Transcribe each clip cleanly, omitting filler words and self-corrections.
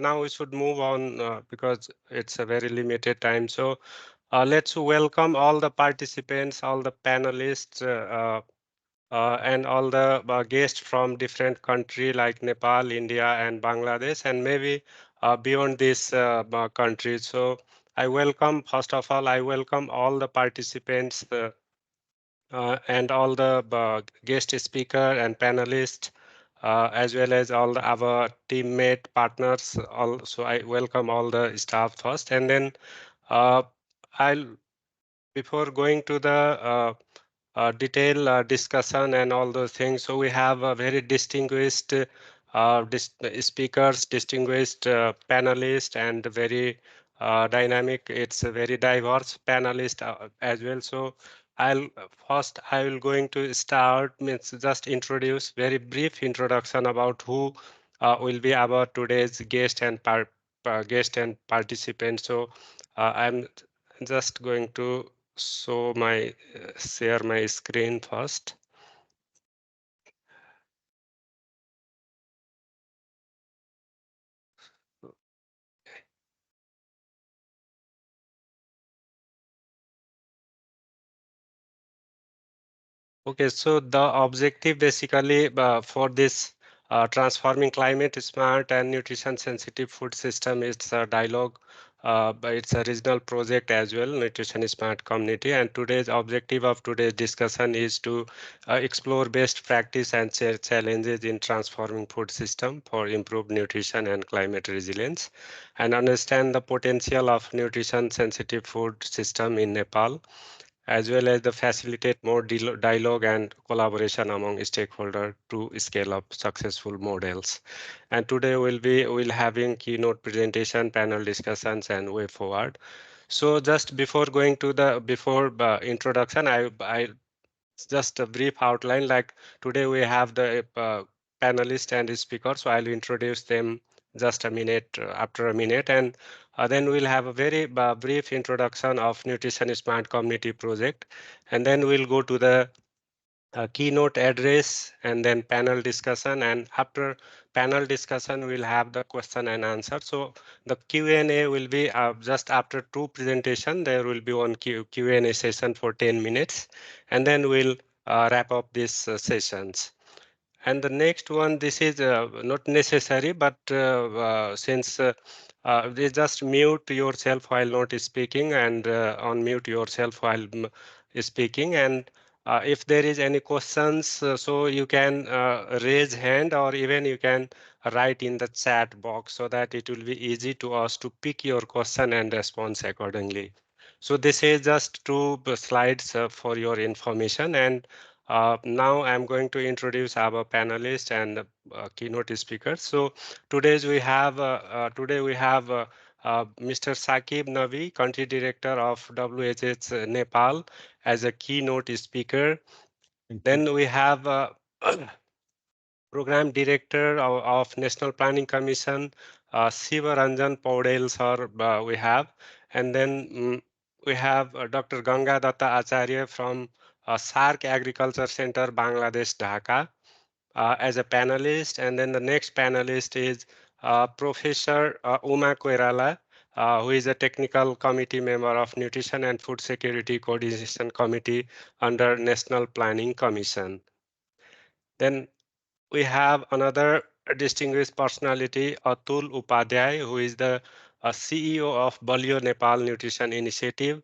now we should move on because it's a very limited time. So let's welcome all the participants, all the panelists, and all the guests from different country like Nepal, India, and Bangladesh, and maybe beyond this country. So I welcome, first of all, I welcome all the participants and all the guest speaker and panelists, as well as all our teammate partners. Also, I welcome all the staff first, and then uh, I'll before going to the detailed discussion and all those things. So we have a very distinguished speakers, distinguished panelists, and very dynamic. It's a very diverse panelist as well. So I will going to start means just introduce very brief introduction about who will be our today's guest and guest and participant. So I'm just going to share my screen first. Okay, so the objective basically for this transforming climate smart and nutrition sensitive food system is a dialogue, but it's a regional project as well, nutrition smart community. And today's objective of today's discussion is to explore best practice and challenges in transforming food system for improved nutrition and climate resilience, and understand the potential of nutrition sensitive food system in Nepal, as well as the facilitate more dialogue and collaboration among stakeholders to scale up successful models. And today we'll having keynote presentation, panel discussions, and way forward. So just before going to the before introduction, I just a brief outline. Like today we have the panelists and speakers, so I'll introduce them just a minute after a minute, and then we'll have a very brief introduction of Nutrition Smart Community project, and then we'll go to the keynote address and then panel discussion, and after panel discussion we'll have the question and answer. So the Q&A will be just after two presentation. There will be one Q&A session for 10 minutes, and then we'll wrap up these sessions. And the next one, this is not necessary, but since they just mute yourself while not speaking, and unmute yourself while speaking. And if there is any questions, so you can raise hand, or even you can write in the chat box, so that it will be easy to us to pick your question and response accordingly. So this is just two slides for your information. And now I'm going to introduce our panelists and keynote speakers. So today we have Mr. Saqib Nabi, Country Director of WHH Nepal, as a keynote speaker. Then we have Program Director of National Planning Commission, Siva Ranjan Paudel sir, we have. And then we have Dr. Ganga Datta Acharya from SARC Agriculture Center, Bangladesh, Dhaka, as a panelist. And then the next panelist is Professor Uma Koirala, who is a technical committee member of Nutrition and Food Security Coordination Committee under National Planning Commission. Then we have another distinguished personality, Atul Upadhyay, who is the CEO of Balio Nepal Nutrition Initiative.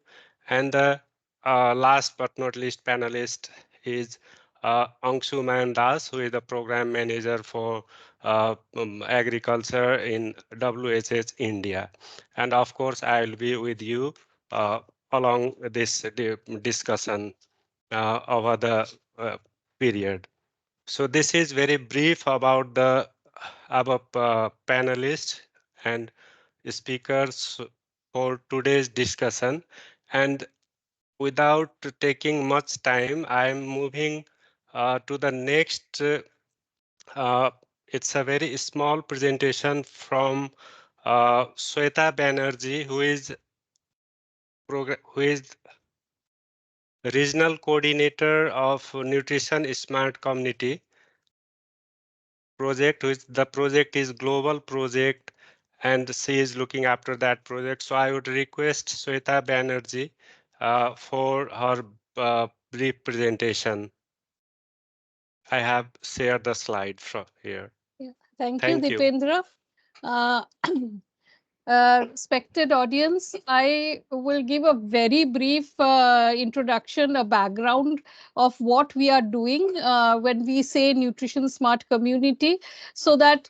And the last but not least panelist is Angshuman Das, who is the program manager for agriculture in WHS India. And of course, I will be with you along this discussion over the period. So this is very brief about the above panelists and speakers for today's discussion. And without taking much time, I am moving to the next. It's a very small presentation from Sweta Banerjee, who is regional coordinator of Nutrition Smart Community project, which the project is global project, and she is looking after that project. So I would request Sweta Banerjee for her brief presentation. I have shared the slide from here. Yeah. Thank you, Thank you. Dipendra. Uh, Respected audience, I will give a very brief introduction, a background of what we are doing when we say Nutrition Smart Community, so that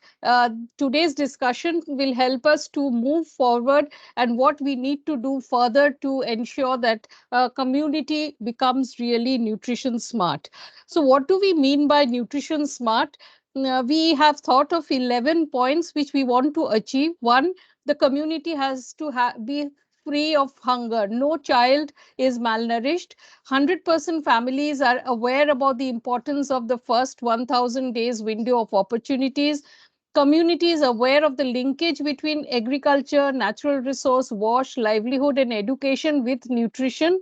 today's discussion will help us to move forward and what we need to do further to ensure that community becomes really nutrition smart. So, what do we mean by nutrition smart? We have thought of 11 points which we want to achieve. One, the community has to be free of hunger. No child is malnourished. 100% families are aware about the importance of the first 1000 days window of opportunities. Community is aware of the linkage between agriculture, natural resource, wash, livelihood, and education with nutrition.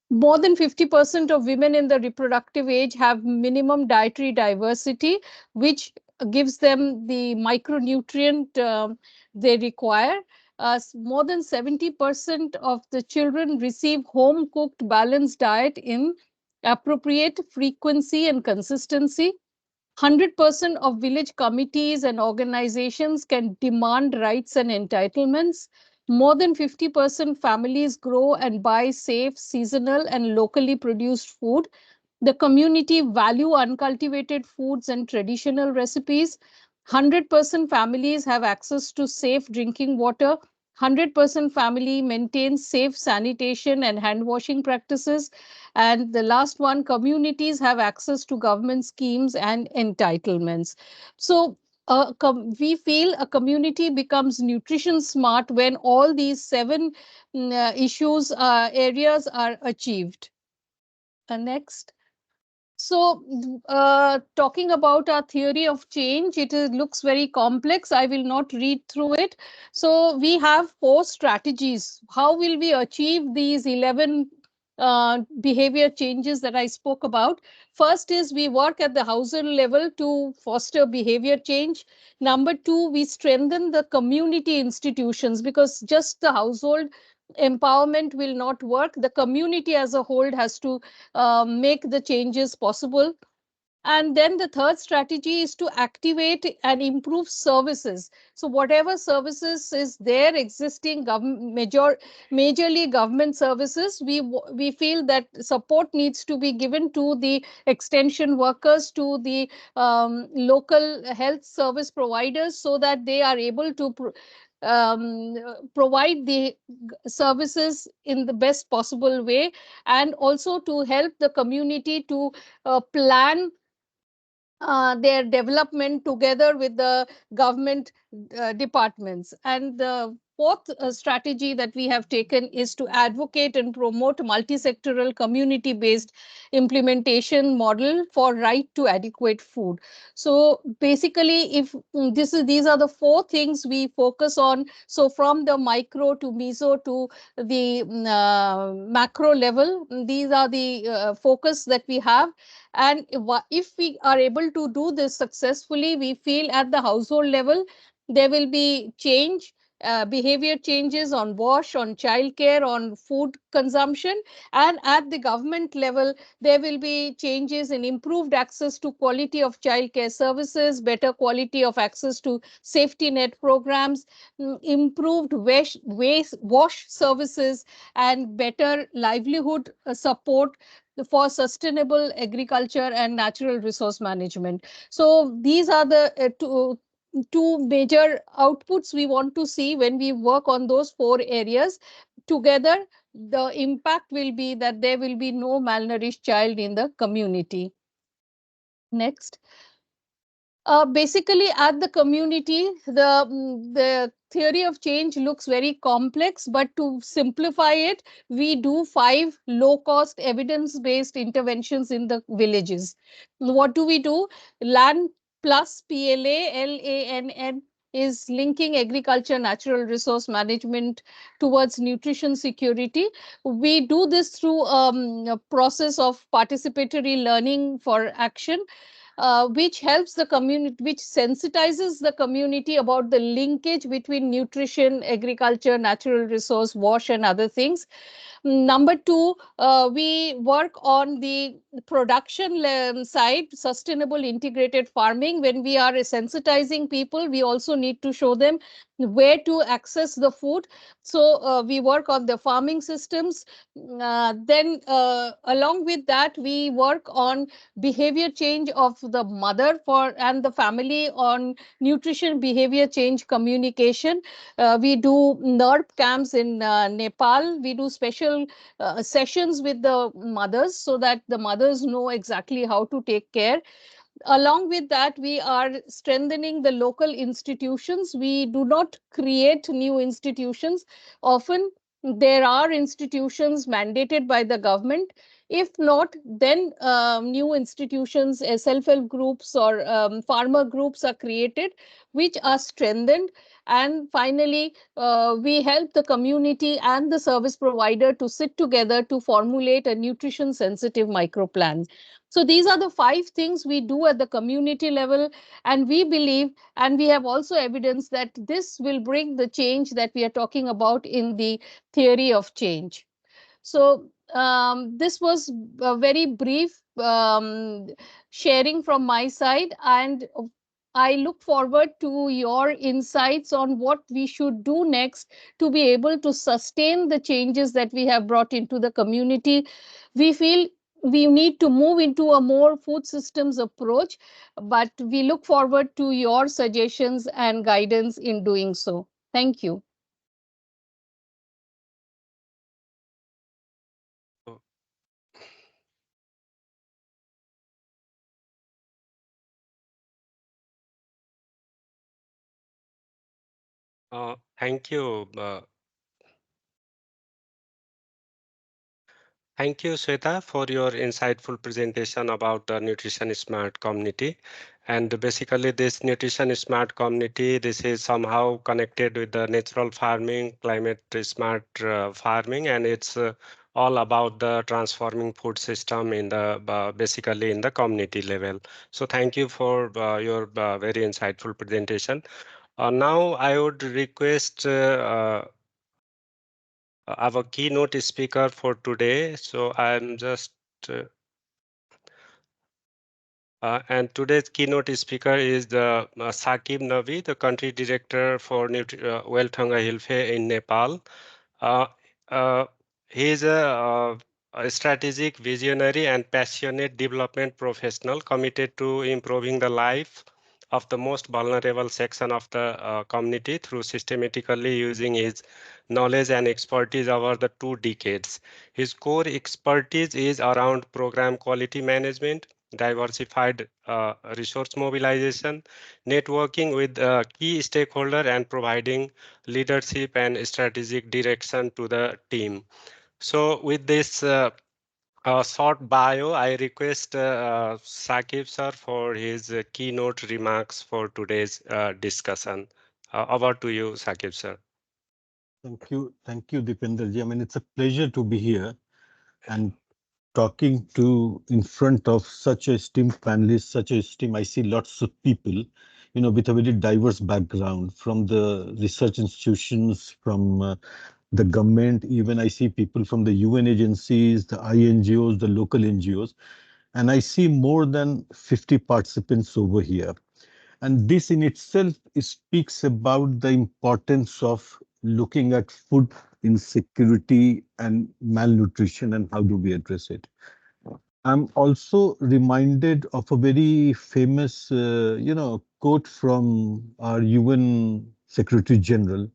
More than 50% of women in the reproductive age have minimum dietary diversity, which gives them the micronutrient they require. More than 70% of the children receive home cooked balanced diet in appropriate frequency and consistency. 100% of village committees and organizations can demand rights and entitlements. More than 50% families grow and buy safe, seasonal, and locally produced food. The community value uncultivated foods and traditional recipes. 100% families have access to safe drinking water. 100% family maintains safe sanitation and hand washing practices. And the last one, communities have access to government schemes and entitlements. So we feel a community becomes nutrition smart when all these seven issues areas are achieved. Next. So, talking about our theory of change, looks very complex. I will not read through it. So, we have four strategies. How will we achieve these 11 behavior changes that I spoke about? First is we work at the household level to foster behavior change. Number two, we strengthen the community institutions, because just the household empowerment will not work. The community as a whole has to make the changes possible. And then the third strategy is to activate and improve services. So whatever services is there, existing majorly government services, we feel that support needs to be given to the extension workers, to the local health service providers, so that they are able to um, provide the services in the best possible way, and also to help the community to plan their development together with the government departments. And the fourth strategy that we have taken is to advocate and promote multi-sectoral community-based implementation model for right to adequate food. So basically, if these are the four things we focus on. So from the micro to meso to the macro level, these are the focus that we have. And if we are able to do this successfully, we feel at the household level, there will be change, behavior changes on wash, on childcare, on food consumption. And at the government level, there will be changes in improved access to quality of childcare services, better quality of access to safety net programs, improved wash services, and better livelihood support for sustainable agriculture and natural resource management. So these are the two major outputs we want to see when we work on those four areas together. The impact will be that there will be no malnourished child in the community. Next. Basically, at the community, the theory of change looks very complex, but to simplify it, we do 5 low-cost evidence-based interventions in the villages. What do we do? Land plus PLAN is linking agriculture, natural resource management towards nutrition security. We do this through a process of participatory learning for action. which helps the community, which sensitizes the community about the linkage between nutrition, agriculture, natural resource, wash, and other things. Number two, we work on the production side, sustainable integrated farming. When we are sensitizing people, we also need to show them where to access the food. So we work on the farming systems. Then, along with that, we work on behavior change of the mother for and the family on nutrition, behavior change, communication. We do NERP camps in Nepal. We do special sessions with the mothers so that the mothers know exactly how to take care. Along with that, we are strengthening the local institutions. We do not create new institutions. Often there are institutions mandated by the government. If not, then new institutions, self-help groups or farmer groups are created, which are strengthened. And finally, we help the community and the service provider to sit together to formulate a nutrition sensitive micro plan. So these are the 5 things we do at the community level, and we believe, and we have also evidence that this will bring the change that we are talking about in the theory of change. So this was a very brief sharing from my side, and I look forward to your insights on what we should do next to be able to sustain the changes that we have brought into the community. We feel we need to move into a more food systems approach, but we look forward to your suggestions and guidance in doing so. Thank you. So, thank you. Thank you, Sweta, for your insightful presentation about the Nutrition Smart Community. And basically, this Nutrition Smart Community, this is somehow connected with the natural farming, climate smart farming, and it's all about the transforming food system in the basically in the community level. So thank you for your very insightful presentation. Now I would request our keynote speaker for today. So I'm just and today's keynote speaker is the Saqib Navi, the country director for Welthanga Hilfe in Nepal. Uh, uh, he is a strategic, visionary, and passionate development professional committed to improving the life of the most vulnerable section of the community through systematically using his knowledge and expertise over the 2 decades. His core expertise is around program quality management, diversified resource mobilization, networking with key stakeholders, and providing leadership and strategic direction to the team. So with this short bio, I request Saqib sir for his keynote remarks for today's discussion. Over to you, Saqib sir. Thank you, Dipenderji. I mean, it's a pleasure to be here and talking to in front of such a esteemed panelists, such a esteemed. I see lots of people, with a very diverse background from the research institutions, from the government. Even I see people from the UN agencies, the INGOs, the local NGOs, and I see more than 50 participants over here. And this in itself speaks about the importance of looking at food insecurity and malnutrition and how do we address it. I'm also reminded of a very famous, quote from our UN Secretary General.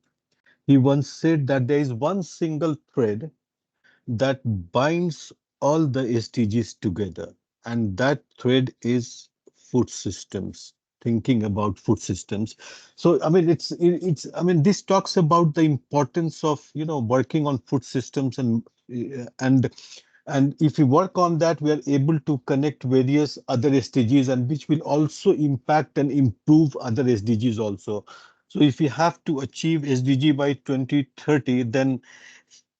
He once said that there is one single thread that binds all the SDGs together, and that thread is food systems. Thinking about food systems. So I mean, it's I mean, this talks about the importance of working on food systems and and if we work on that, we are able to connect various other SDGs and which will also impact and improve other SDGs also. So if we have to achieve SDG by 2030, then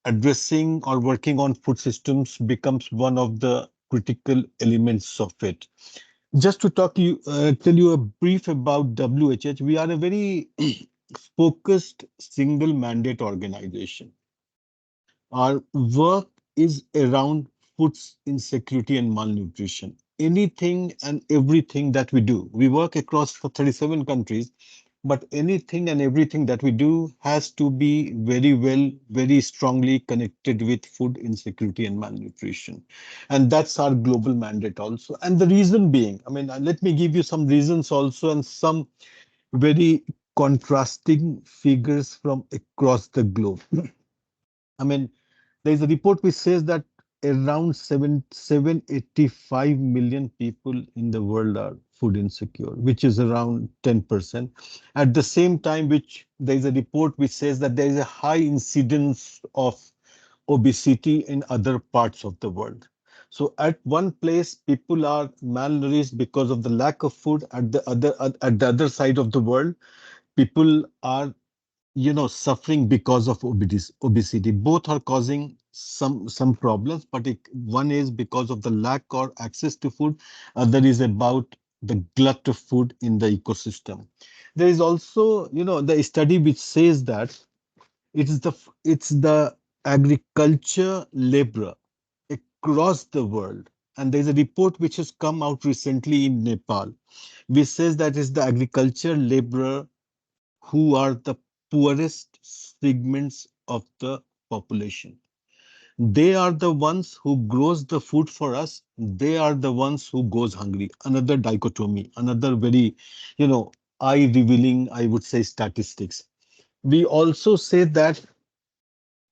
addressing or working on food systems becomes one of the critical elements of it. Just to tell you a brief about WHH, we are a very focused single mandate organization. Our work is around food insecurity and malnutrition. Anything and everything that we do, we work across 37 countries, but anything and everything that we do has to be very well, very strongly connected with food insecurity and malnutrition. And that's our global mandate also. And the reason being, let me give you some reasons also and some very contrasting figures from across the globe. I mean, there is a report which says that around 785 million people in the world are food insecure, which is around 10%. At the same time, which there is a report which says that there is a high incidence of obesity in other parts of the world. So at one place, people are malnourished because of the lack of food. At the other side of the world, people are suffering because of obesity. Both are causing some problems, but one is because of the lack or access to food, other is about the glut of food in the ecosystem. There is also the study which says that it's the agriculture labor across the world, and there's a report which has come out recently in Nepal which says that it's the agriculture laborer who are the poorest segments of the population. They are the ones who grows the food for us. They are the ones who goes hungry. Another dichotomy, another very, eye revealing, I would say, statistics. We also say that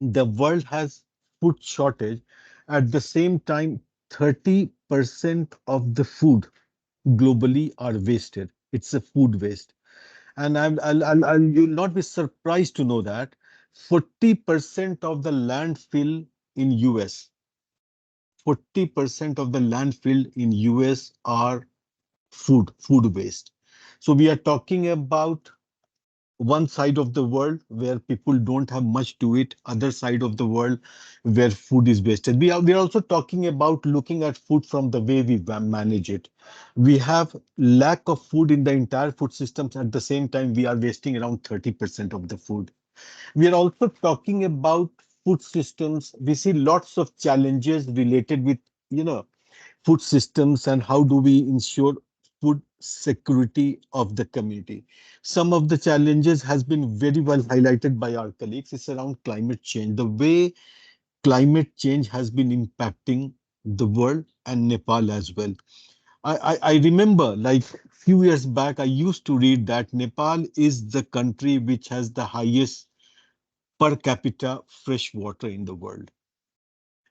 the world has food shortage. At the same time, 30% of the food globally are wasted. It's a food waste. And you'll not be surprised to know that 40% of the landfill in US, 40% of the landfill in US are food waste. So we are talking about one side of the world where people don't have much to eat, other side of the world where food is wasted. We are also talking about looking at food from the way we manage it. We have lack of food in the entire food systems. At the same time, we are wasting around 30% of the food. We are also talking about food systems. We see lots of challenges related with, you know, food systems and how do we ensure food security of the community. Some of the challenges has been very well highlighted by our colleagues. It's around climate change, the way climate change has been impacting the world and Nepal as well. I remember like few years back, I used to read that Nepal is the country which has the highest per capita fresh water in the world.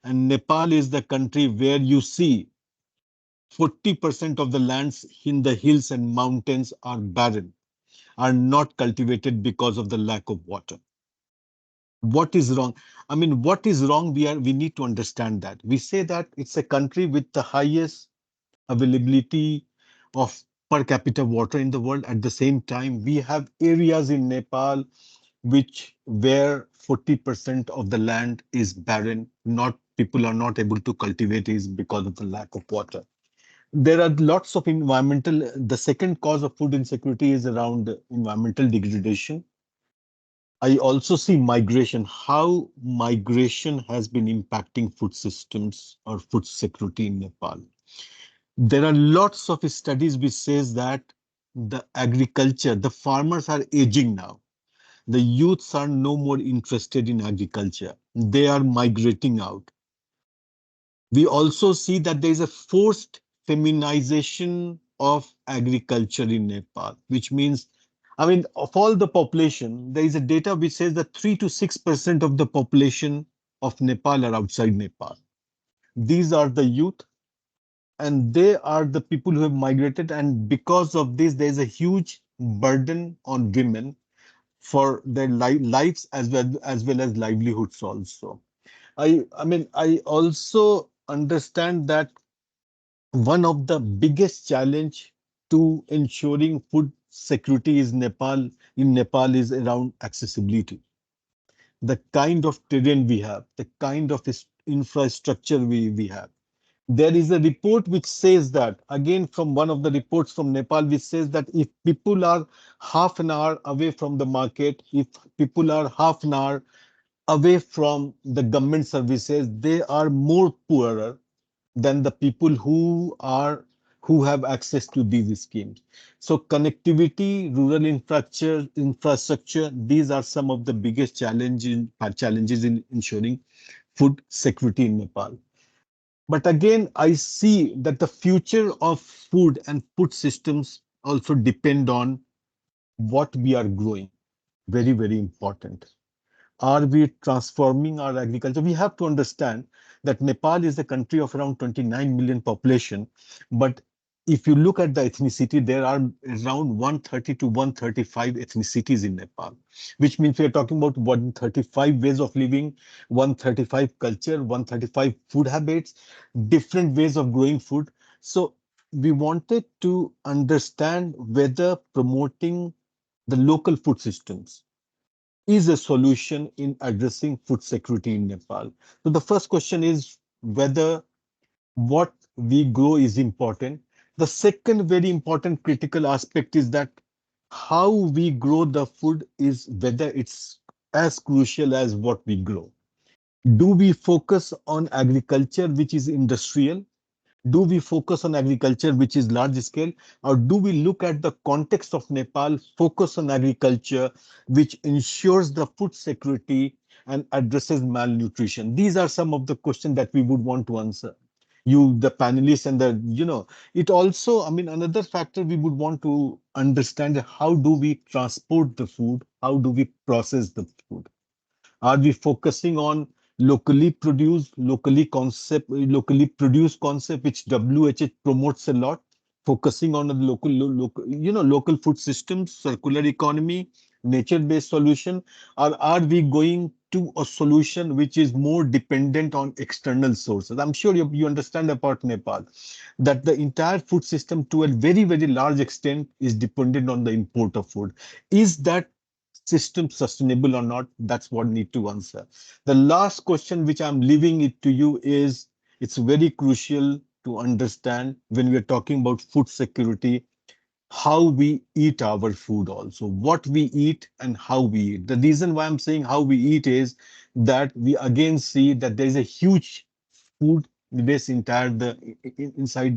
And Nepal is the country where you see 40% of the lands in the hills and mountains are barren, are not cultivated because of the lack of water. What is wrong? What is wrong? We need to understand that. We say that it's a country with the highest availability of per capita water in the world. At the same time, we have areas in Nepal which where 40% of the land is barren, not people are not able to cultivate is because of the lack of water. There are lots of environmental, the second cause of food insecurity is around environmental degradation. I also see migration, how migration has been impacting food systems or food security in Nepal. There are lots of studies which says that the agriculture, the farmers are aging now. The youths are no more interested in agriculture. They are migrating out. We also see that there is a forced feminization of agriculture in Nepal, which means, of all the population, there is a data which says that 3 to 6% of the population of Nepal are outside Nepal. These are the youth, and they are the people who have migrated. And because of this, there is a huge burden on women for their lives as well as livelihoods also. I also understand that one of the biggest challenge to ensuring food security in Nepal is around accessibility. The kind of terrain we have, the kind of infrastructure we have. There is a report which says that, again, from one of the reports from Nepal, which says that if people are half an hour away from the market, if people are half an hour away from the government services, they are more poorer than the people who have access to these schemes. So connectivity, rural infrastructure, these are some of the biggest challenges in ensuring food security in Nepal. But again, I see that the future of food and food systems also depend on what we are growing. Very, very important. Are we transforming our agriculture? We have to understand that Nepal is a country of around 29 million population, but if you look at the ethnicity, there are around 130 to 135 ethnicities in Nepal, which means we are talking about 135 ways of living, 135 culture, 135 food habits, different ways of growing food. So we wanted to understand whether promoting the local food systems is a solution in addressing food security in Nepal. So the first question is whether what we grow is important. The second very important critical aspect is that how we grow the food is whether it's as crucial as what we grow. Do we focus on agriculture, which is industrial? Do we focus on agriculture, which is large scale, or do we look at the context of Nepal, focus on agriculture, which ensures the food security and addresses malnutrition? These are some of the questions that we would want to answer. You, the panelists, and it also, I mean, another factor we would want to understand: how do we transport the food? How do we process the food? Are we focusing on locally produced concept, which WHH promotes a lot, focusing on the local food systems, circular economy, nature-based solution, or are we going to a solution which is more dependent on external sources? I'm sure you understand about Nepal, that the entire food system to a very, very large extent is dependent on the import of food. Is that system sustainable or not? That's what need to answer. The last question which I'm leaving it to you is, it's very crucial to understand when we are talking about food security, how we eat our food, also what we eat and how we eat. The reason why I'm saying how we eat is that we again see that there is a huge food waste inside the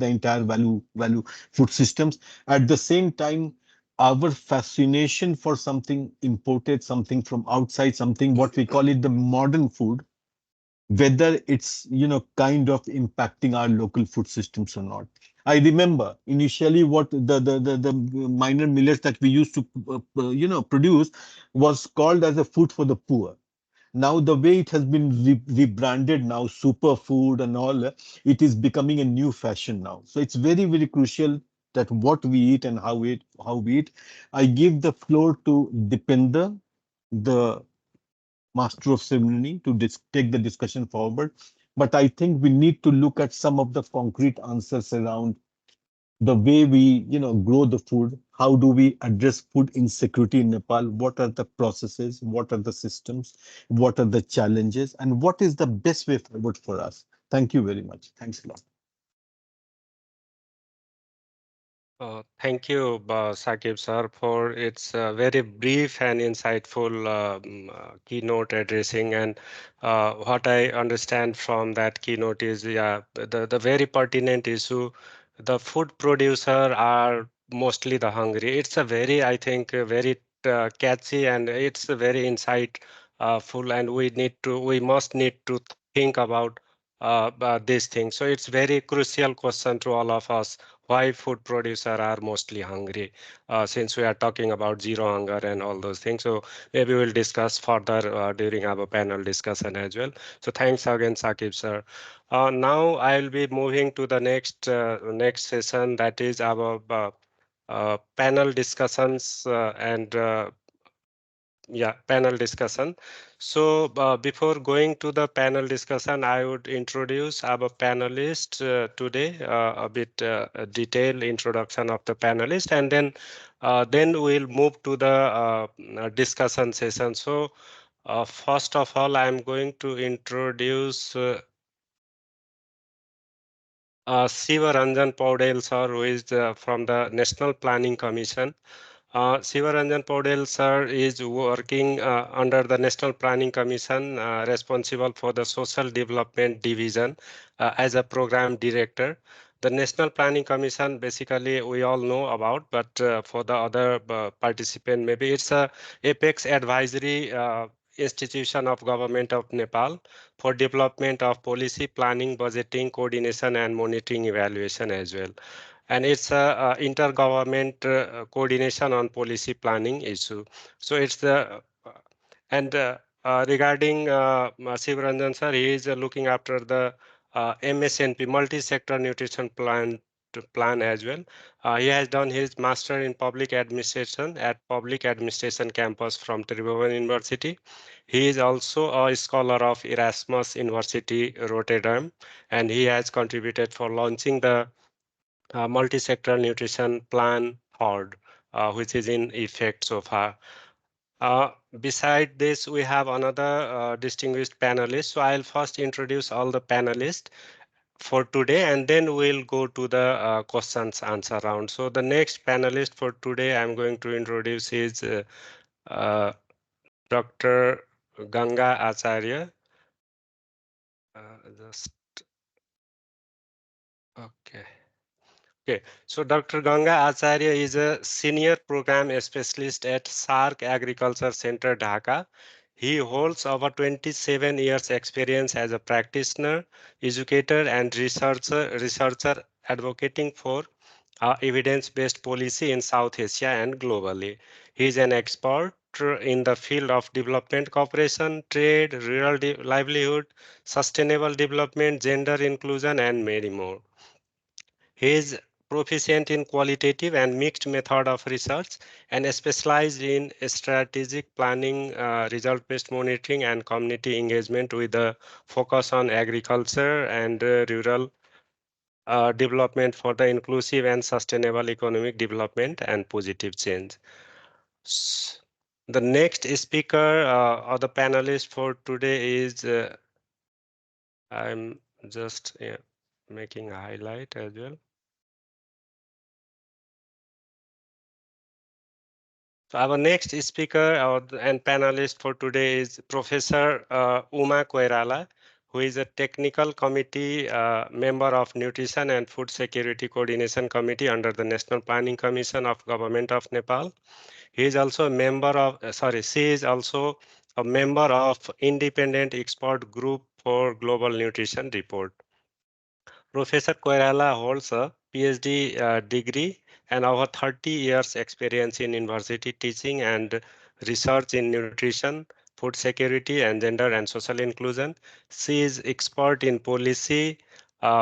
entire value food systems. At the same time, our fascination for something imported, something from outside, something what we call it the modern food, whether it's kind of impacting our local food systems or not. I remember initially what the minor millets that we used to produce was called as a food for the poor. Now the way it has been rebranded now, superfood and all, it is becoming a new fashion now. So it's very, very crucial that what we eat and how we eat. I give the floor to Dipender, the master of ceremony, to take the discussion forward. But I think we need to look at some of the concrete answers around the way we grow the food. How do we address food insecurity in Nepal? What are the processes? What are the systems? What are the challenges? And what is the best way forward for us? Thank you very much. Thanks a lot. Thank you, Sakib sir, for its very brief and insightful keynote addressing. And what I understand from that keynote is, yeah, the very pertinent issue. The food producer are mostly the hungry. It's a very, I think, very catchy, and it's a very insightful, full, and we must need to think about this thing. So it's very crucial question to all of us, why food producers are mostly hungry, since we are talking about zero hunger and all those things. So maybe we'll discuss further during our panel discussion as well. So thanks again, Sakib sir. Now I'll be moving to the next session, that is our panel discussions and yeah, panel discussion. So before going to the panel discussion, I would introduce our panelists today, a bit detailed introduction of the panelists, and then we'll move to the discussion session. So first of all, I'm going to introduce Siva Ranjan Paudel sir, who is from the National Planning Commission. Siva Ranjan Paudel sir is working under the National Planning Commission, responsible for the Social Development Division as a program director. The National Planning Commission, basically, we all know about, but for the other participant, maybe it's a apex advisory institution of government of Nepal for development of policy, planning, budgeting, coordination, and monitoring evaluation as well. And it's a intergovernment coordination on policy planning issue. So it's the and regarding Sivaranjan sir, he is looking after the MSNP, multi-sector nutrition plan as well. He has done his master in public administration at Public Administration campus from Tribhuvan University. He is also a scholar of Erasmus University Rotterdam, and he has contributed for launching the multi-sector nutrition plan HORD, which is in effect so far. Beside this, we have another distinguished panelist. So I'll first introduce all the panelists for today, and then we'll go to the questions answer round. So the next panelist for today, I'm going to introduce is uh, Dr. Ganga Acharya. Just okay. Okay, so Dr. Ganga Acharya is a senior program specialist at SARC Agriculture Center, Dhaka. He holds over 27 years experience as a practitioner, educator, and researcher advocating for evidence-based policy in South Asia and globally. He is an expert in the field of development cooperation, trade, rural livelihood, sustainable development, gender inclusion, and many more. He is proficient in qualitative and mixed method of research and specialized in strategic planning, result-based monitoring, and community engagement with a focus on agriculture and rural development for the inclusive and sustainable economic development and positive change. The next speaker or the panelist for today is I'm just making a highlight as well. So our next speaker and panelist for today is Professor Uma Koirala, who is a technical committee member of Nutrition and Food Security Coordination Committee under the National Planning Commission of Government of Nepal. He is also a member of, she is also a member of Independent Expert Group for Global Nutrition Report. Professor Koirala holds a PhD degree and over 30 years experience in university teaching and research in nutrition, food security, and gender and social inclusion. She is expert in policy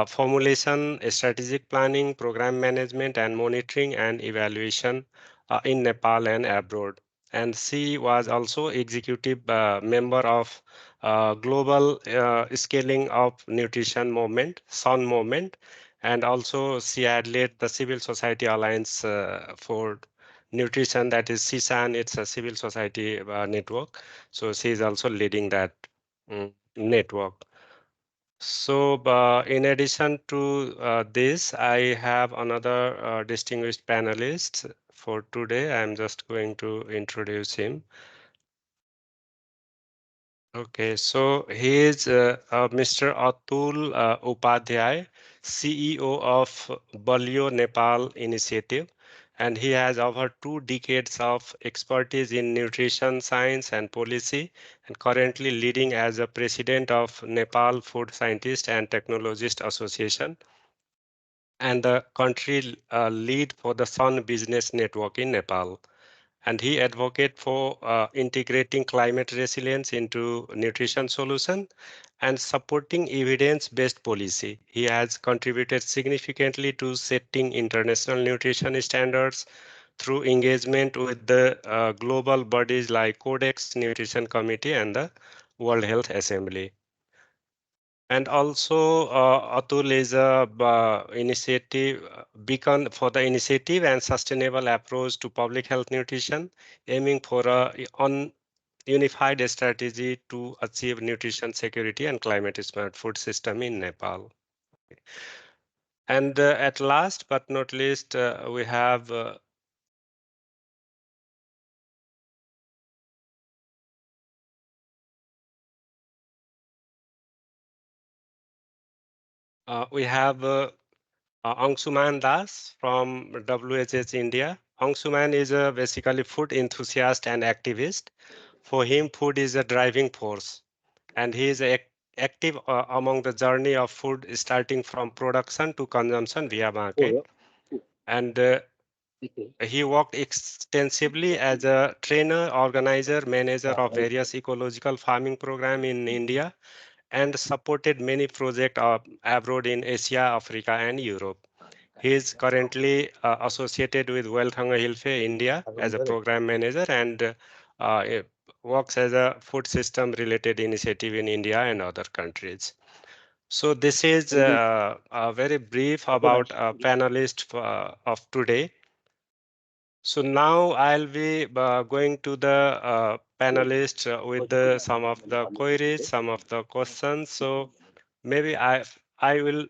formulation, strategic planning, program management, and monitoring and evaluation in Nepal and abroad. And she was also executive member of global scaling of nutrition movement, SUN movement, and also she had led the Civil Society Alliance for Nutrition, that is CSAN. It's a civil society network. So she is also leading that network. So in addition to this, I have another distinguished panelist for today. I'm just going to introduce him. Okay, so he is Mr. Atul Upadhyay, CEO of Balio Nepal Initiative, and he has over 2 decades of expertise in nutrition science and policy, and currently leading as a president of Nepal Food Scientist and Technologist Association, and the country lead for the Sun Business Network in Nepal. And he advocates for integrating climate resilience into nutrition solution and supporting evidence-based policy. He has contributed significantly to setting international nutrition standards through engagement with the global bodies like Codex Nutrition Committee and the World Health Assembly. And also, Atul is a initiative beacon for the initiative and sustainable approach to public health nutrition, aiming for a unified strategy to achieve nutrition security and climate smart food system in Nepal. And at last but not least, we have Angsuman Das from WHH India. Angsuman is basically food enthusiast and activist. For him, food is a driving force, and he is active among the journey of food, starting from production to consumption via market. And he worked extensively as a trainer, organizer, manager of various ecological farming program in India, and supported many projects abroad in Asia, Africa, and Europe. He is currently associated with Wealth Hunger Hilfe India as a program manager and works as a food system related initiative in India and other countries. So this is very brief about a panelist of today. So now I'll be going to the panelists with some of the queries, some of the questions. So maybe I will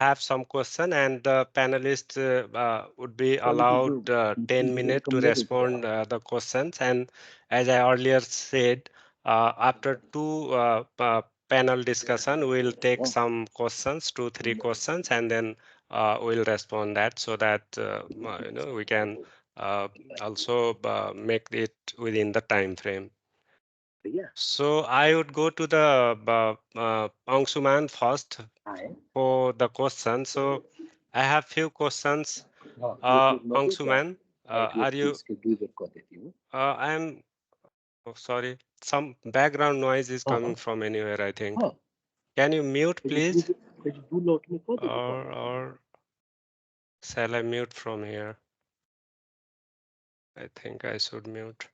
have some question and the panelists would be allowed 10 minutes to respond the questions. And as I earlier said, after two panel discussion, we'll take some questions, 2-3 questions, and then we'll respond that so that we can uh, also make it within the time frame. So I would go to the Angsuman first for the question. So I have few questions. Angsuman, are you? I'm oh, sorry. Some background noise is coming from anywhere, I think. Can you mute, please? Or shall I mute from here? I think I should mute.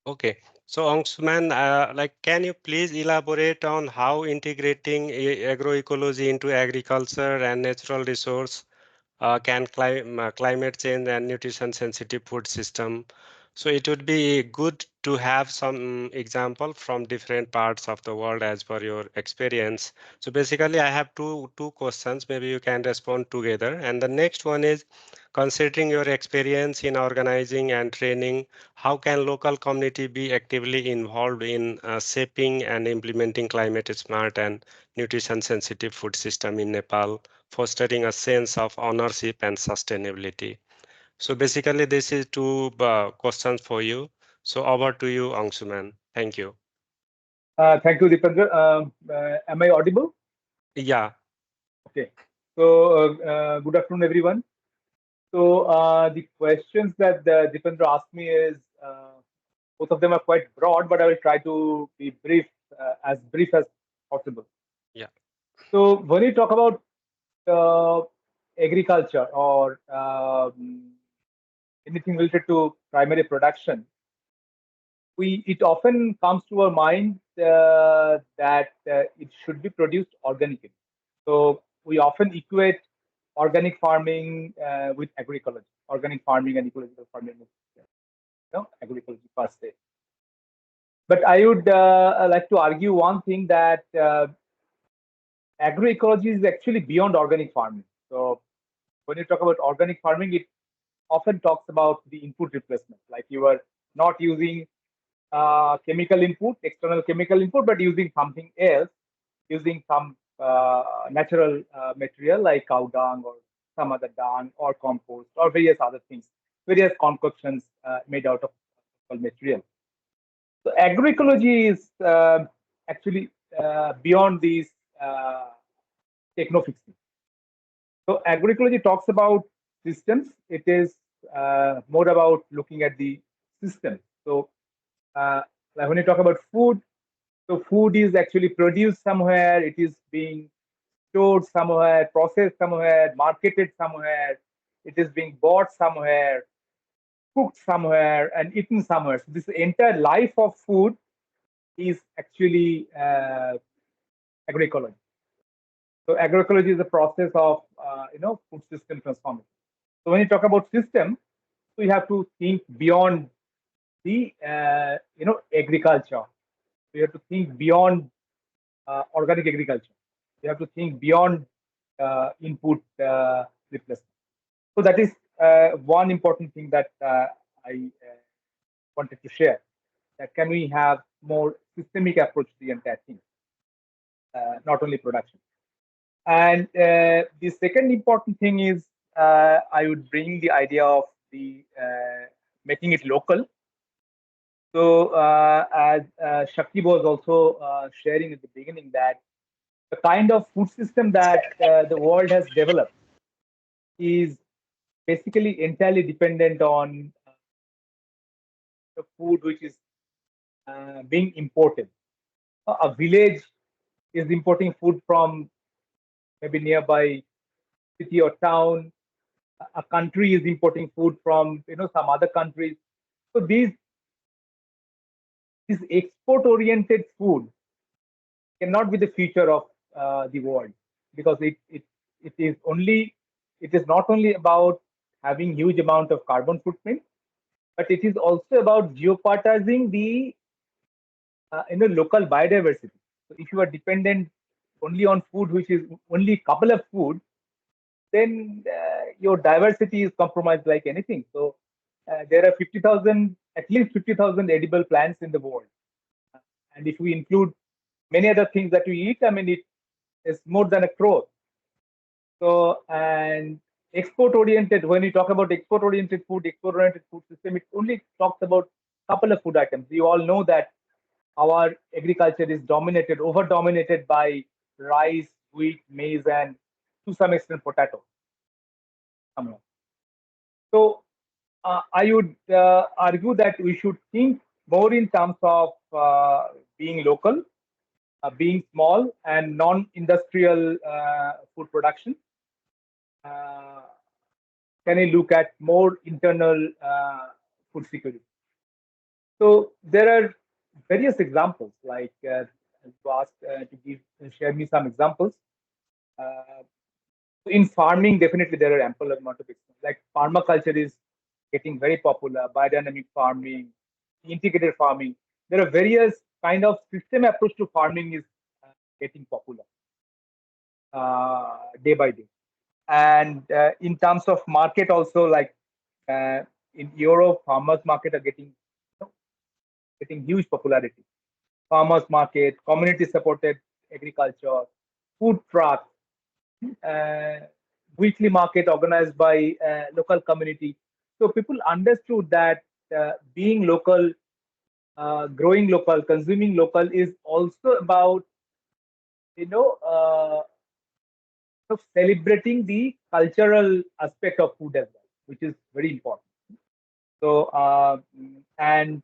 Okay, so Angshuman, can you please elaborate on how integrating agroecology into agriculture and natural resource can climate change and nutrition sensitive food system? So it would be good to have some example from different parts of the world as per your experience. So basically, I have two questions. Maybe you can respond together. And the next one is, considering your experience in organizing and training, how can local community be actively involved in shaping and implementing climate smart and nutrition sensitive food system in Nepal, fostering a sense of ownership and sustainability? So basically, this is two questions for you. So over to you, Angshuman. Thank you. Thank you, Deependra. Am I audible? Yeah. Okay. So, good afternoon, everyone. So, the questions that Deependra asked me is both of them are quite broad, but I will try to be brief as possible. Yeah. So, when you talk about agriculture or anything related to primary production, it often comes to our mind that it should be produced organically. So we often equate organic farming with agroecology, organic farming and ecological farming, agroecology per se. But I would like to argue one thing, that agroecology is actually beyond organic farming. So when you talk about organic farming, it often talks about the input replacement, like you are not using chemical input, external chemical input, but using something else, using some natural material like cow dung or some other dung or compost or various other things, various concoctions made out of material. So agroecology is actually beyond these technofixing. So agroecology talks about systems. It is more about looking at the system. So like when you talk about food, so food is actually produced somewhere, it is being stored somewhere, processed somewhere, marketed somewhere, it is being bought somewhere, cooked somewhere, and eaten somewhere. So this entire life of food is actually agroecology. So agroecology is the process of food system transformation. So when you talk about system, we have to think beyond the agriculture. We have to think beyond organic agriculture. You have to think beyond input replacement. So that is one important thing that I wanted to share. That can we have more systemic approach to the entire thing, not only production. And the second important thing is I would bring the idea of the making it local. So as Shakti was also sharing at the beginning, that the kind of food system that the world has developed is basically entirely dependent on the food which is being imported. A village is importing food from maybe nearby city or town. A country is importing food from some other countries. So these export oriented food cannot be the future of the world, because it is not only about having huge amount of carbon footprint, but it is also about jeopardizing the local biodiversity. So if you are dependent only on food, which is only a couple of food, then your diversity is compromised like anything. So there are 50,000, at least 50,000 edible plants in the world. And if we include many other things that we eat, I mean, it is more than a crore. So, and export oriented, when we talk about export oriented food system, it only talks about a couple of food items. You all know that our agriculture is over dominated by rice, wheat, maize, and to some extent potato. So I would argue that we should think more in terms of being local, being small, and non-industrial food production. Can I look at more internal food security? So there are various examples, like you asked to share me some examples. In farming, definitely there are ample amount of examples. Like permaculture is getting very popular, biodynamic farming, integrated farming. There are various kind of system approach to farming is getting popular day by day. And in terms of market also, like in Europe, farmers market are getting huge popularity. Farmers market, community supported agriculture, food trucks, uh, weekly market organized by local community. So people understood that being local, growing local, consuming local is also about celebrating the cultural aspect of food as well, which is very important. So and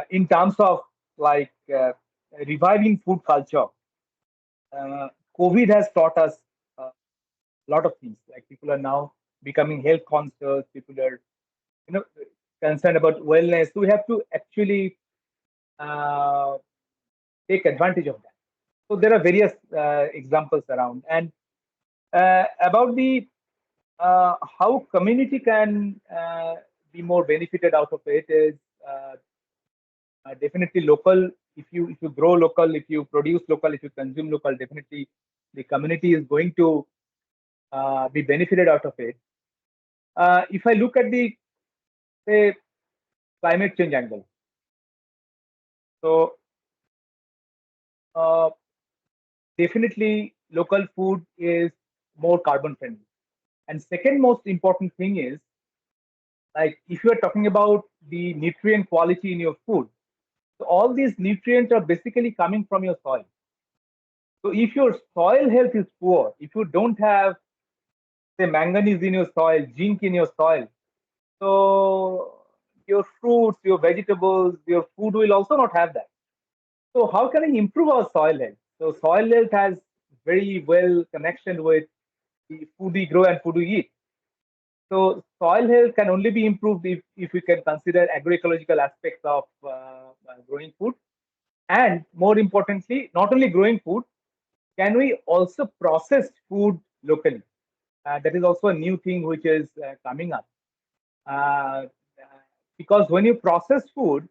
in terms of like reviving food culture, COVID has taught us a lot of things. Like people are now becoming health conscious. People are concerned about wellness. So we have to actually take advantage of that. So there are various examples around, and about the how community can be more benefited out of it is definitely local. If you grow local, if you produce local, if you consume local, definitely the community is going to be benefited out of it. If I look at the say climate change angle, so uh, definitely local food is more carbon friendly. And second most important thing is, like if you are talking about the nutrient quality in your food, so all these nutrients are basically coming from your soil. So if your soil health is poor, if you don't have say manganese in your soil, zinc in your soil, so your fruits, your vegetables, your food will also not have that. So how can I improve our soil health? So soil health has very well connection with the food we grow and food we eat. So soil health can only be improved if we can consider agroecological aspects of growing food. And more importantly, not only growing food, can we also process food locally? That is also a new thing which is coming up. Uh, because when you process food,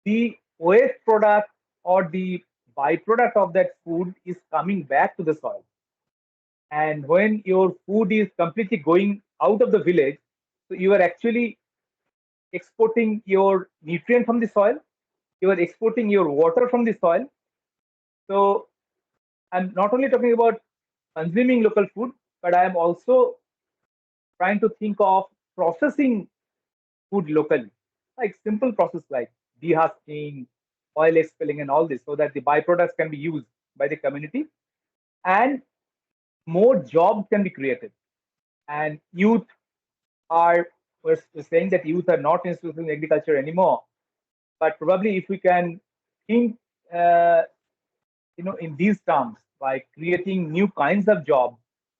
the waste product or the byproduct of that food is coming back to the soil. And when your food is completely going out of the village, so you are actually exporting your nutrient from the soil, you are exporting your water from the soil. So I'm not only talking about consuming local food, but I am also trying to think of processing food locally, like simple process like dehusking, oil expelling, and all this, so that the byproducts can be used by the community and more jobs can be created. And youth are, we're saying that youth are not interested in agriculture anymore, but probably if we can think, uh, in these terms, by creating new kinds of jobs,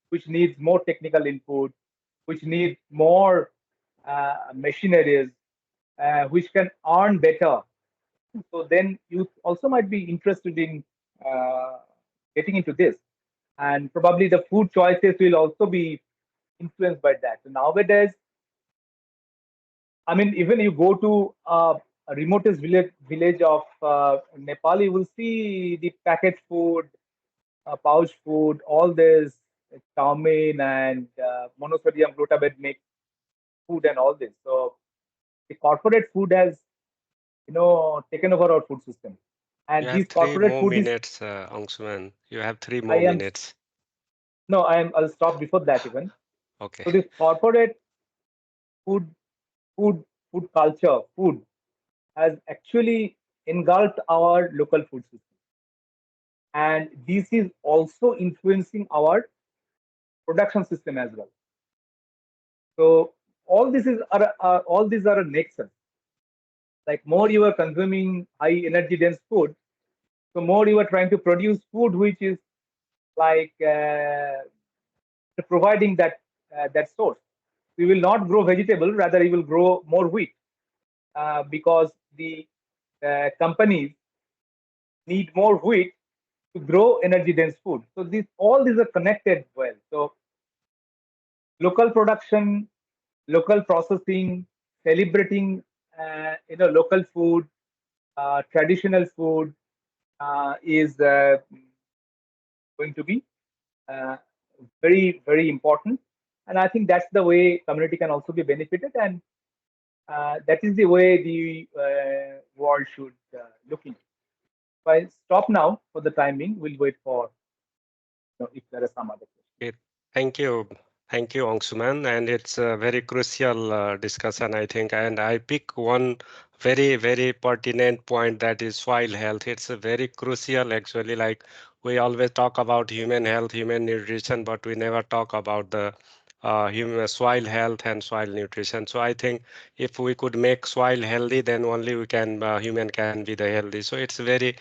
which needs more technical input, which need more machineries, which can earn better. So then youth also might be interested in uh, getting into this, and probably the food choices will also be influenced by that. So nowadays, I mean, even you go to a remotest village of Nepal, you will see the packet food, pouch food, all this chow mein and monosodium glutamate make food and all this. So the corporate food has, taken over our food system, You and have this three corporate more food is. minutes, Angshuman. You have three I more am minutes. no, I am. I'll stop before that even. Okay. So this corporate food, food, food culture, food has actually engulfed our local food system, and this is also influencing our production system as well. So all these are a nexus. Like more you are consuming high energy dense food, so more you are trying to produce food which is like providing that source. We will not grow vegetable, rather we will grow more wheat, because the companies need more wheat to grow energy dense food. So these are connected well. So local production, local processing, celebrating local food, traditional food is going to be uh, very very important. And I think that's the way community can also be benefited, and that is the way the world should look into. So I stop now for the time being. We'll wait for, if there are some other questions. Okay, thank you. Thank you, Angshuman. And it's a very crucial discussion, I think. And I pick one very, very pertinent point, that is soil health. It's a very crucial, actually. Like we always talk about human health, human nutrition, but we never talk about the human soil health and soil nutrition. So I think if we could make soil healthy, then only we can human can be the healthy. So it's a very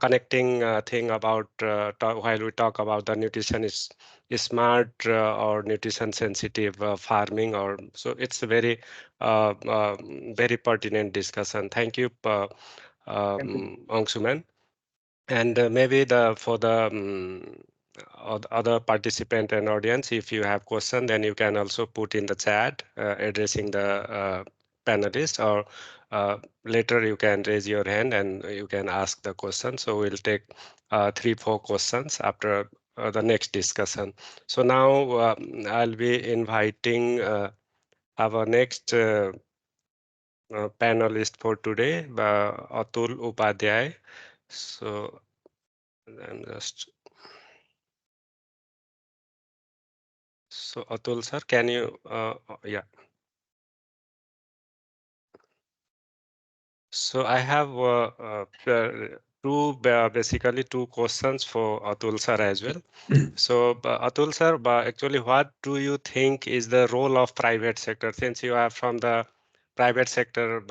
connecting thing about while we talk about the nutrition is smart or nutrition sensitive farming, or so it's a very very pertinent discussion. Thank you, Thank you. Angshuman. And maybe the for the other participant and audience, if you have question, then you can also put in the chat addressing the panelist, or later you can raise your hand and you can ask the question. So we'll take 3-4 questions after the next discussion. So now I'll be inviting our next panelist for today, Atul Upadhyay. So I'm just so Atul sir, can you yeah. So I have basically two questions for Atul sir as well. So Atul sir, actually, what do you think is the role of private sector, since you are from the private sector?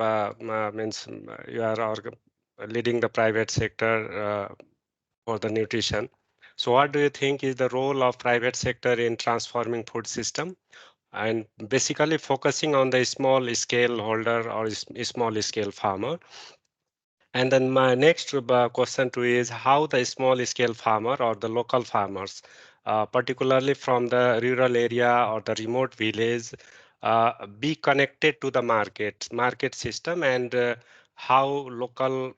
Means you are leading the private sector for the nutrition. So what do you think is the role of private sector in transforming food system, and basically focusing on the small scale holder or small scale farmer? And then my next question to you is how the small scale farmer or the local farmers, particularly from the rural area or the remote village, be connected to the market system, and how local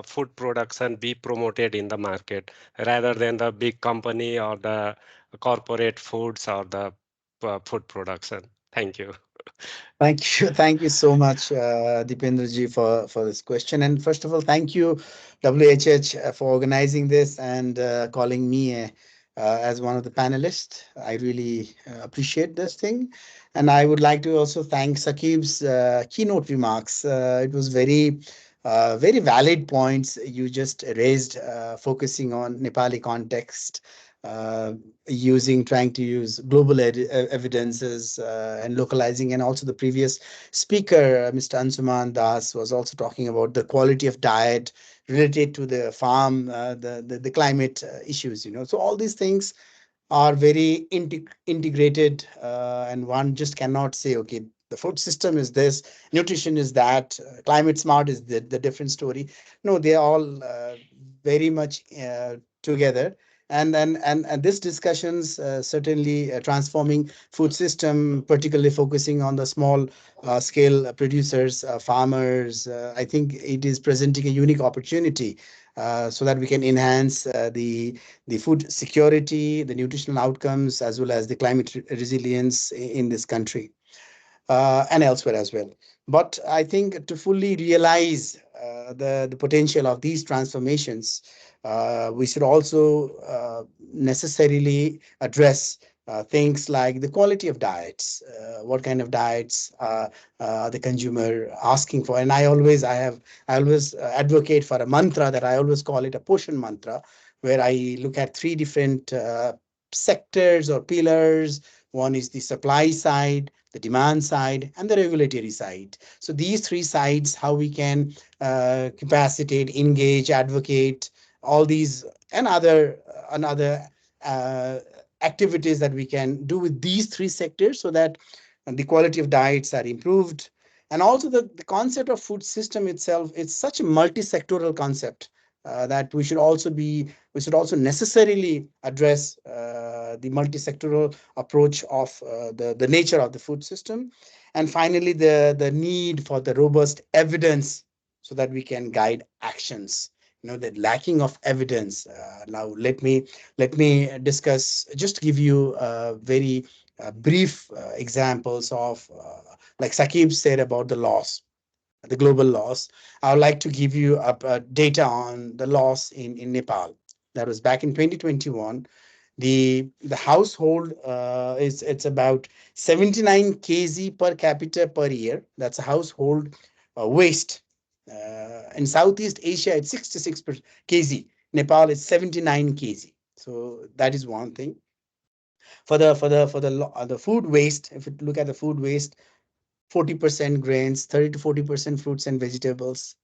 food production be promoted in the market rather than the big company or the corporate foods or the food production. Thank you. Thank you. Thank you so much, Dipendraji, for this question. And first of all, thank you, WHH, for organizing this and calling me as one of the panelists. I really appreciate this thing. And I would like to also thank Sakib's keynote remarks. It was very valid points you just raised, focusing on Nepali context, uh, trying to use global evidences and localizing. And also the previous speaker, Mr. Ansuman Das, was also talking about the quality of diet related to the farm, the climate issues. So all these things are very integrated, and one just cannot say, okay, the food system is this, nutrition is that, climate smart is the different story. No, they are all very much together. And this discussions certainly transforming food system, particularly focusing on the small scale producers, farmers. I think it is presenting a unique opportunity so that we can enhance the food security, the nutritional outcomes, as well as the climate resilience in this country and elsewhere as well. But I think to fully realize the potential of these transformations, we should also necessarily address things like the quality of diets, what kind of diets the consumer asking for. And I always advocate for a mantra that I always call it a portion mantra, where I look at three different sectors or pillars. One is the supply side, the demand side, and the regulatory side. So these three sides, how we can capacitate, engage, advocate, all these and other uh, activities that we can do with these three sectors, so that the quality of diets are improved. And also the concept of food system itself, it's such a multi-sectoral concept that we should also necessarily address the multi-sectoral approach of the nature of the food system. And finally, the need for the robust evidence so that we can guide actions. The lacking of evidence. Now, let me discuss, just to give you very brief examples of, like Sakib said about the global loss. I would like to give you data on the loss in Nepal. That was back in 2021. The household it's about 79 kg per capita per year. That's a household waste. In Southeast Asia, it's 66 per kg. Nepal is 79 kg. So that is one thing. For the food waste, if you look at the food waste, 40% grains, 30 to 40% fruits and vegetables.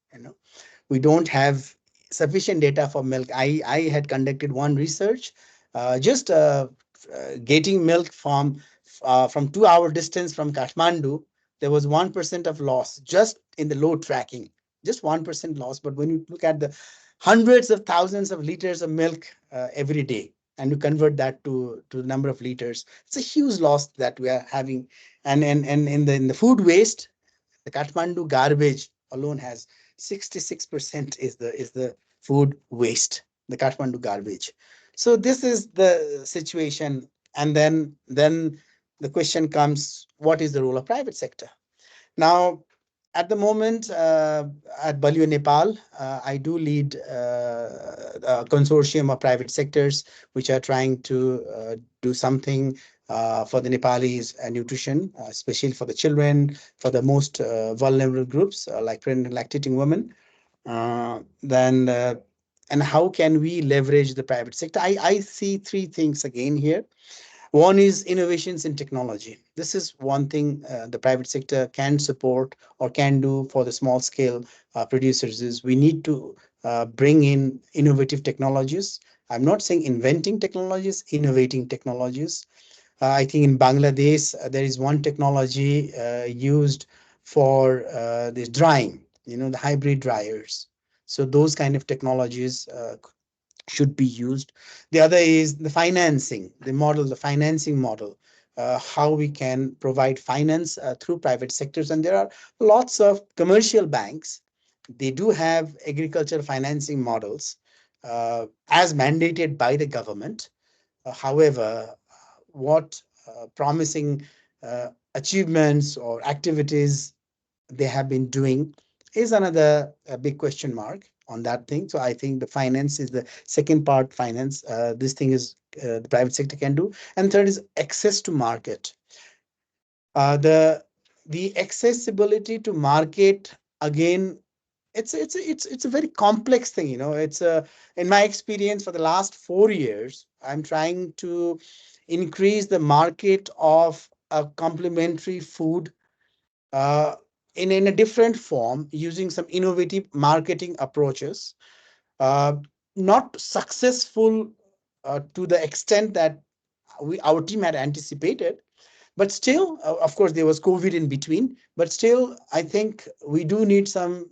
We don't have sufficient data for milk. I had conducted one research, just getting milk from 2 hour distance from Kathmandu. There was 1% of loss just in the load tracking, just 1% loss. But when you look at the hundreds of thousands of liters of milk every day, and you convert that to the number of liters, it's a huge loss that we are having. And in the food waste, the Kathmandu garbage alone has 66% is the food waste, the Kathmandu garbage. So this is the situation. And then the question comes, what is the role of private sector? Now, at the moment, at Balio, Nepal, I do lead a consortium of private sectors which are trying to do something for the Nepalis nutrition, especially for the children, for the most vulnerable groups like pregnant and lactating women. Then and how can we leverage the private sector? I see three things again here. One is innovations in technology. This is one thing the private sector can support or can do for the small scale producers. Is we need to bring in innovative technologies. I'm not saying inventing technologies, innovating technologies. I think in Bangladesh, there is one technology used for this drying, the hybrid dryers. So those kind of technologies should be used. The other is the financing, the financing model, how we can provide finance through private sectors. And there are lots of commercial banks They do have agriculture financing models as mandated by the government. However, what promising achievements or activities they have been doing is another big question mark on that thing. So I think the finance is the second part. Finance, this thing is the private sector can do, and third is access to market. The accessibility to market, again, it's a very complex thing. It's a In my experience for the last 4 years, I'm trying to increase the market of a complementary food uh, in a different form using some innovative marketing approaches. uh, Not successful to the extent that our team had anticipated, but still, of course, there was COVID in between, but still, I think we do need some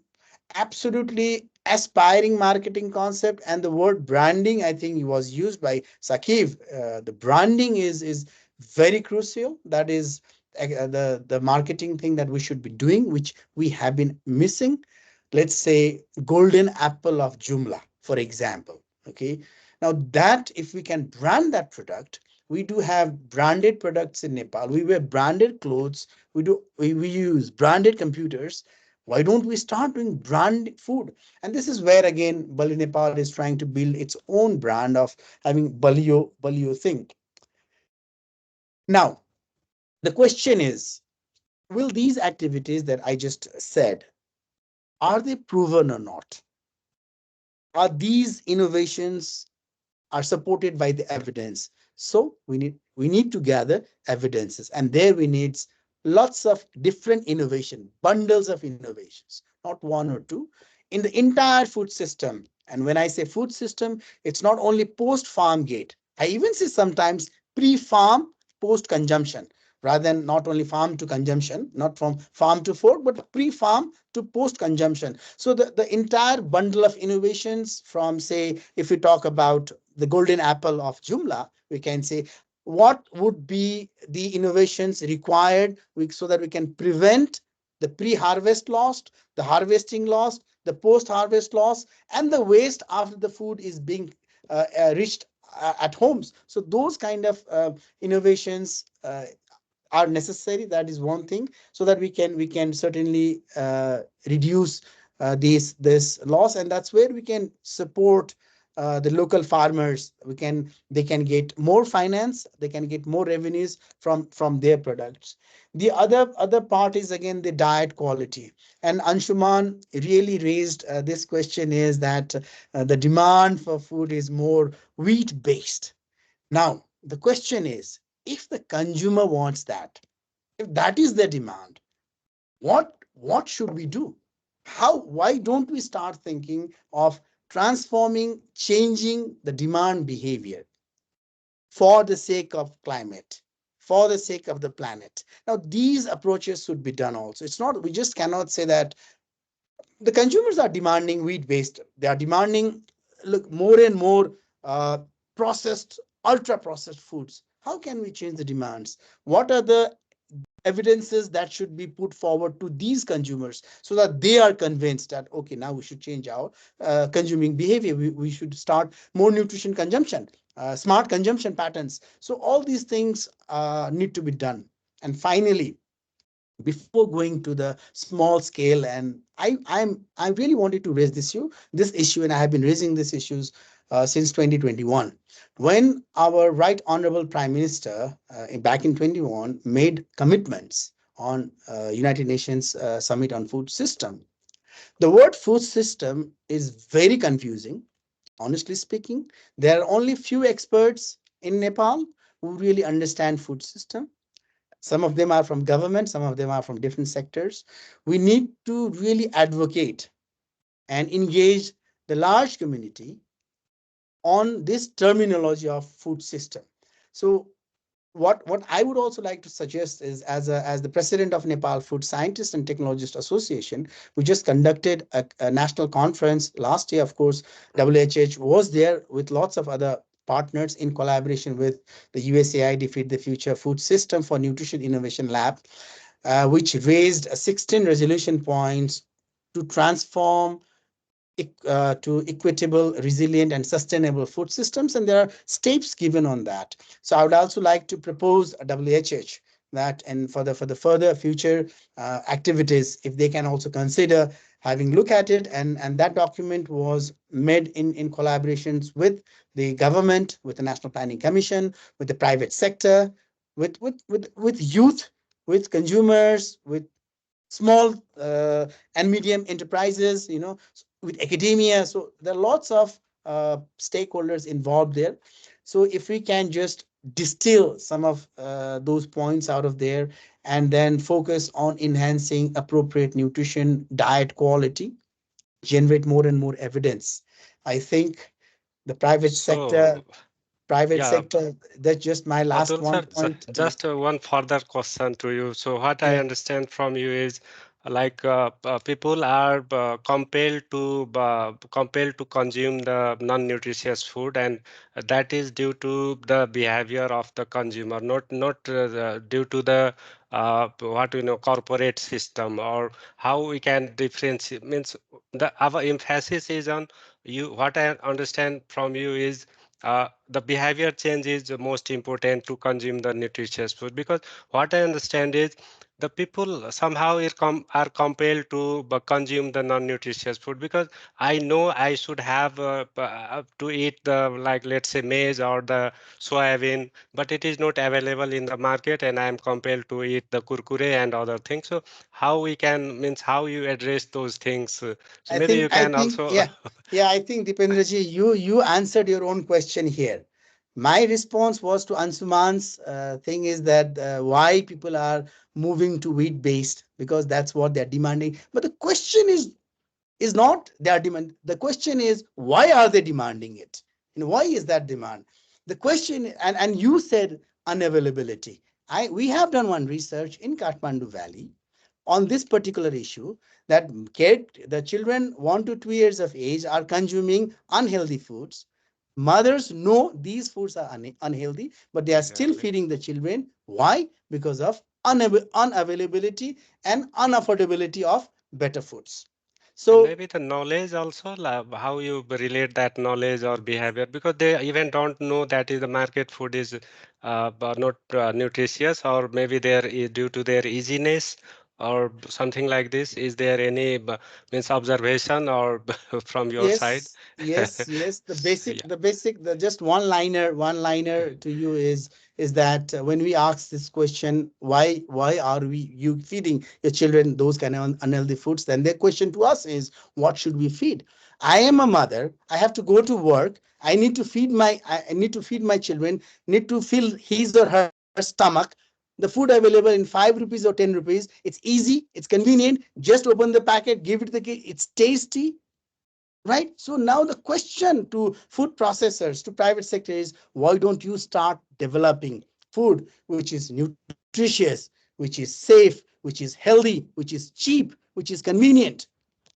absolutely aspiring marketing concept. And the word branding, I think, was used by Sakiv. The branding is very crucial. That is the marketing thing that we should be doing, which we have been missing. Let's say golden apple of Jumla, for example. Okay. Now that if we can brand that product, we do have branded products in Nepal. We wear branded clothes. We use branded computers. Why don't we start doing brand food? And this is where again Bali Nepal is trying to build its own brand of having Balio thing. Now, the question is, will these activities that I just said, are they proven or not? Are these innovations are supported by the evidence? So we need to gather evidences, and there we need lots of different innovation, bundles of innovations, not one or two, in the entire food system. And when I say food system, it's not only post farm gate. I even say sometimes pre farm, post consumption, rather than not only farm to consumption, not from farm to fork, but pre farm to post consumption. So the entire bundle of innovations, from, say, if we talk about the golden apple of Joomla, we can say what would be the innovations required so that we can prevent the pre-harvest loss, the harvesting loss, the post-harvest loss, and the waste after the food is being reached at homes. So those kind of innovations are necessary. That is one thing, so that we can certainly reduce this loss, and that's where we can support the local farmers. They can get more finance, they can get more revenues from their products. The other part is again the diet quality, and Anshuman really raised this question, is that the demand for food is more wheat based. Now the question is, if the consumer wants that, if that is the demand, what should we do? Why don't we start thinking of transforming, changing the demand behavior for the sake of climate, for the sake of the planet? Now these approaches should be done also. It's not, we just cannot say that the consumers are demanding wheat based. They are demanding, look, more and more processed, ultra processed foods. How can we change the demands? What are the evidences that should be put forward to these consumers, so that they are convinced that, okay, now we should change our consuming behavior. We should start more nutrition consumption, smart consumption patterns. So all these things need to be done. And finally, before going to the small scale, and I really wanted to raise this issue, and I have been raising these issues since 2021, when our right honorable prime minister back in 21 made commitments on United Nations summit on food system. The word food system is very confusing. Honestly speaking, there are only few experts in Nepal who really understand food system. Some of them are from government, some of them are from different sectors. We need to really advocate and engage the large community on this terminology of food system. So what I would also like to suggest is, as the president of Nepal Food Scientists and Technologists Association, we just conducted a national conference last year. Of course, WHH was there with lots of other partners in collaboration with the USAID Feed the Future Food System for Nutrition Innovation Lab, which raised 16 resolution points to transform to equitable, resilient, and sustainable food systems, and there are steps given on that. So I would also like to propose a WHH that, and for the further future activities, if they can also consider having look at it, and that document was made in collaborations with the government, with the National Planning Commission, with the private sector, with youth, with consumers, with small and medium enterprises, with academia. So there are lots of stakeholders involved there. So if we can just distill some of those points out of there, and then focus on enhancing appropriate nutrition, diet quality, generate more and more evidence. I think the private sector, So yeah, that's just my last Abdul one sir, point. just one further question to you. So what I Yeah. understand from you is people are compelled to consume the non-nutritious food, and that is due to the behavior of the consumer, not due to the what we know corporate system, or how we can differentiate. Means the our emphasis is on you. What I understand from you is the behavior change is the most important to consume the nutritious food, because what I understand is the people somehow are compelled to consume the non-nutritious food, because I know I should have to eat the, like, let's say maize or the soybean, but it is not available in the market, and I am compelled to eat the kurkure and other things. So how we can, means how you address those things? So maybe you I can think, also. yeah, yeah. I think Dipendraji, you answered your own question here. My response was to Ansuman's thing is that why people are moving to wheat based, because that's what they're demanding. But the question is not their demand. The question is why are they demanding it? Why is that demand? The question, and you said unavailability. We have done one research in Kathmandu Valley on this particular issue, that the children 1 to 2 years of age are consuming unhealthy foods. Mothers know these foods are unhealthy, but they are still Exactly. feeding the children. Why? Because of unavailability and unaffordability of better foods. And So maybe the knowledge also, like how you relate that knowledge or behavior, because they even don't know that is the market food is not nutritious, or maybe there is due to their easiness or something like this. Is there any means observation or from your side? yes, yes, yes. Yeah. The just one liner to you is that when we ask this question, why are you feeding your children those kind of unhealthy foods? Then their question to us is, what should we feed? I am a mother. I have to go to work. I need to feed my children. Need to fill his or her stomach. The food available in 5 rupees or 10 rupees. It's easy. It's convenient. Just open the packet, give it the kid. It's tasty, right? So now the question to food processors, to private sector is, why don't you start developing food which is nutritious, which is safe, which is healthy, which is cheap, which is convenient?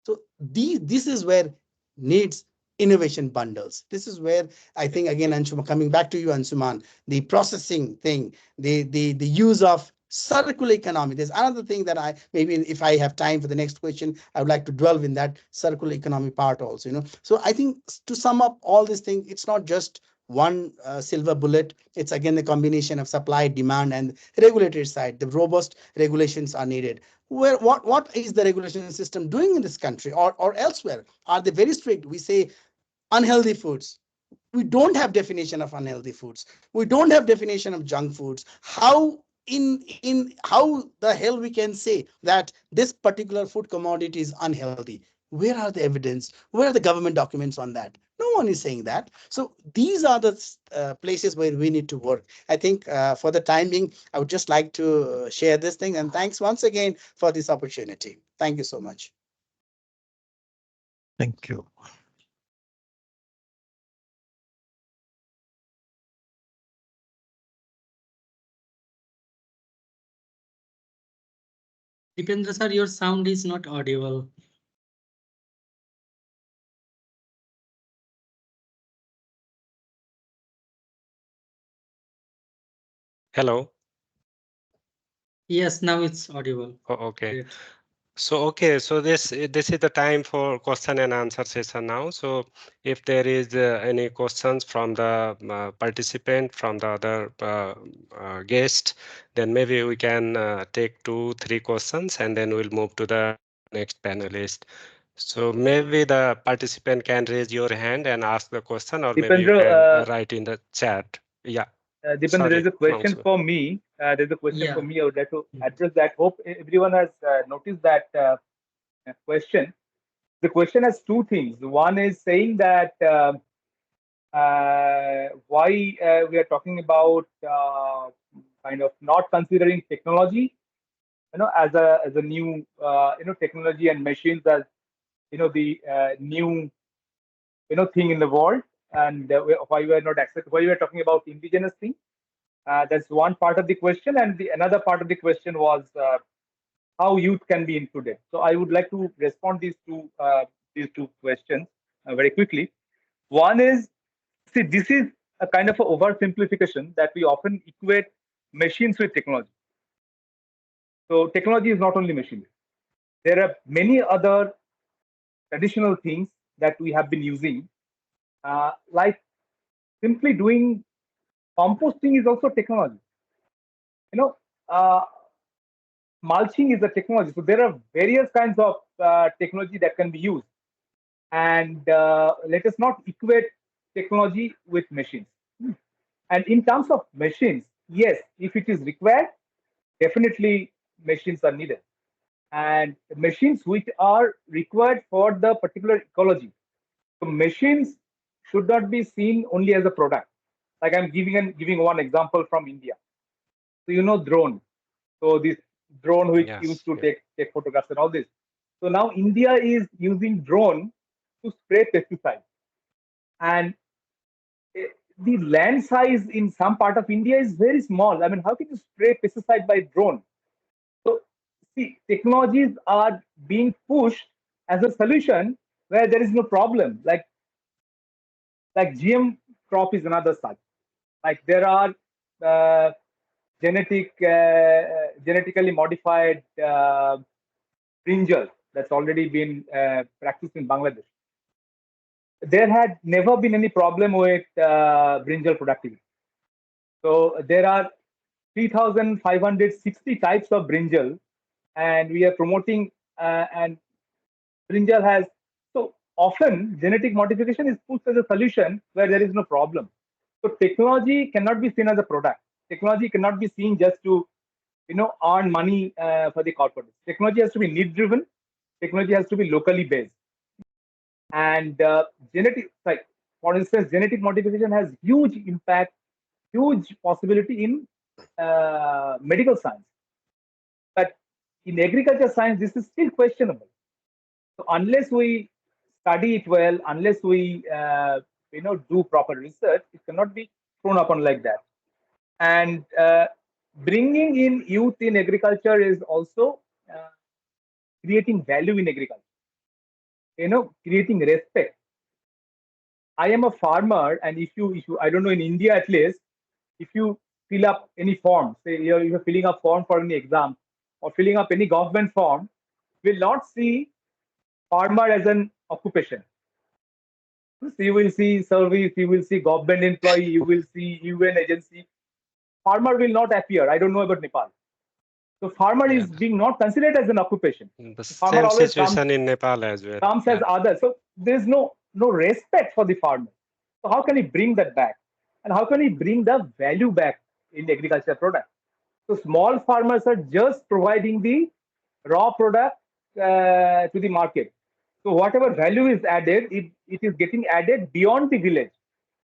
So this is where needs innovation bundles. This is where I think, again, Anshuman, coming back to you, Anshuman, the processing thing, the use of circular economy. There's another thing that I, maybe if I have time for the next question, I would like to dwell in that circular economy part also. So I think to sum up all these things, it's not just one silver bullet. It's again the combination of supply, demand, and regulatory side. The robust regulations are needed. What is the regulation system doing in this country or elsewhere? Are they very strict? We say unhealthy foods. We don't have definition of unhealthy foods. We don't have definition of junk foods. How the hell we can say that this particular food commodity is unhealthy? Where are the evidence? Where are the government documents on that? No one is saying that. So these are the places where we need to work. I think for the time being, I would just like to share this thing, and thanks once again for this opportunity. Thank you so much. Thank you. Dipendra sir, your sound is not audible. Hello. Yes, now it's audible. Oh, okay. Great. So okay, so this is the time for question and answer session now. So if there is any questions from the participant, from the other guest, then maybe we can take 2, 3 questions and then we'll move to the next panelist. So maybe the participant can raise your hand and ask the question, or maybe you Dipendra, can write in the chat. Yeah, Dipendra, there is sorry, a question Mansur. for me. There's a question for Yeah. me. I would like to address that. Hope everyone has noticed that question. The question has two things. One is saying that why we are talking about kind of not considering technology, as a new technology and machines as the new thing in the world, and why we are not accept why we are talking about indigenous thing. That's one part of the question, and the another part of the question was how youth can be included. So I would like to respond these two questions very quickly. One is, see, this is a kind of an oversimplification that we often equate machines with technology. So technology is not only machinery. There are many other traditional things that we have been using, like simply doing composting is also technology. You know, uh, mulching is a technology. So there are various kinds of technology that can be used, and let us not equate technology with machines. And in terms of machines, yes, if it is required, definitely machines are needed. And machines which are required for the particular ecology. So machines should not be seen only as a product. Like I'm giving one example from India. So drone. So this drone which Yes, used to yeah. take photographs and all this. So now India is using drone to spray pesticides. And the land size in some part of India is very small. I mean, how can you spray pesticide by drone? So, see, technologies are being pushed as a solution where there is no problem. Like GM crop is another such. Like there are uh, genetically modified brinjal that's already been practiced in Bangladesh. There had never been any problem with brinjal productivity. So there are 3,560 types of brinjal, and we are promoting, and brinjal has, so often genetic modification is pushed as a solution where there is no problem. So technology cannot be seen as a product. Technology cannot be seen just to earn money for the corporate. Technology has to be need driven. Technology has to be locally based. And like for instance, genetic modification has huge impact, huge possibility in medical science. But in agriculture science, this is still questionable. So unless we study it well, unless we do proper research, it cannot be thrown upon like that. And bringing in youth in agriculture is also creating value in agriculture. Creating respect. I am a farmer, and if you I don't know, in India at least, if you fill up any form, say you're filling up form for any exam or filling up any government form, will not see farmer as an occupation. So you will see service, you will see government employee, you will see UN agency. Farmer will not appear. I don't know about Nepal. So farmer Yeah, is being not considered as an occupation. the Farmer same always comes situation in Nepal as well. comes as Yeah. others. So there's no respect for the farmer. So how can he bring that back? And how can he bring the value back in the agriculture product? So small farmers are just providing the raw product to the market. So whatever value is added, it is getting added beyond the village.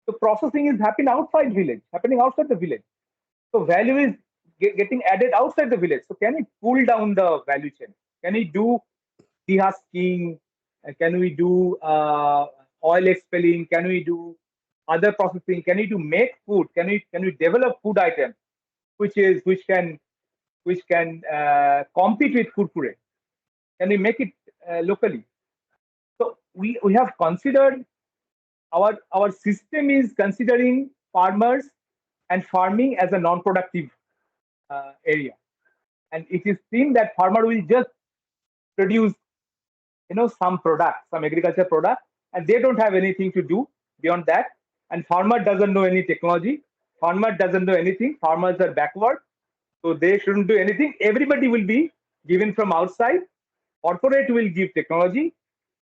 So processing is happening outside the village. So value is getting added outside the village. So can we pull down the value chain? Can we do dehusking? Can we do oil expelling? Can we do other processing? Can we do make food? Can we develop food items which can compete with food puree? Can we make it locally? So we have considered, our system is considering farmers and farming as a non-productive area, and it is seen that farmer will just produce, some product, some agriculture product, and they don't have anything to do beyond that. And farmer doesn't know any technology. Farmer doesn't know anything. Farmers are backward, so they shouldn't do anything. Everybody will be given from outside. Corporate will give technology,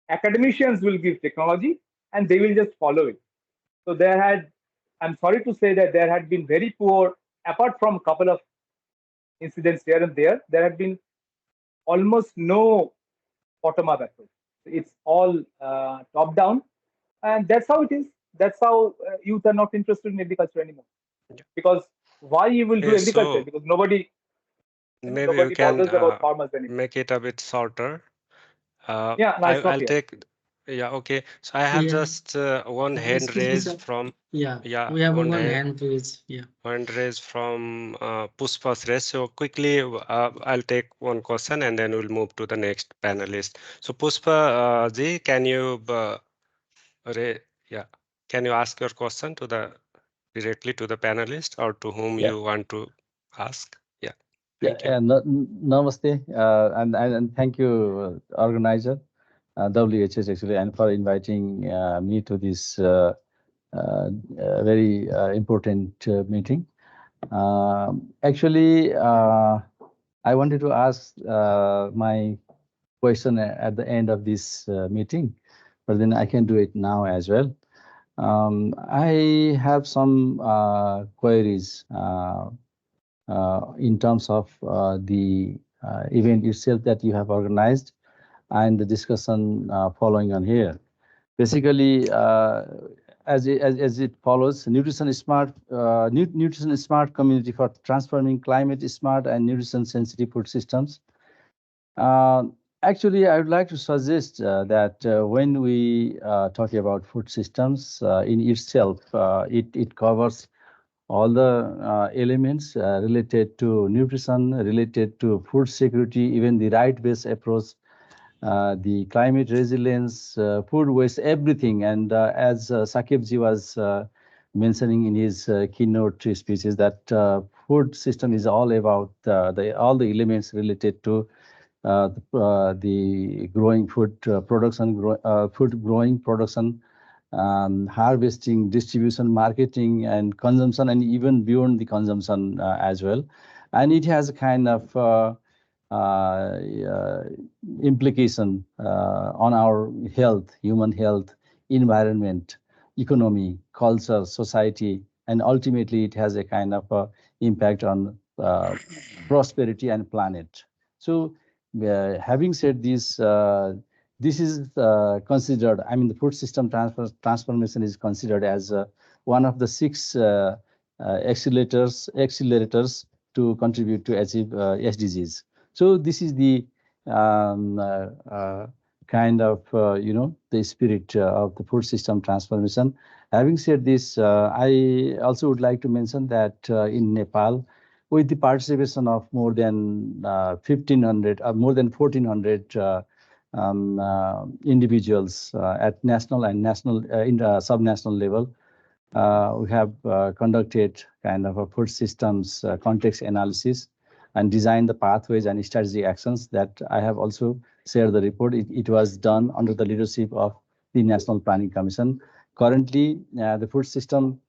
academicians will give technology, and they will just follow it. So I'm sorry to say that there had been very poor, apart from a couple of incidents here and there had been almost no bottom-up approach. It's all top down, and that's how it is. That's how youth are not interested in agriculture anymore. Because why you will do Okay, agriculture? so Because nobody maybe you nobody can bothers about farmers anymore. make it a bit shorter. Yeah, no, it's not I'll here. take, yeah, okay. So I have Yeah. just one hand Excuse me, raised sir. from, Yeah, yeah, we have a one hand raised. Yeah. hand raised from Pushpa's raise. So quickly, I'll take one question and then we'll move to the next panelist. So Pushpa ji, can you, yeah, can you ask your question to the directly to the panelist or to whom Yeah, you want to ask? Yeah, yeah, thank you. namaste, and thank you, organizer, WHS actually, and for inviting me to this very important meeting. Actually, I wanted to ask my question at the end of this meeting, but then I can do it now as well. I have some queries in terms of the event itself that you have organized and the discussion following on here. Basically, as it follows, nutrition smart community for transforming climate smart and nutrition sensitive food systems. Uh, Actually, I would like to suggest that when we talk about food systems in itself, it covers all the elements related to nutrition, related to food security, even the right-based approach, the climate resilience, food waste, everything. And as Sakibji was mentioning in his keynote speeches, that food system is all about all the elements related to the growing food production, food growing production, harvesting, distribution, marketing, and consumption, and even beyond the consumption as well. And it has a kind of implication on our health, human health, environment, economy, culture, society, and ultimately it has a kind of impact on prosperity and planet. So, having said this, this is considered, I mean, the food system transformation is considered as one of the 6 accelerators to contribute to achieve SDGs. So this is the kind of, the spirit of the food system transformation. Having said this, I also would like to mention that in Nepal, with the participation of more than 1,500, more than 1,400 individuals at national and national, subnational level, we have conducted kind of a food systems context analysis and designed the pathways and strategy actions that I have also shared the report. It was done under the leadership of the National Planning Commission. Currently, the food system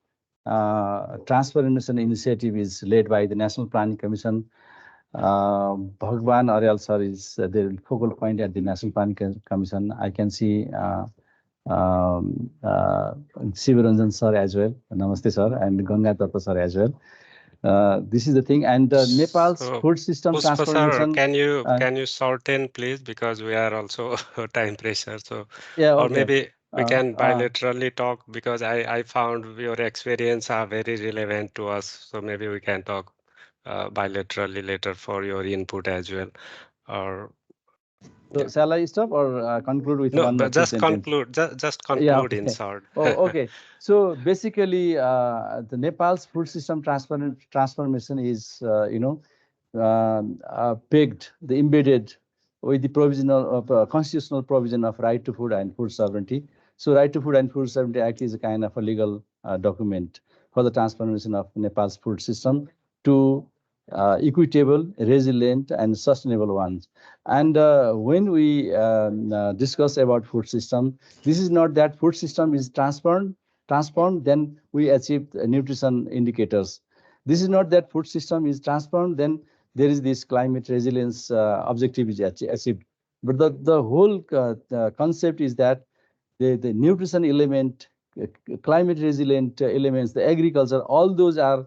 transformation initiative is led by the National Planning Commission. Bhagwan Aryal sir is the focal point at the National Planning Commission. I can see Sivaranjan sir as well. Namaste sir, and Ganga Datta sir as well. This is the thing, and Nepal's So, food system Pushpa sir, transformation. can you shorten please, because we are also time pressure. So, Yeah, or okay. maybe we Uh, can uh, bilaterally talk, because I found your experience are very relevant to us. So maybe we can talk bilaterally later for your input as well. Or so yeah, shall I stop or conclude with no, one or but two just sentences? conclude. Just Yeah, conclude in okay. short. Oh, okay. So basically, the Nepal's food system transformation is, pegged, the embedded with the provisional of constitutional provision of right to food and food sovereignty. So, Right to Food and Food Sovereignty Act is a kind of a legal document for the transformation of Nepal's food system to equitable, resilient, and sustainable ones. And when we discuss about food system, this is not that food system is transformed, then we achieve nutrition indicators. This is not that food system is transformed, then there is this climate resilience objective is achieved. But the whole concept is that the nutrition element, climate resilient elements, the agriculture, all those are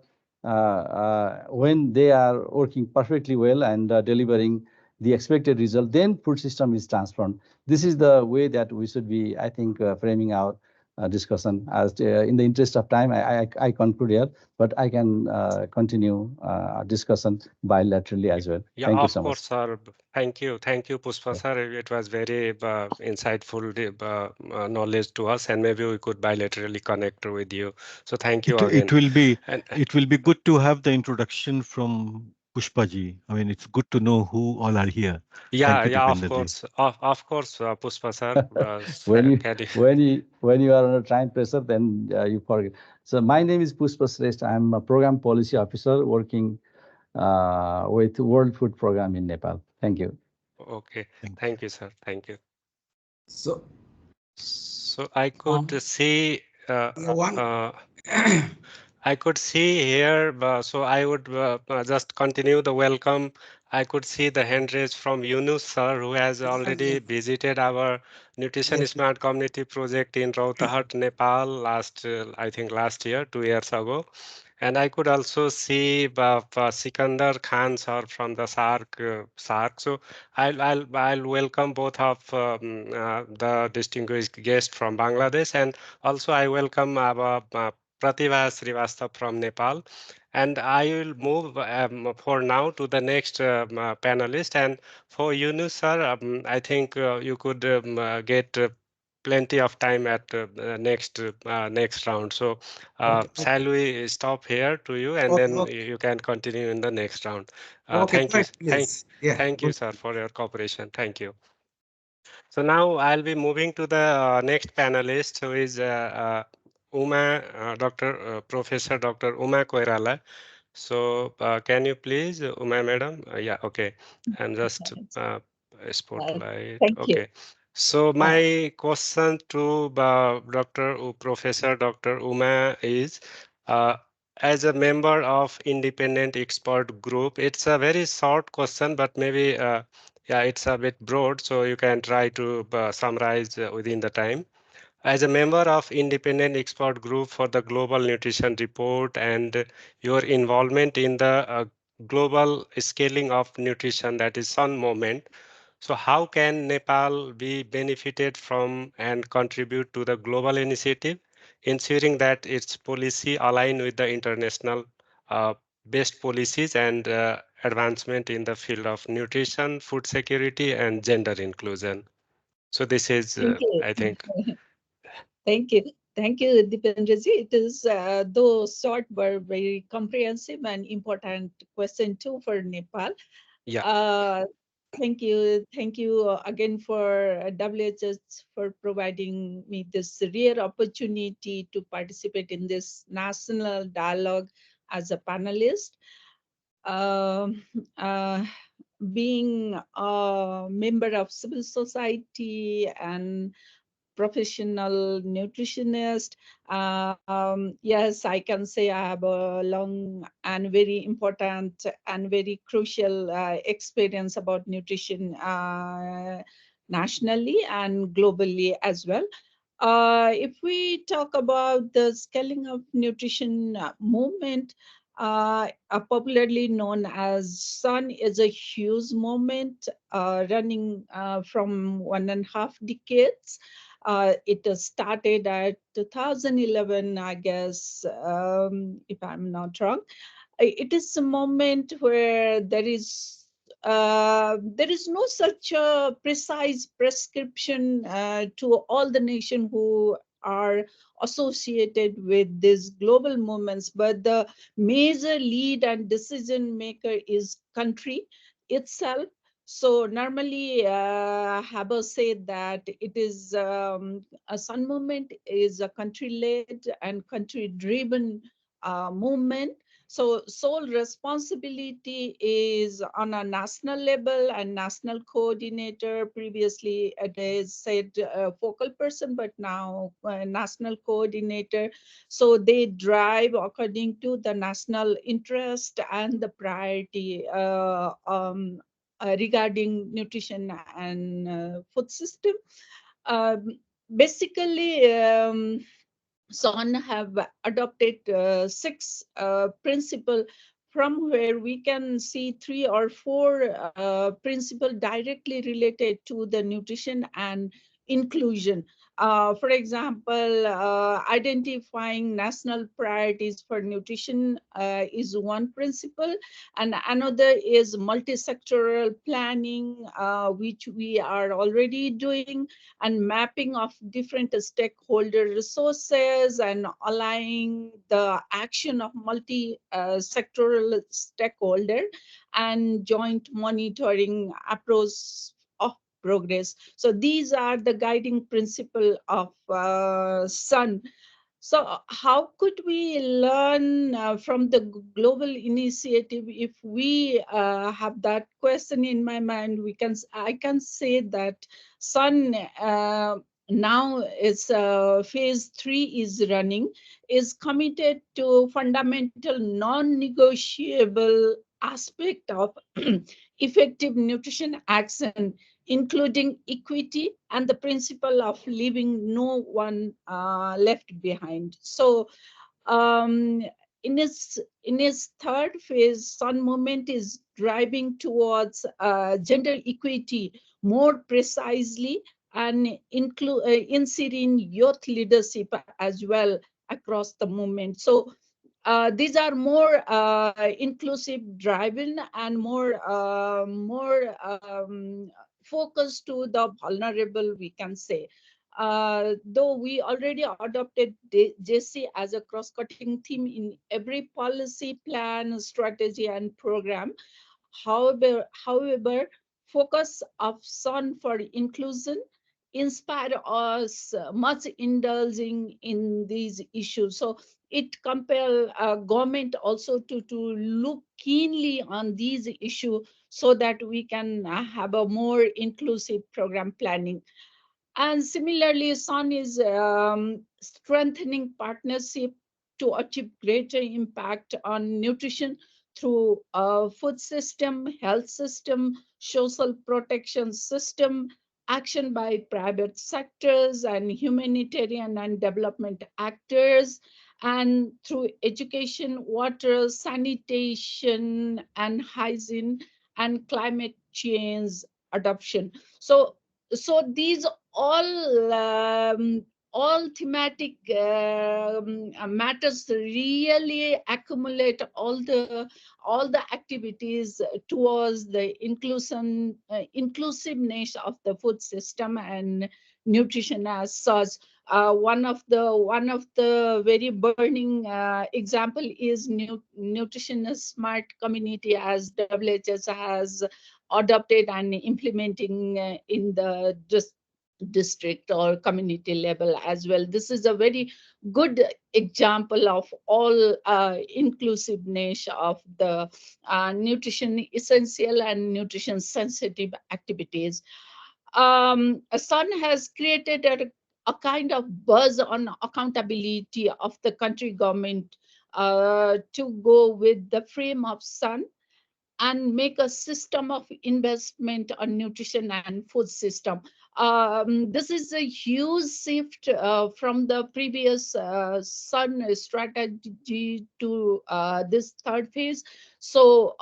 when they are working perfectly well and delivering the expected result, then food system is transformed. This is the way that we should be, I think, framing our discussion. As in the interest of time, I conclude here, but I can continue discussion bilaterally as well. Yeah, Thank you of so much. course, sir. Thank you, Pushpa sir. It was very insightful knowledge to us, and maybe we could bilaterally connect with you. So thank you It again. will be And good to have the introduction from Pushpaji. I mean, it's good to know who all are here. Thank yeah, you, yeah, Dipenderji. of course, Pushpa sir. when you Can you? when you are under time pressure, then you forget. So my name is Pushpa Shrestha. I'm a program policy officer working with World Food Program in Nepal. Thank you. Okay, Thank thank you, sir. Thank you. So, So I could um, see. yeah, one. I could see here, so I would just continue the welcome. I could see the hand raise from Yunus sir, who has already visited our Nutrition Yes. Smart Community project in Rohtahat, Nepal last, I think last year, 2 years ago. And I could also see Sikandar Khan sir from the SARC. So I'll welcome both of the distinguished guests from Bangladesh, and also I welcome our Pratibha Srivastava from Nepal. And I will move for now to the next panelist. And for Yunus sir, I think you could get plenty of time at next round. So Okay. shall we stop here to you, and Okay. then Okay. you can continue in the next round. Okay. Thank Go you. ahead, please. Yeah. Thank Go. you, sir, for your cooperation. Thank you. So now I'll be moving to the next panelist, who is Professor Dr. Uma Koirala. So can you please, Uma madam? Yeah, okay. And just spotlight. Thank you. Okay. So Uh, my question to Professor Dr. Uma is, uh, as a member of independent expert group, it's a very short question, but maybe yeah, it's a bit broad, so you can try to summarize within the time. As a member of independent expert group for the Global Nutrition Report and your involvement in the global scaling of nutrition, that is Sun movement. So how can Nepal be benefited from and contribute to the global initiative, ensuring that its policy align with the international best policies and advancement in the field of nutrition, food security, and gender inclusion? So this is, Thank you. I think, Thank you. Thank you, Dipendraji. It is, though short, but very comprehensive and important question too for Nepal. yeah. Uh, Thank you. Thank you again for WHS for providing me this rare opportunity to participate in this national dialogue as a panelist. Um, uh, Being a member of civil society and professional nutritionist. Yes, I can say I have a long and very important and very crucial experience about nutrition nationally and globally as well. If we talk about the scaling of nutrition movement, popularly known as SUN, is a huge movement running from 1.5 decades. It started at 2011, I guess, if I'm not wrong. It is a moment where there is no such a precise prescription to all the nation who are associated with these global movements, but the major lead and decision maker is country itself. So normally, Haber said that it is a Sun movement is a country-led and country-driven movement. So sole responsibility is on a national level, and national coordinator. Previously they said focal person, but now national coordinator. So they drive according to the national interest and the priority regarding nutrition and food system. Um, Basically, SON have adopted six principle, from where we can see three or four principle directly related to the nutrition and inclusion. For example, identifying national priorities for nutrition is one principle, and another is multi-sectoral planning, which we are already doing, and mapping of different stakeholder resources and aligning the action of multi-sectoral stakeholder and joint monitoring approach of progress. So these are the guiding principle of SUN. So how could we learn from the global initiative? If we have that question in my mind, I can say that SUN now is phase 3 is running, is committed to fundamental non-negotiable aspect of effective nutrition action, including equity and the principle of leaving no one left behind. So um, in its third phase, Sun Movement is driving towards gender equity more precisely, and inserting youth leadership as well across the movement. So these are more inclusive driven and more focused to the vulnerable, we can say. Though we already adopted JC as a cross-cutting theme in every policy plan, strategy, and program. However, focus of SON for inclusion inspire us much indulging in these issues. So it compel government also to look keenly on these issues, so that we can have a more inclusive program planning. And similarly, SON is strengthening partnership to achieve greater impact on nutrition through food system, health system, social protection system, action by private sectors and humanitarian and development actors, and through education, water, sanitation, and hygiene, and climate change adoption. So these all thematic matters really accumulate all the activities towards the inclusiveness of the food system and nutrition as such. One of the very burning example is nutrition smart community, as WHS has adopted and implementing in the district or community level as well. This is a very good example of all inclusiveness of the nutrition essential and nutrition sensitive activities. Sun has created a kind of buzz on accountability of the country government to go with the frame of Sun and make a system of investment on nutrition and food system. This is a huge shift from the previous Sun strategy to this third phase. So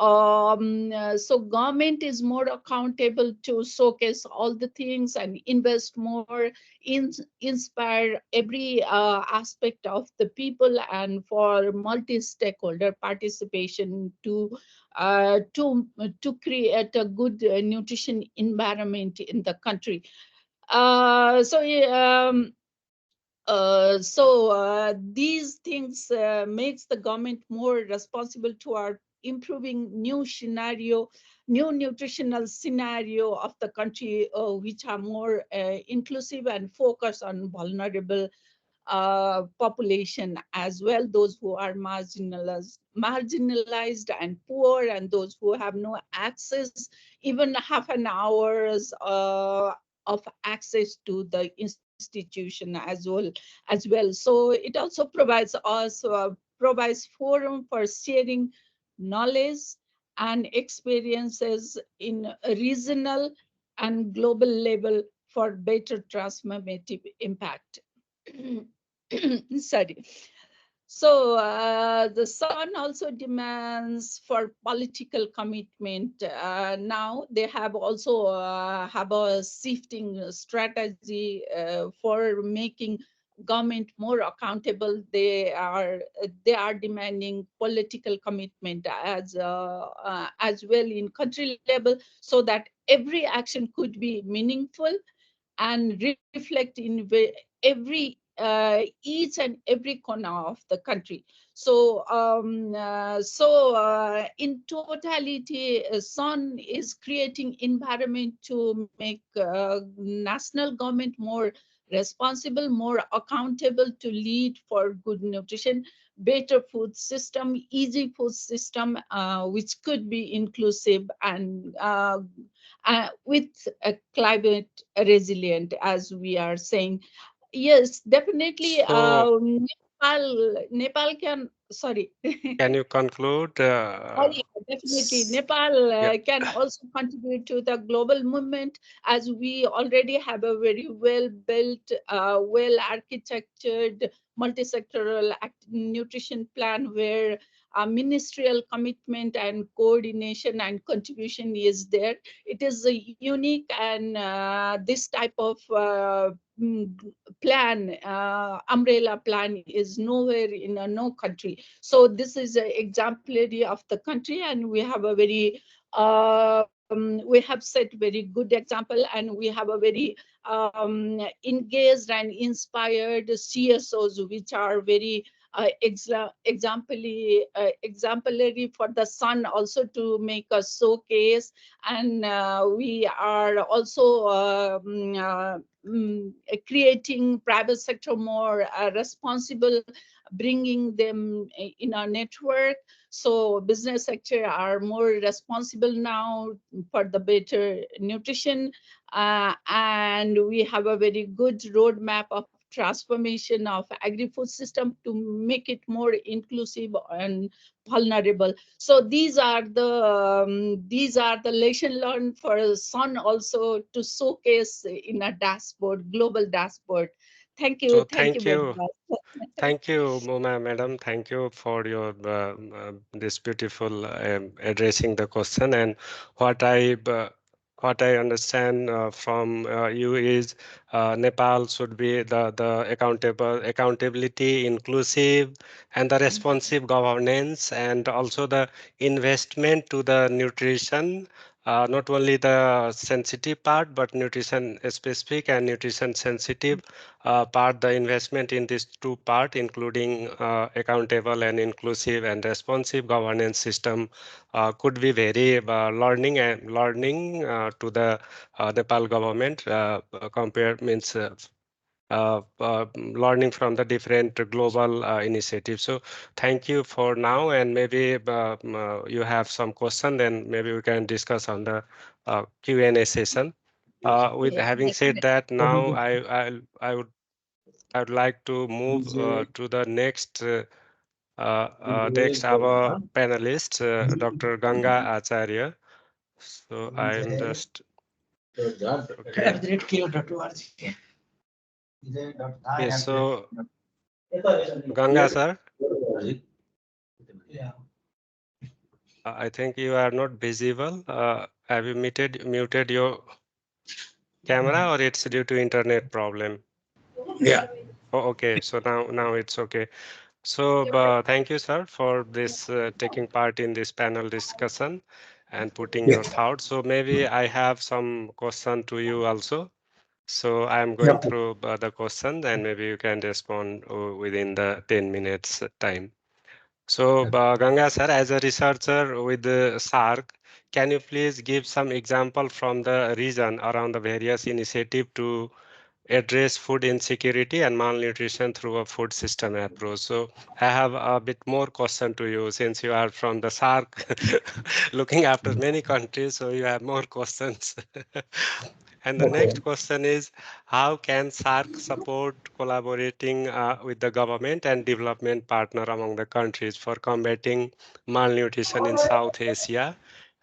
government is more accountable to showcase all the things and invest more, inspire every aspect of the people, and for multi-stakeholder participation to create a good nutrition environment in the country. These things makes the government more responsible toward improving new nutritional scenario of the country, which are more inclusive and focus on vulnerable population as well, those who are marginalized and poor, and those who have no access, even half an hour's of access to the institution as well. So it also provides forum for sharing knowledge and experiences in a regional and global level for better transformative impact. Sorry. So the Sun also demands for political commitment. Now they have also have a shifting strategy for making government more accountable. They are demanding political commitment as well in country level, so that every action could be meaningful and reflect in each and every corner of the country. So in totality, Sun is creating environment to make national government more responsible, more accountable, to lead for good nutrition, better food system, easy food system, which could be inclusive and with a climate resilient, as we are saying. Yes, definitely. So Nepal can, sorry. can you conclude? Oh, yeah, definitely. Nepal Yeah. can also contribute to the global movement, as we already have a very well built, well architectured, multi-sectoral nutrition plan, where ministerial commitment and coordination and contribution is there. It is a unique, and this type of mm, plan, umbrella plan, is nowhere in no country. So this is an exemplary of the country, and we have a very we have set very good example, and we have a very engaged and inspired CSOs, which are very exemplary for the Sun also to make a showcase. And we are also creating private sector more responsible, bringing them in our network. So business sector are more responsible now for the better nutrition, and we have a very good roadmap of transformation of agri-food system to make it more inclusive and vulnerable. So these are the lesson learned for Sun also to showcase in a dashboard, global dashboard. So Thank you thank very you. much. Thank you, Moma madam. Thank you for your this beautiful addressing the question. And what I uh, what I understand from you is Nepal should be the accountability, inclusive, and the responsive governance, and also the investment to the nutrition. Not only the sensitive part, but nutrition specific and nutrition sensitive part, the investment in these two part, including accountable and inclusive and responsive governance system, could be very learning to the Nepal government compare means learning from the different global initiatives. So thank you for now, and maybe you have some question, then maybe we can discuss on the Q&A session. With Yeah, having said definitely. that, now I would like to move to the next our panelist, Dr. Ganga Acharya. So I am just okay. Okay, so Ganga sir, I think you are not visible. Have you muted your camera, or it's due to internet problem? Yeah. Oh, okay. So now it's okay. So thank you, sir, for this taking part in this panel discussion and putting Yeah. your thoughts. So maybe I have some question to you also. So I'm Yeah. going through the question, and maybe you can respond within the 10 minutes time. So Ganga sir, as a researcher with the SARC, can you please give some example from the region around the various initiative to address food insecurity and malnutrition through a food system approach. So I have a bit more question to you since you are from the SARC, looking after many countries, so you have more questions. And the Okay. next question is, how can SARC support collaborating with the government and development partner among the countries for combating malnutrition in South Asia?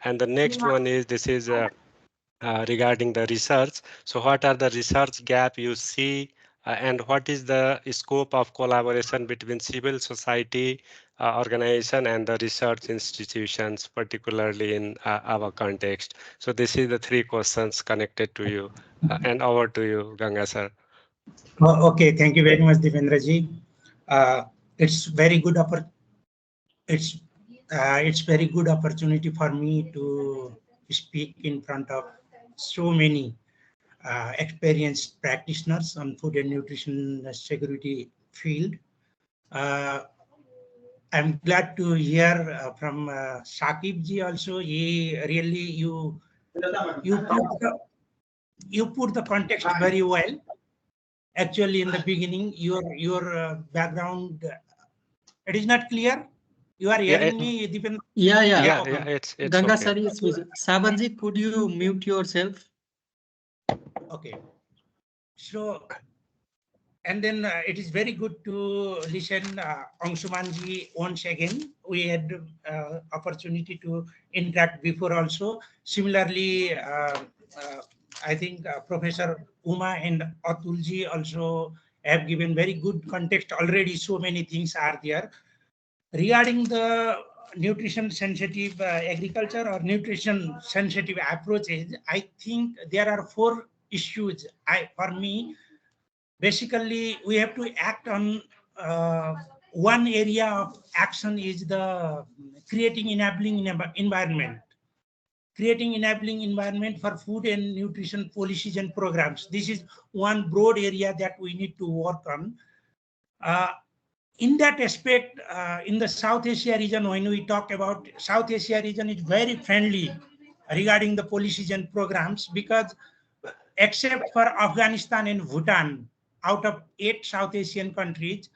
And the next one is, this is regarding the research. So what are the research gap you see and what is the scope of collaboration between civil society organization and the research institutions, particularly in our context? So this is the three questions connected to you. And over to you, Ganga sir. Okay, thank you very much, Dipendraji. It's very good it's it's very good opportunity for me to speak in front of so many experienced practitioners on food and nutrition security field. I'm glad to hear from Shakib ji also. He really you put the context very well. Actually, in the beginning, your background it is not clear. You are Yeah, hearing me, Dipen? yeah, Okay. it's Ganga okay. sir, yes, Sabanji, could you mute yourself? Okay. So, and then it is very good to listen Angshumanji once again. We had opportunity to interact before also. Similarly, I think Professor Uma and Atulji also have given very good context already. So many things are there. Regarding the nutrition sensitive agriculture or nutrition sensitive approaches, I think there are four issues. For me, basically, we have to act on one area of action is the creating enabling environment. Creating enabling environment for food and nutrition policies and programs. This is one broad area that we need to work on. In that aspect, in the South Asia region, when we talk about South Asia region, is very friendly regarding the policies and programs because except for Afghanistan and Bhutan, out of 8 South Asian countries,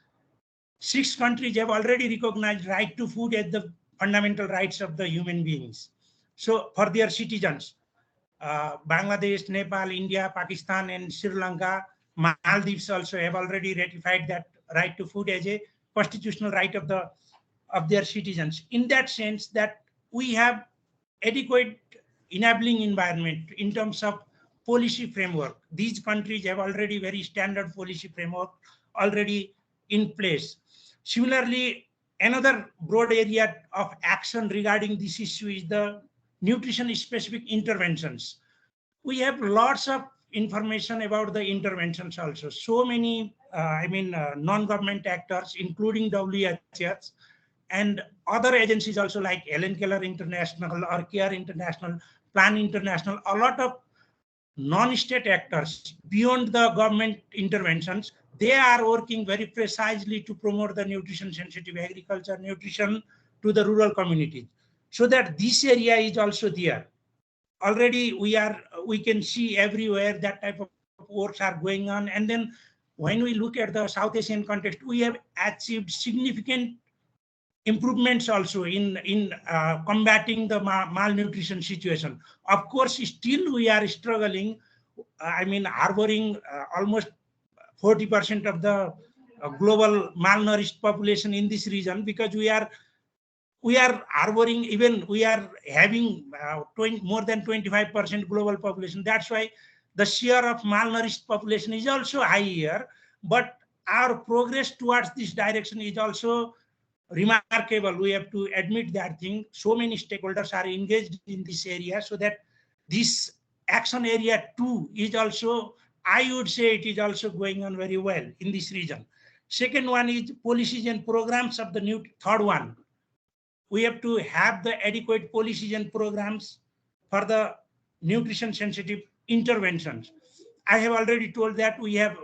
6 countries have already recognized right to food as the fundamental rights of the human beings. So for their citizens, Bangladesh, Nepal, India, Pakistan, and Sri Lanka, Maldives also have already ratified that right to food as a constitutional right of their citizens. In that sense, that we have adequate enabling environment in terms of policy framework. These countries have already very standard policy framework already in place. Similarly, another broad area of action regarding this issue is the nutrition specific interventions. We have lots of information about the interventions also. So many, non-government actors, including WHS and other agencies also like Helen Keller International or CARE International, Plan International, a lot of non-state actors beyond the government interventions, they are working very precisely to promote the nutrition sensitive agriculture, nutrition to the rural communities. So that this area is also there. Already we can see everywhere that type of works are going on. And then when we look at the South Asian context, we have achieved significant improvements also in combating the malnutrition situation. Of course, still we are struggling. Harboring almost 40% of the global malnourished population in this region because we are harboring, even we are having more than 25% global population. That's why the share of malnourished population is also high here. But our progress towards this direction is also remarkable. We have to admit that thing. So many stakeholders are engaged in this area so that this action area 2 is also, I would say it is also going on very well in this region. Second one is policies and programs of the new. Third one, we have to have the adequate policies and programs for the nutrition sensitive interventions. I have already told that we have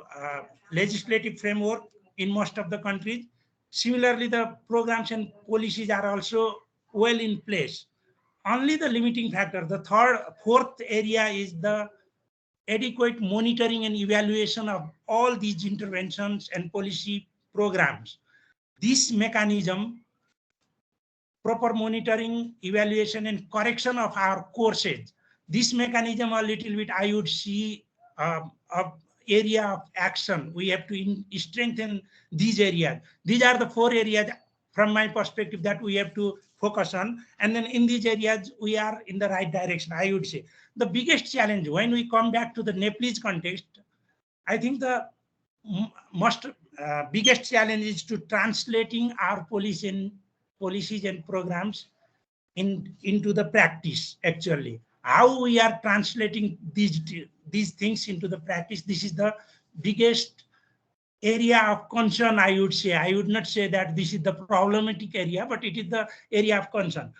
legislative framework in most of the countries. Similarly, the programs and policies are also well in place. Only the limiting factor, the fourth area is the adequate monitoring and evaluation of all these interventions and policy programs. This mechanism, proper monitoring, evaluation, and correction of our courses, this mechanism a little bit I would see a area of action. We have to strengthen these areas. These are the 4 areas from my perspective that we have to focus on. And then in these areas, we are in the right direction, I would say. The biggest challenge when we come back to the Nepalese context, I think the biggest challenge is to translating our policies and programs into the practice. Actually, how we are translating these things into the practice, this is the biggest area of concern, I would say. I would not say that this is the problematic area, but it is the area of concern.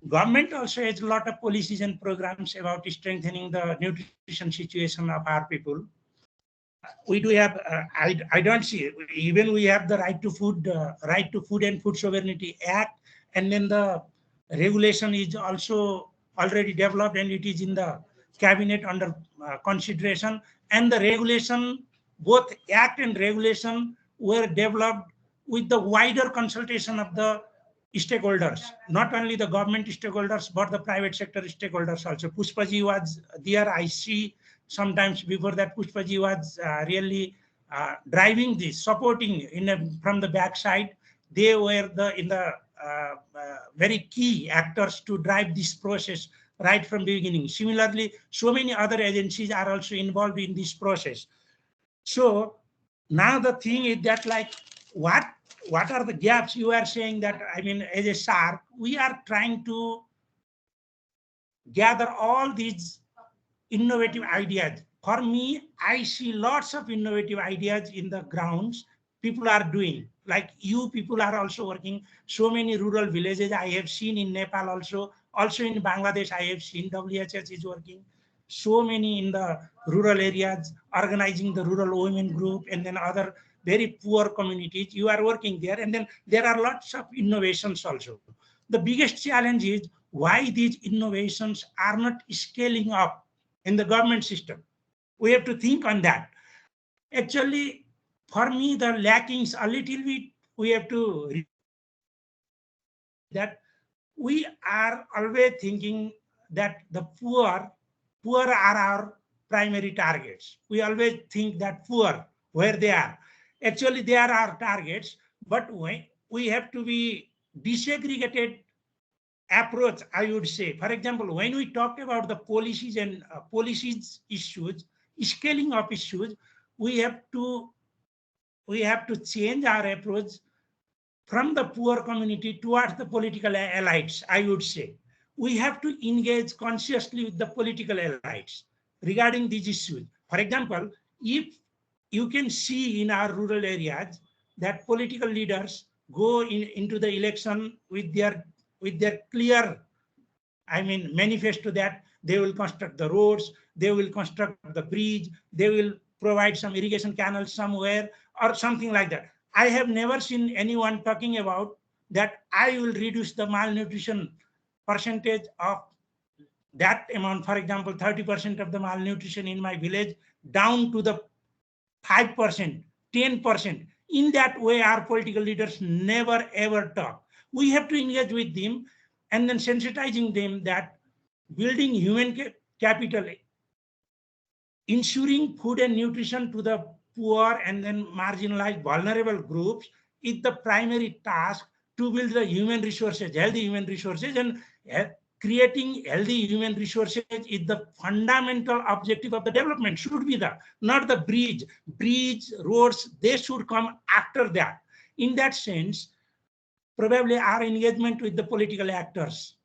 Government also has a lot of policies and programs about strengthening the nutrition situation of our people. We do have, I don't see, even we have the Right to Food and Food Sovereignty Act, and then the regulation is also already developed and it is in the cabinet under consideration. And the regulation, both act and regulation, were developed with the wider consultation of the stakeholders, not only the government stakeholders, but the private sector stakeholders also. Pushpaji was there. I see sometimes before that Pushpaji was really driving this, supporting from the backside. They were in the very key actors to drive this process right from the beginning. Similarly, so many other agencies are also involved in this process. So now the thing is that, like, what are the gaps? You are saying that, I mean, as a SARC, we are trying to gather all these innovative ideas. For me, I see lots of innovative ideas in the grounds people are doing. Like you people are also working. So many rural villages I have seen in Nepal also. Also in Bangladesh, I have seen WHS is working. So many in the rural areas, organizing the rural women group and then other very poor communities. You are working there. And then there are lots of innovations also. The biggest challenge is why these innovations are not scaling up in the government system. We have to think on that. Actually, for me, the lackings a little bit, we have to that we are always thinking that the poor are our primary targets. We always think that poor, where they are. Actually, they are our targets, but we have to be disaggregated approach, I would say. For example, when we talk about the policies and policies issues, scaling up issues, we have to change our approach from the poor community towards the political elites, I would say. We have to engage consciously with the political elites regarding these issues. For example, if you can see in our rural areas that political leaders go into the election with their clear, I mean, manifesto that they will construct the roads, they will construct the bridge, they will provide some irrigation canals somewhere or something like that. I have never seen anyone talking about that I will reduce the malnutrition percentage of that amount. For example, 30% of the malnutrition in my village down to the 5%, 10%. In that way, our political leaders never ever talk. We have to engage with them and then sensitizing them that building human capital, ensuring food and nutrition to the poor and then marginalized vulnerable groups is the primary task to build the human resources, healthy human resources, and creating healthy human resources is the fundamental objective of the development, should be not the bridge, roads, they should come after that. In that sense, probably our engagement with the political actors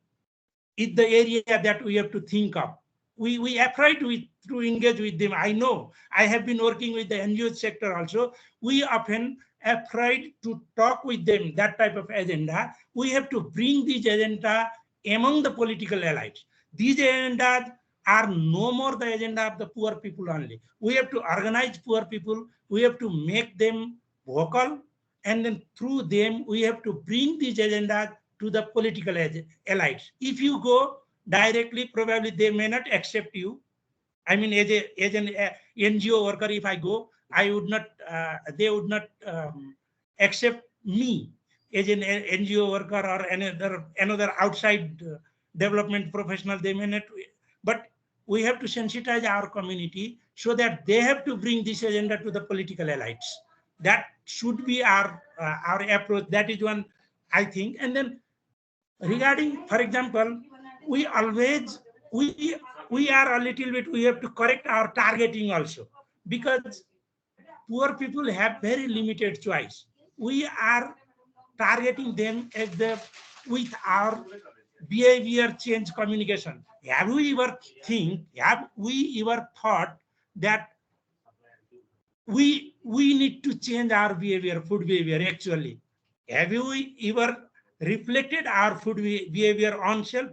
is the area that we have to think of. We are afraid to engage with them. I know, I have been working with the NGO sector also. We often afraid to talk with them, that type of agenda. We have to bring this agenda among the political elites. These agendas are no more the agenda of the poor people only. We have to organize poor people. We have to make them vocal. And then through them, we have to bring these agendas to the political elites. If you go directly, probably they may not accept you. I mean, as an NGO worker, if I go, I would not, they would not accept me as an NGO worker or another outside development professional. They may not, but we have to sensitize our community so that they have to bring this agenda to the political elites. That should be our approach. That is one, I think. And then regarding, for example, we always we are a little bit, we have to correct our targeting also, because poor people have very limited choice. We are targeting them as the with our behavior change communication. Have we ever thought that we need to change our behavior, food behavior actually? Have you ever reflected our food behavior on shelf?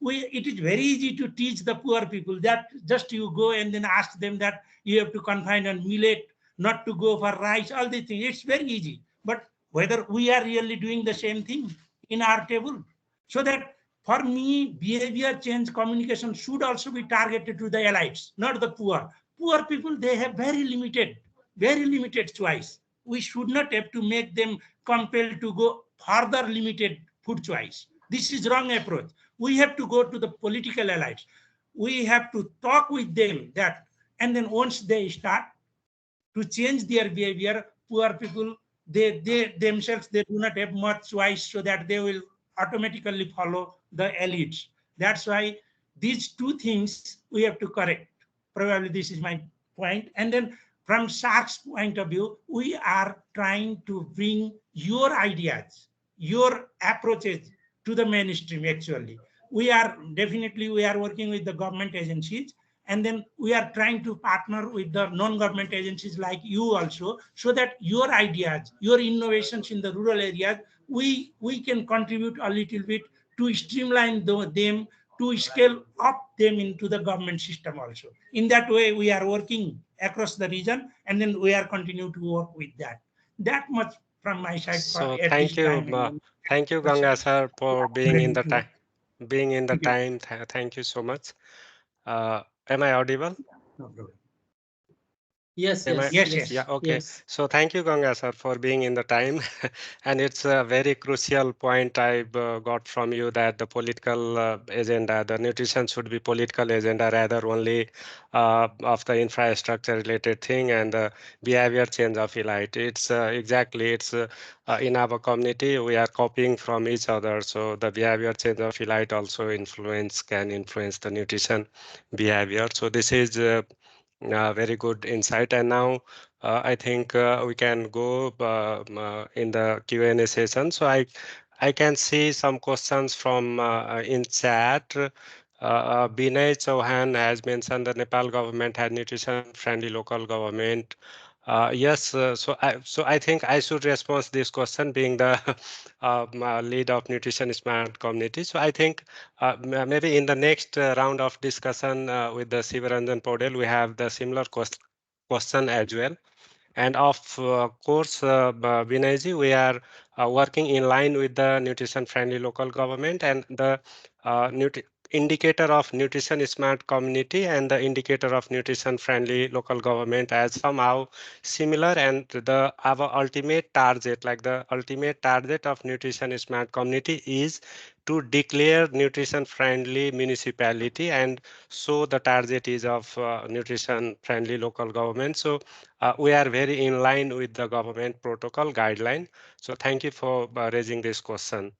It is very easy to teach the poor people that just you go and then ask them that you have to confine on millet, not to go for rice, all these things. It's very easy. But whether we are really doing the same thing in our table, so that for me, behavior change communication should also be targeted to the elites, not the poor. Poor people, they have very limited choice. We should not have to make them compelled to go further limited food choice. This is wrong approach. We have to go to the political elites. We have to talk with them that, and then once they start to change their behavior, poor people, they themselves, they do not have much choice, so that they will automatically follow the elites. That's why these two things we have to correct. Probably this is my point. And then from SARC's point of view, we are trying to bring your ideas, your approaches to the mainstream actually. We are definitely, we are working with the government agencies, and then we are trying to partner with the non-government agencies like you also, so that your ideas, your innovations in the rural areas, we can contribute a little bit to streamline them, to scale up them into the government system also. In that way, we are working across the region, and then we are continue to work with that. That much from my side for So at this time. thank you, Ganga sir, for being in Thank the you. time. Being in the Thank you. time, thank you so much. Am I audible? Yes, Am I? yes, Yes, yes, Yeah, yes. okay. yes. So thank you, Ganga sir, for being in the time. And it's a very crucial point I got from you, that the political agenda, the nutrition should be political agenda rather only of the infrastructure related thing and the behavior change of elite. It's exactly, it's in our community, we are copying from each other. So the behavior change of elite also can influence the nutrition behavior. So this is very good insight. And now I think we can go in the Q&A session. So I can see some questions from in chat. Binay Chauhan has mentioned the Nepal government had nutrition-friendly local government. Yes, so I think I should respond this question, being the lead of Nutrition Smart Community. So I think maybe in the next round of discussion with the Sivaranjan Podel, we have the similar question as well. And of course, Vinayji, we are working in line with the nutrition-friendly local government, and the indicator of nutrition smart community and the indicator of nutrition-friendly local government as somehow similar, and our ultimate target, like the ultimate target of nutrition smart community, is to declare nutrition-friendly municipality, and so the target is of nutrition-friendly local government. So we are very in line with the government protocol guideline. So thank you for raising this question.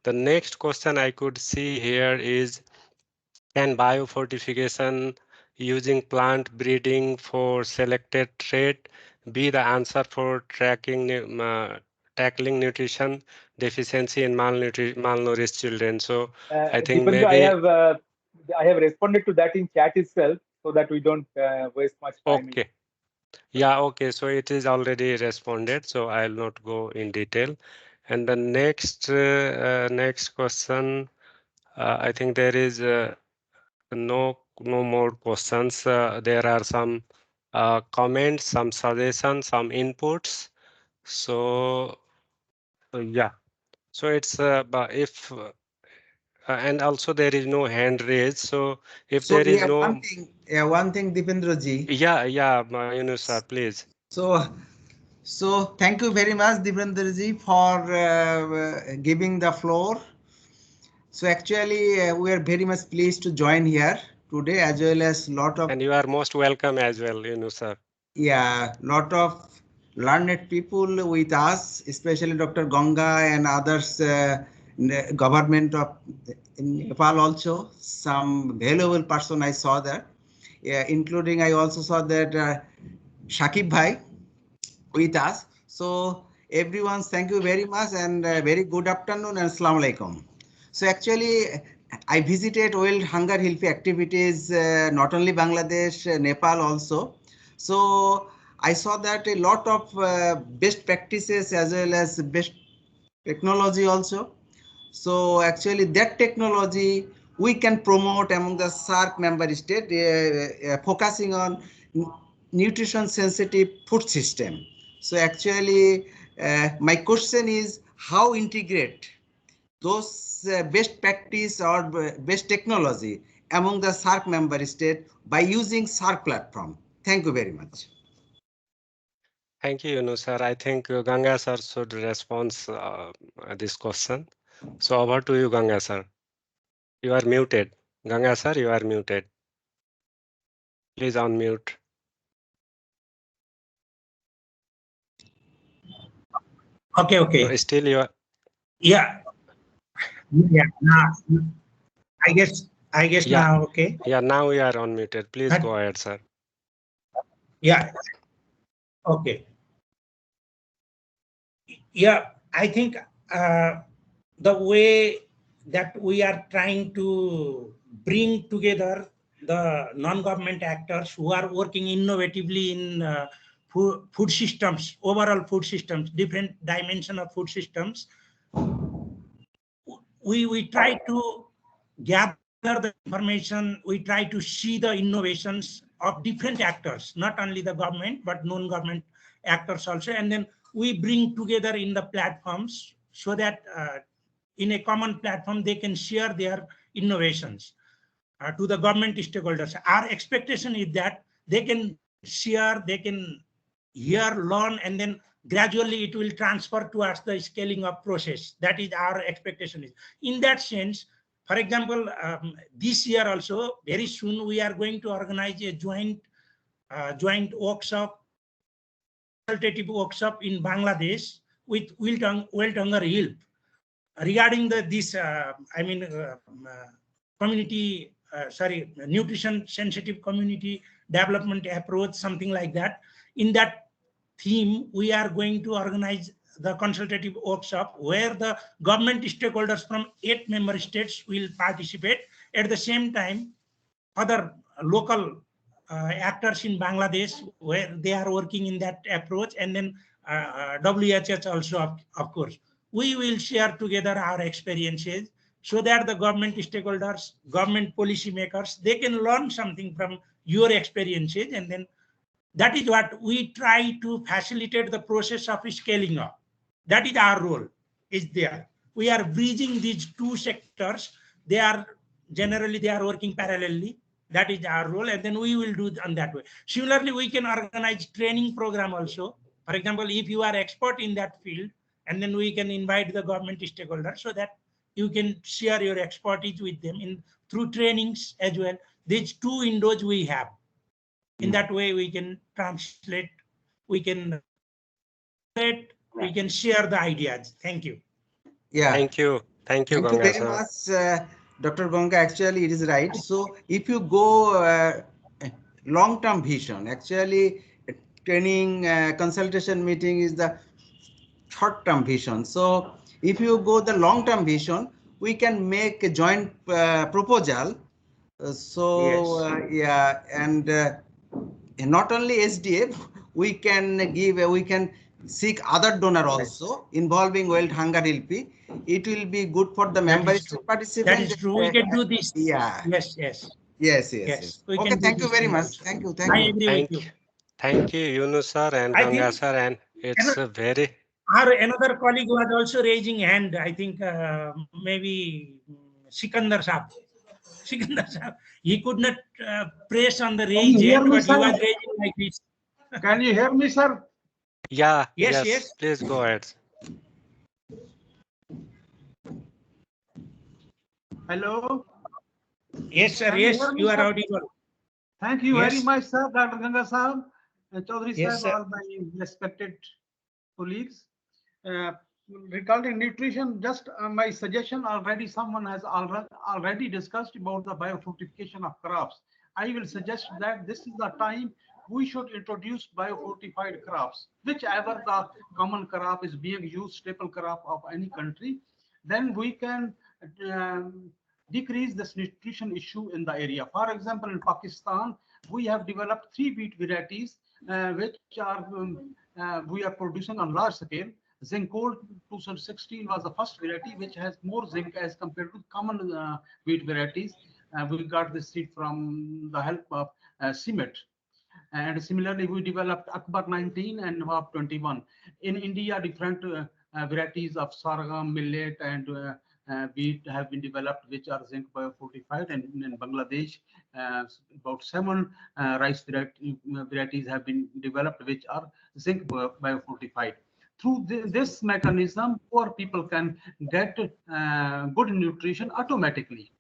The next question I could see here is, can biofortification using plant breeding for selected trait be the answer for tackling nutrition deficiency in malnourished children? So I think Dipanju, maybe, I have responded to that in chat itself, so that we don't waste much time. okay. Yeah, okay. So it is already responded, so I'll not go in detail. And the next question, I think there is no more questions. There are some comments, some suggestions, some inputs. So yeah, so it's if and also there is no hand raised. So if So there is yeah, no, one thing, Dipendra ji. yeah, Yunus sir, please. So thank you very much, Dipendra ji, for giving the floor. So actually, we are very much pleased to join here today, as well as lot of, And you are most welcome as well, Yunus sir. yeah, lot of learned people with us, especially Dr. Ganga and others, government of Nepal also. Some valuable person I saw there, yeah, including I also saw that Shakib Bhai with us. So everyone, thank you very much and very good afternoon and Assalamu alaikum. So actually, I visited World Hunger Hilfi activities, not only Bangladesh, Nepal also. So I saw that a lot of best practices as well as best technology also. So actually that technology we can promote among the SARC member state, focusing on nutrition sensitive food system. So actually my question is how integrate those best practice or best technology among the SARC member state by using SARC platform. Thank you very much. Thank you, Yunus sir. I think Ganga sir should respond this question. So over to you, Ganga sir. You are muted. Ganga sir, you are muted. Please unmute. Okay, okay. No, still you are. Yeah. Yeah. Now, I guess Yeah, now, okay. yeah. Now you are unmuted. Please go ahead, sir. Yeah. Okay. Yeah, I think the way that we are trying to bring together the non-government actors who are working innovatively in food systems, overall food systems, different dimension of food systems, we try to gather the information, we try to see the innovations of different actors, not only the government, but non-government actors also. And then we bring together in the platforms so that in a common platform, they can share their innovations to the government stakeholders. Our expectation is that they can share, they can hear, learn, and then gradually it will transfer towards the scaling up process. That is our expectation. In that sense, for example, this year also, very soon, we are going to organize a joint workshop, consultative workshop in Bangladesh with World Hunger Help regarding community, nutrition sensitive community development approach, something like that. In that theme, we are going to organize the consultative workshop where the government stakeholders from 8 member states will participate. At the same time, other local actors in Bangladesh where they are working in that approach, and then WHH also, of course. We will share together our experiences so that the government stakeholders, government policy makers, they can learn something from your experiences, and then that is what we try to facilitate the process of scaling up. That is our role, is there. We are bridging these two sectors. They are generally, they are working parallelly. That is our role, and then we will do on that way. Similarly, we can organize training program also. For example, if you are expert in that field, and then we can invite the government stakeholders so that you can share your expertise with them in through trainings as well. These two windows we have. In that way, we can translate, we can share the ideas. Thank you. Yeah. Thank you, Thank you Ganga very sir. much, Dr. Ganga. Actually, it is right. So if you go long-term vision, actually training consultation meeting is the short-term vision. So if you go the long-term vision, we can make a joint proposal. Yeah, and not only SDF, we can seek other donor also involving World Hunger Help. It will be good for the members to participate. That is true. We can do this. Yeah. Yes. We Okay, can thank you very much. also. Thank you. I agree with you. Thank you, Yunus sir and I Ganga think sir, and it's a very. Our another colleague was also raising hand. I think maybe Sikandar Saab. Sikandar Saab. He could not press on the Can you raise hear hand, me, but he sir? was raising like this. Can you hear me, sir? Yeah, Yes, yes, yes. please go ahead. Hello? Yes, sir. Can you Yes, hear me, you are sir? audible. Thank you very Yes. much, sir, Dr. Ganga Sahab, Chaudhary Yes, Sahab, sir. all my respected colleagues. Regarding nutrition, just my suggestion already someone has already discussed about the biofortification of crops. I will suggest that this is the time we should introduce biofortified crops, whichever the common crop is being used, staple crop of any country, then we can decrease this nutrition issue in the area. For example, in Pakistan, we have developed 3 wheat varieties, which are we are producing on large scale. Zinc Gold 2016 was the first variety which has more zinc as compared to common wheat varieties. We got this seed from the help of CIMET. And similarly, we developed Akbar 19 and Nawab 21. In India, different varieties of sorghum, millet, and wheat have been developed, which are zinc biofortified. And in Bangladesh, about 7 rice varieties have been developed, which are zinc biofortified. Through this mechanism, poor people can get good nutrition automatically.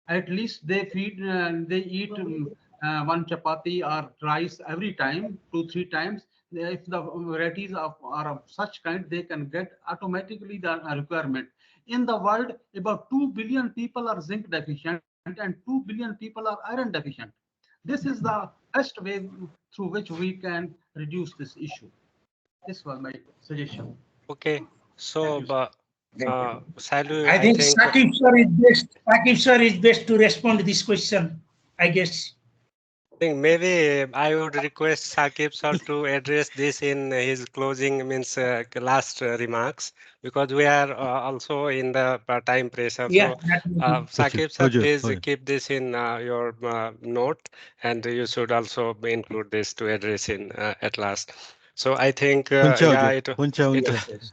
At least they eat one chapati or rice every time, 2-3 times. If the varieties are of such kind, they can get automatically the requirement. In the world, about 2 billion people are zinc deficient and 2 billion people are iron deficient. This is the best way through which we can reduce this issue. This was my suggestion. Okay, so Salu, I I think think Sakib sir is best. Sakib sir is best to respond to this question, I guess. maybe I would request Sakib sir to address this in his closing, means last remarks, because we are also in the time pressure. Yeah, So, definitely. Sakib sir, please Roger. keep this in your note, and you should also include this to address in at last. So I think, yeah, it Yes, yes.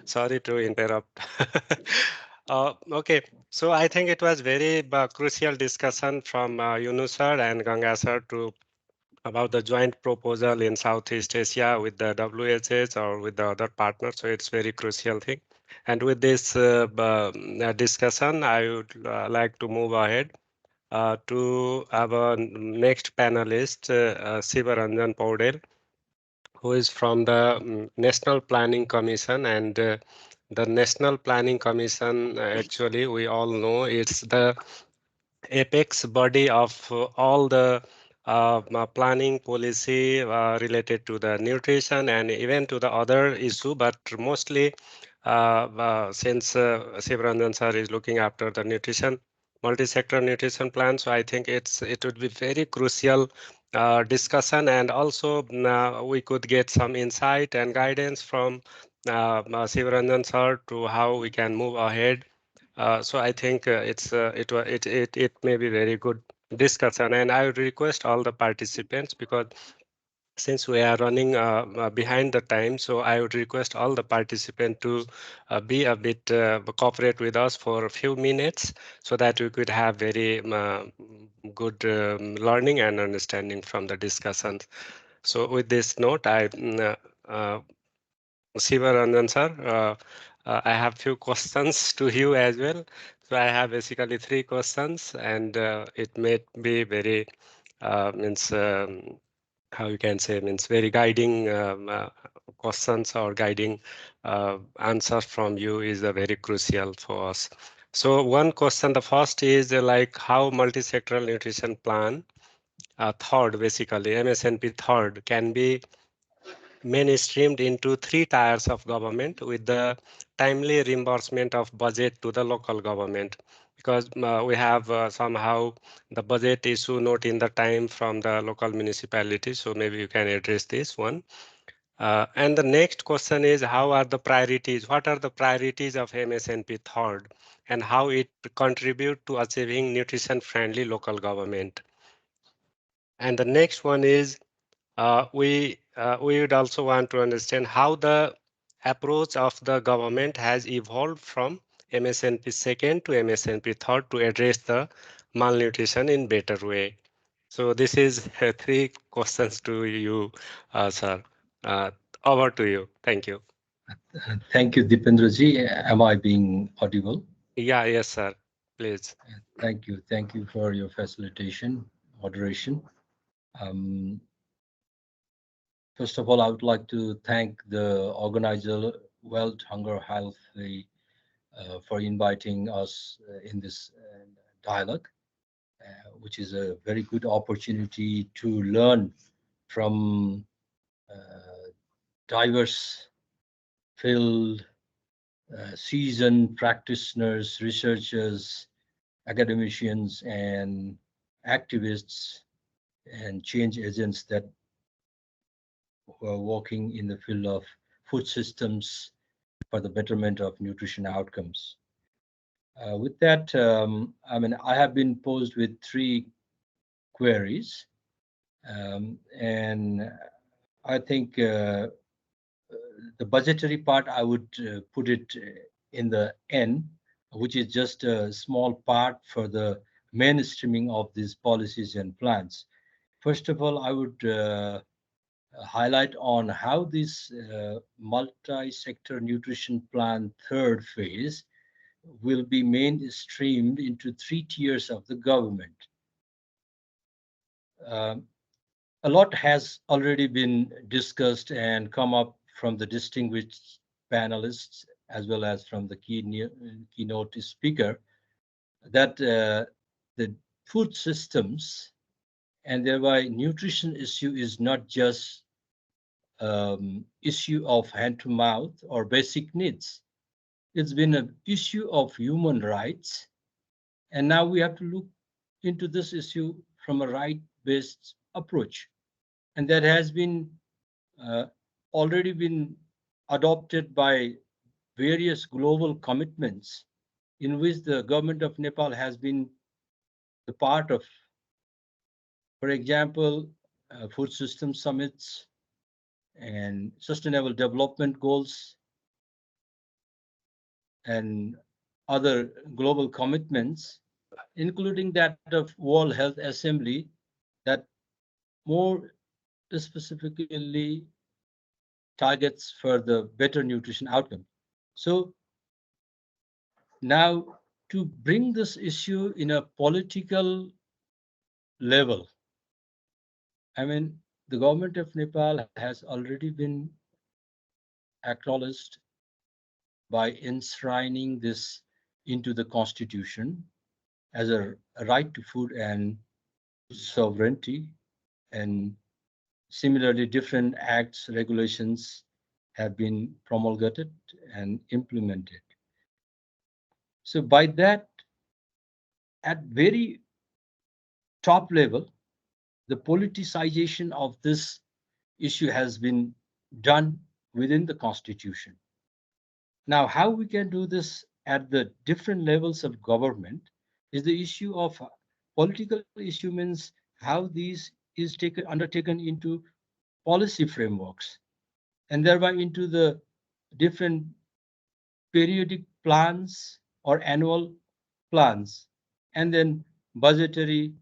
sorry to interrupt. Okay, so I think it was very crucial discussion from Yunus sir and Ganga sir to about the joint proposal in Southeast Asia with the WHS or with the other partners. So it's very crucial thing. And with this discussion, I would like to move ahead to our next panelist, Sivaranjan Paudel, who is from the National Planning Commission. And the National Planning Commission, actually, we all know it's the apex body of all the planning policy related to the nutrition and even to the other issue, but mostly since Sivaranjan sir is looking after the nutrition, multi-sector nutrition plan, so I think it would be very crucial discussion, and also we could get some insight and guidance from Sivaranjan sir to how we can move ahead. So I think it may be very good discussion, and I would request all the participants, because since we are running behind the time, so I would request all the participants to be a bit cooperate with us for a few minutes, so that we could have very good learning and understanding from the discussions. So with this note, Sivaranjan sir, I have few questions to you as well. So I have basically 3 questions, and it may be very means how you can say, means very guiding questions or guiding answer from you is very crucial for us. So one question, the first is like how multi-sectoral nutrition plan third, basically MSNP third, can be mainstreamed into 3 tiers of government with the timely reimbursement of budget to the local government, because we have somehow the budget issue not in the time from the local municipality. So maybe you can address this one. And the next question is, how are the priorities? What are the priorities of MSNP third, and how it contribute to achieving nutrition friendly local government? And the next one is, we would also want to understand how the approach of the government has evolved from MSNP second to MSNP third to address the malnutrition in better way. So this is three questions to you, sir. Uh, Over to you. Thank you. Thank you, Dipendraji. Am I being audible? Yeah, yes, sir. Please. Thank you. Thank you for your facilitation, moderation. Um, First of all, I would like to thank the organizer, World Hunger Health, for inviting us in this dialogue, which is a very good opportunity to learn from diverse field, seasoned practitioners, researchers, academicians, and activists and change agents that who are working in the field of food systems for the betterment of nutrition outcomes. With that, I mean, I have been posed with three queries, and I think the budgetary part, I would put it in the end, which is just a small part for the mainstreaming of these policies and plans. First of all, I would highlight on how this multi-sector nutrition plan third phase will be mainstreamed into three tiers of the government. Um, a lot has already been discussed and come up from the distinguished panelists as well as from the keynote speaker that the food systems and thereby nutrition issue is not just issue of hand to mouth or basic needs. It's been an issue of human rights, and now we have to look into this issue from a right-based approach, and that has been uh, already been adopted by various global commitments in which the government of Nepal has been the part of, for example, food system summits and sustainable development goals and other global commitments, including that of World Health Assembly, that more specifically targets for the better nutrition outcome. So now to bring this issue in a political level, I mean, the government of Nepal has already been acknowledged by enshrining this into the constitution as a right to food and sovereignty. And similarly, different acts, regulations have been promulgated and implemented. So by that, at very top level, the politicization of this issue has been done within the constitution. Now, how we can do this at the different levels of government is the issue of political issue means how these is undertaken into policy frameworks and thereby into the different periodic plans or annual plans and then budgetary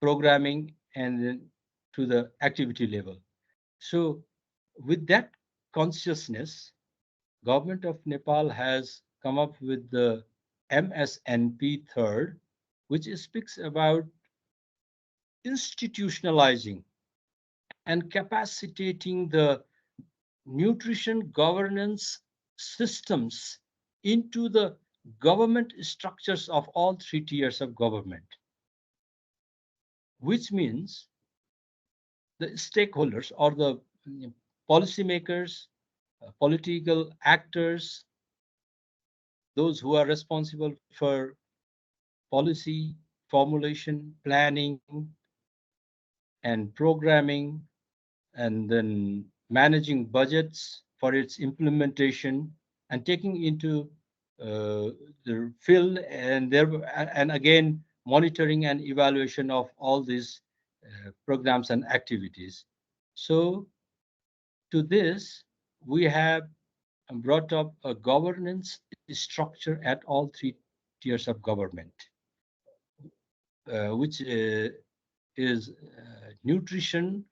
programming and then to the activity level. So with that consciousness, government of Nepal has come up with the MSNP third, which speaks about institutionalizing and capacitating the nutrition governance systems into the government structures of all three tiers of government, which means the stakeholders or the policymakers, political actors, those who are responsible for policy formulation, planning, and programming, and then managing budgets for its implementation and taking into the field and there and again monitoring and evaluation of all these programs and activities. So to this we have brought up a governance structure at all three tiers of government, which is nutrition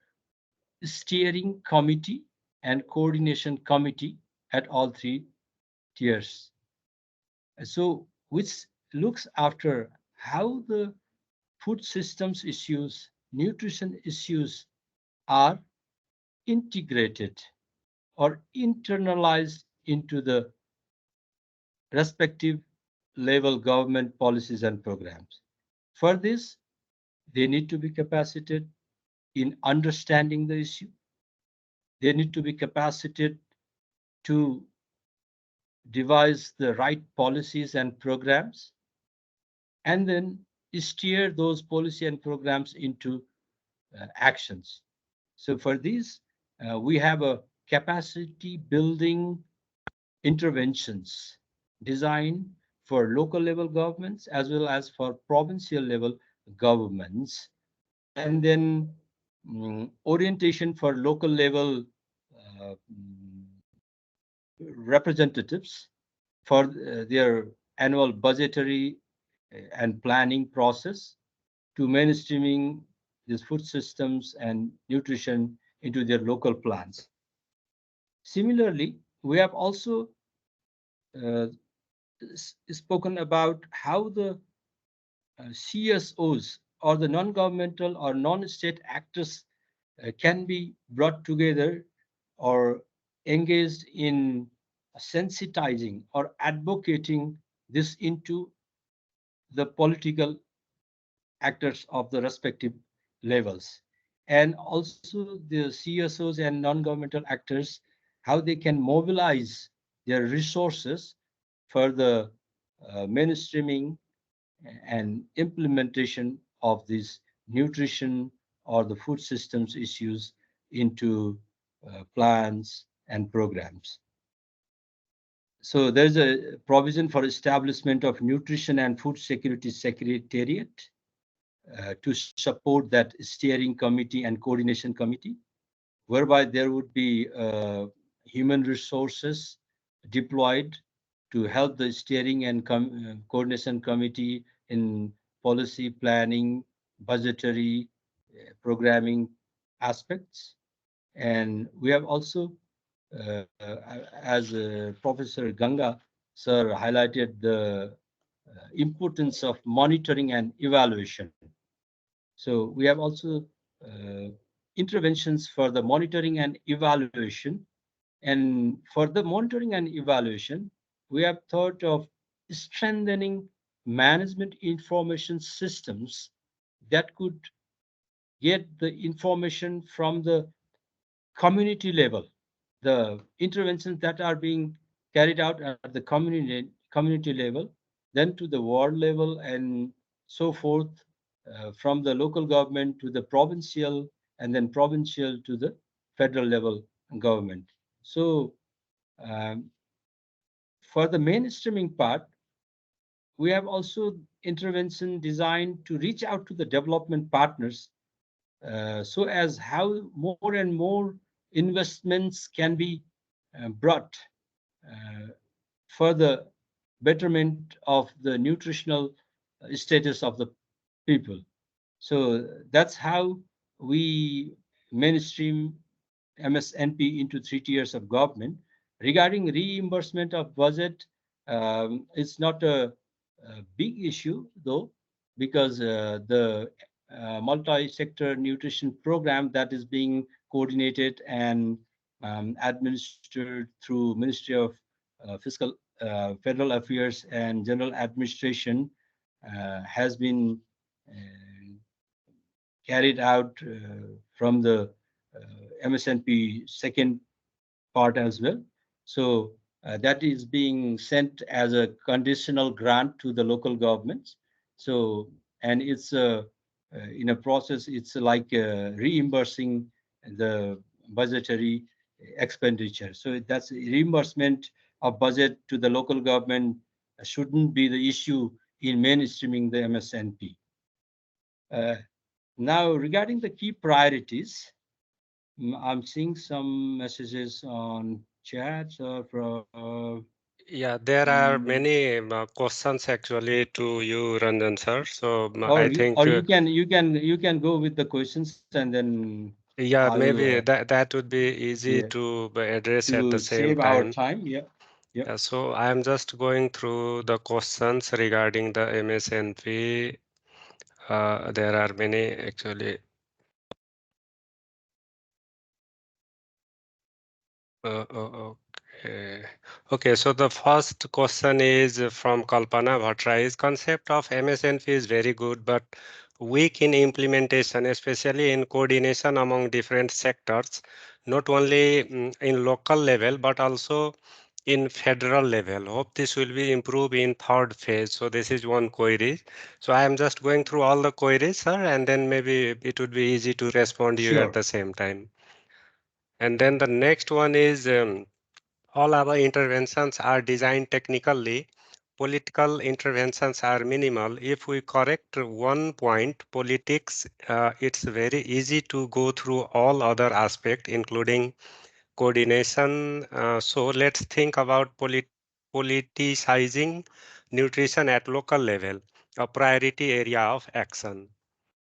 steering committee and coordination committee at all three tiers. So, which looks after how the food systems issues, nutrition issues are integrated or internalized into the respective level government policies and programs. For this, they need to be capacitated in understanding the issue. They need to be capacitated to devise the right policies and programs, and then steer those policy and programs into actions. So for these, we have a capacity building interventions designed for local level governments as well as for provincial level governments, and then orientation for local level uh, representatives for their annual budgetary and planning process to mainstreaming these food systems and nutrition into their local plans. Similarly, we have also uh, spoken about how the CSOs or the non-governmental or non-state actors can be brought together or engaged in sensitizing or advocating this into the political actors of the respective levels. And also the CSOs and non-governmental actors, how they can mobilize their resources for the mainstreaming and implementation of these nutrition or the food systems issues into plans and programs. So there's a provision for establishment of nutrition and food security secretariat to support that steering committee and coordination committee, whereby there would be human resources deployed to help the steering and coordination committee in policy planning, budgetary, programming aspects. And we have also, as Professor Ganga sir highlighted, the importance of monitoring and evaluation. So we have also uh, interventions for the monitoring and evaluation. And for the monitoring and evaluation, we have thought of strengthening management information systems that could get the information from the community level, the interventions that are being carried out at the community level, then to the ward level, and so forth, from the local government to the provincial, and then provincial to the federal level government. So um, for the mainstreaming part, we have also intervention designed to reach out to the development partners, so as how more and more investments can be brought uh, for the betterment of the nutritional status of the people. So that's how we mainstream MSNP into three tiers of government. Regarding reimbursement of budget, it's not a big issue though, because the multi-sector nutrition program that is being coordinated and administered through Ministry of Fiscal Federal Affairs and General Administration has been carried out from the MSNP second part as well. So that is being sent as a conditional grant to the local governments. So, and it's in a process, it's like reimbursing the budgetary expenditure. So that's reimbursement of budget to the local government shouldn't be the issue in mainstreaming the MSNP. Now, regarding the key priorities, I'm seeing some messages on chats or from Yeah, there are mm, many questions actually to you, Ranjan sir. So I or think, you can go with the questions and then I yeah, will maybe that would be easy yeah, to address at the to same save our time. time. Yeah. Yeah. Yeah, so I am just going through the questions regarding the MSNP. There are many actually. Okay. Okay, so the first question is from Kalpana Bhatra. His concept of MSNP is very good, but weak in implementation, especially in coordination among different sectors, not only in local level, but also in federal level. Hope this will be improved in third phase. So this is one query. So I am just going through all the queries, sir, and then maybe it would be easy to respond you at Sure. the same time. And then the next one is all our interventions are designed technically. Political interventions are minimal. If we correct one point, politics, it's very easy to go through all other aspects, including coordination. So let's think about politicizing nutrition at local level, a priority area of action.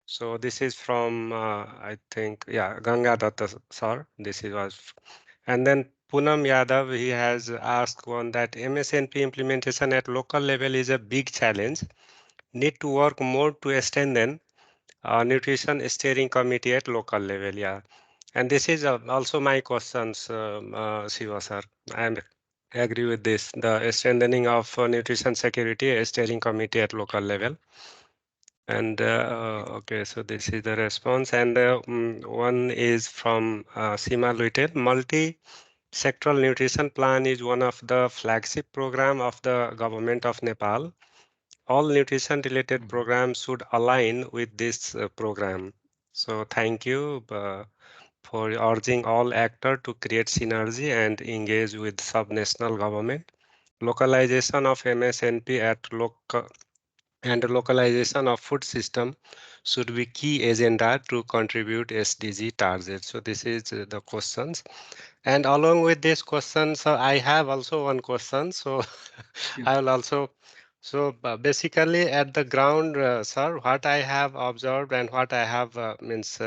So this is from, I think, yeah, Ganga Datta sir. This is was, and then Poonam Yadav, he has asked one that MSNP implementation at local level is a big challenge. Need to work more to strengthen nutrition steering committee at local level. Yeah, and this is also my questions, Shiva sir. I am agree with this. The strengthening of nutrition security steering committee at local level. And okay, so this is the response. And one is from Seema Luitel. Multi-sectoral nutrition plan is one of the flagship program of the government of Nepal. All nutrition related programs should align with this program. So thank you for urging all actors to create synergy and engage with sub-national government. Localization of MSNP at local and localization of food system should be key agenda to contribute SDG targets. So this is the questions. And along with this question, so I have also one question. So Yeah. I will also, so basically at the ground, sir, what I have observed and what I have means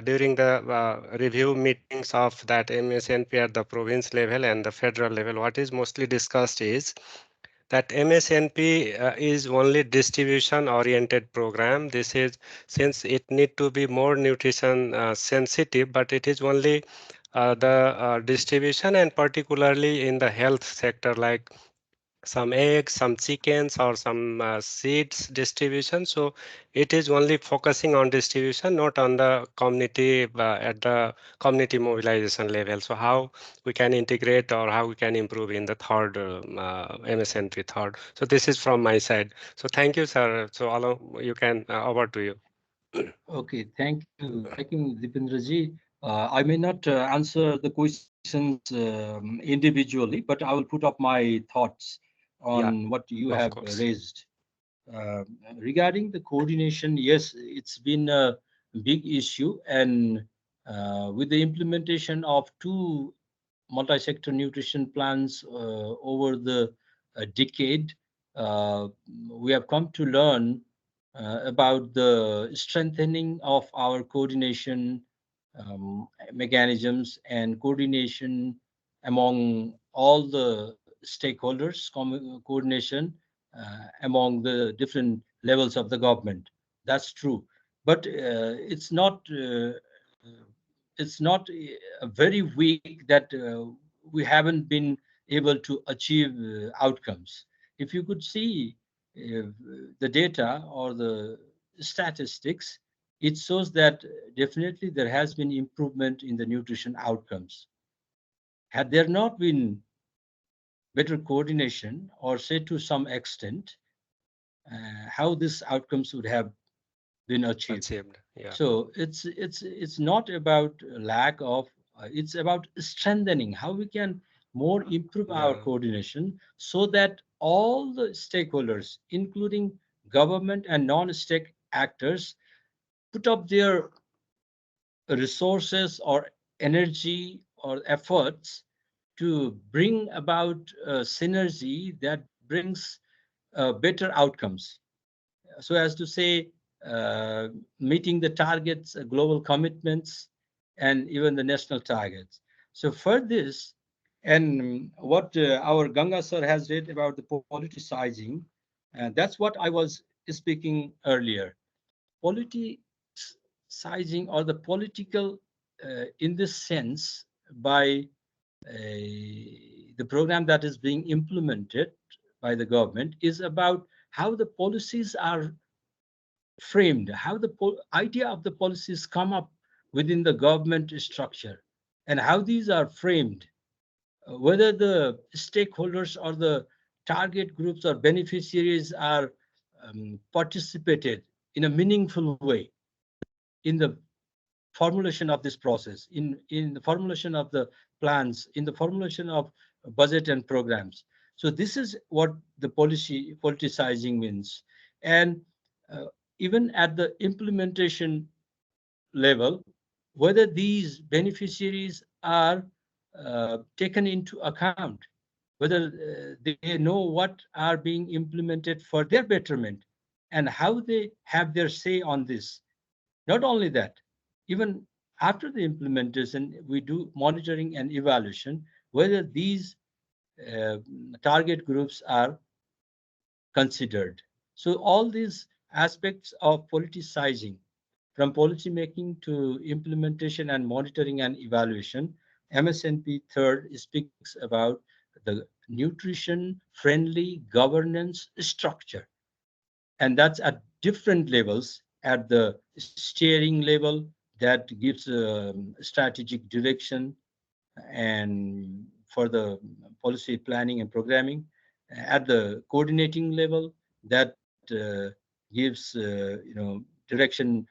during the review meetings of that MSNP at the province level and the federal level, what is mostly discussed is that MSNP is only distribution oriented program. This is since it need to be more nutrition sensitive, but it is only the distribution and particularly in the health sector like some eggs, some chickens, or some seeds distribution. So it is only focusing on distribution, not on the community at the community mobilization level. So how we can integrate or how we can improve in the third MSNP third. So this is from my side. So thank you, sir. So you can over to you. Okay, thank you, Dipendraji. I may not answer the questions individually, but I will put up my thoughts Yeah, on what you of have course. raised. Uh, Regarding the coordination, yes, it's been a big issue, and with the implementation of two multi-sector nutrition plans over the decade, uh, we have come to learn about the strengthening of our coordination mechanisms and coordination among all the stakeholders, coordination among the different levels of the government. That's true, but it's not very weak that we haven't been able to achieve outcomes. If you could see the data or the statistics, it shows that definitely there has been improvement in the nutrition outcomes. Had there not been better coordination, or say to some extent, how these outcomes would have been achieved. Achieved. Yeah. So it's not about lack of, it's about strengthening how we can more improve our Yeah. coordination so that all the stakeholders, including government and non-state actors, put up their resources or energy or efforts to bring about synergy that brings better outcomes. So as to say, meeting the targets, global commitments, and even the national targets. So for this, and what our Ganga sir has read about the politicizing, that's what I was speaking earlier. Politicizing, or the political, in this sense, by the program that is being implemented by the government, is about how the policies are framed, how the idea of the policies come up within the government structure, and how these are framed, whether the stakeholders or the target groups or beneficiaries are participated in a meaningful way in the formulation of this process, in the formulation of the plans, in the formulation of budget and programs. So this is what the politicizing means. And uh, even at the implementation level, whether these beneficiaries are taken into account, whether they know what are being implemented for their betterment, and how they have their say on this. Not only that, even after the implementation, we do monitoring and evaluation whether these uh, target groups are considered. So all these aspects of politicizing, from policy making to implementation and monitoring and evaluation, MSNP third speaks about the nutrition friendly governance structure. And that's at different levels. At the steering level, that gives strategic direction and for the policy planning and programming. At the coordinating level, that gives direction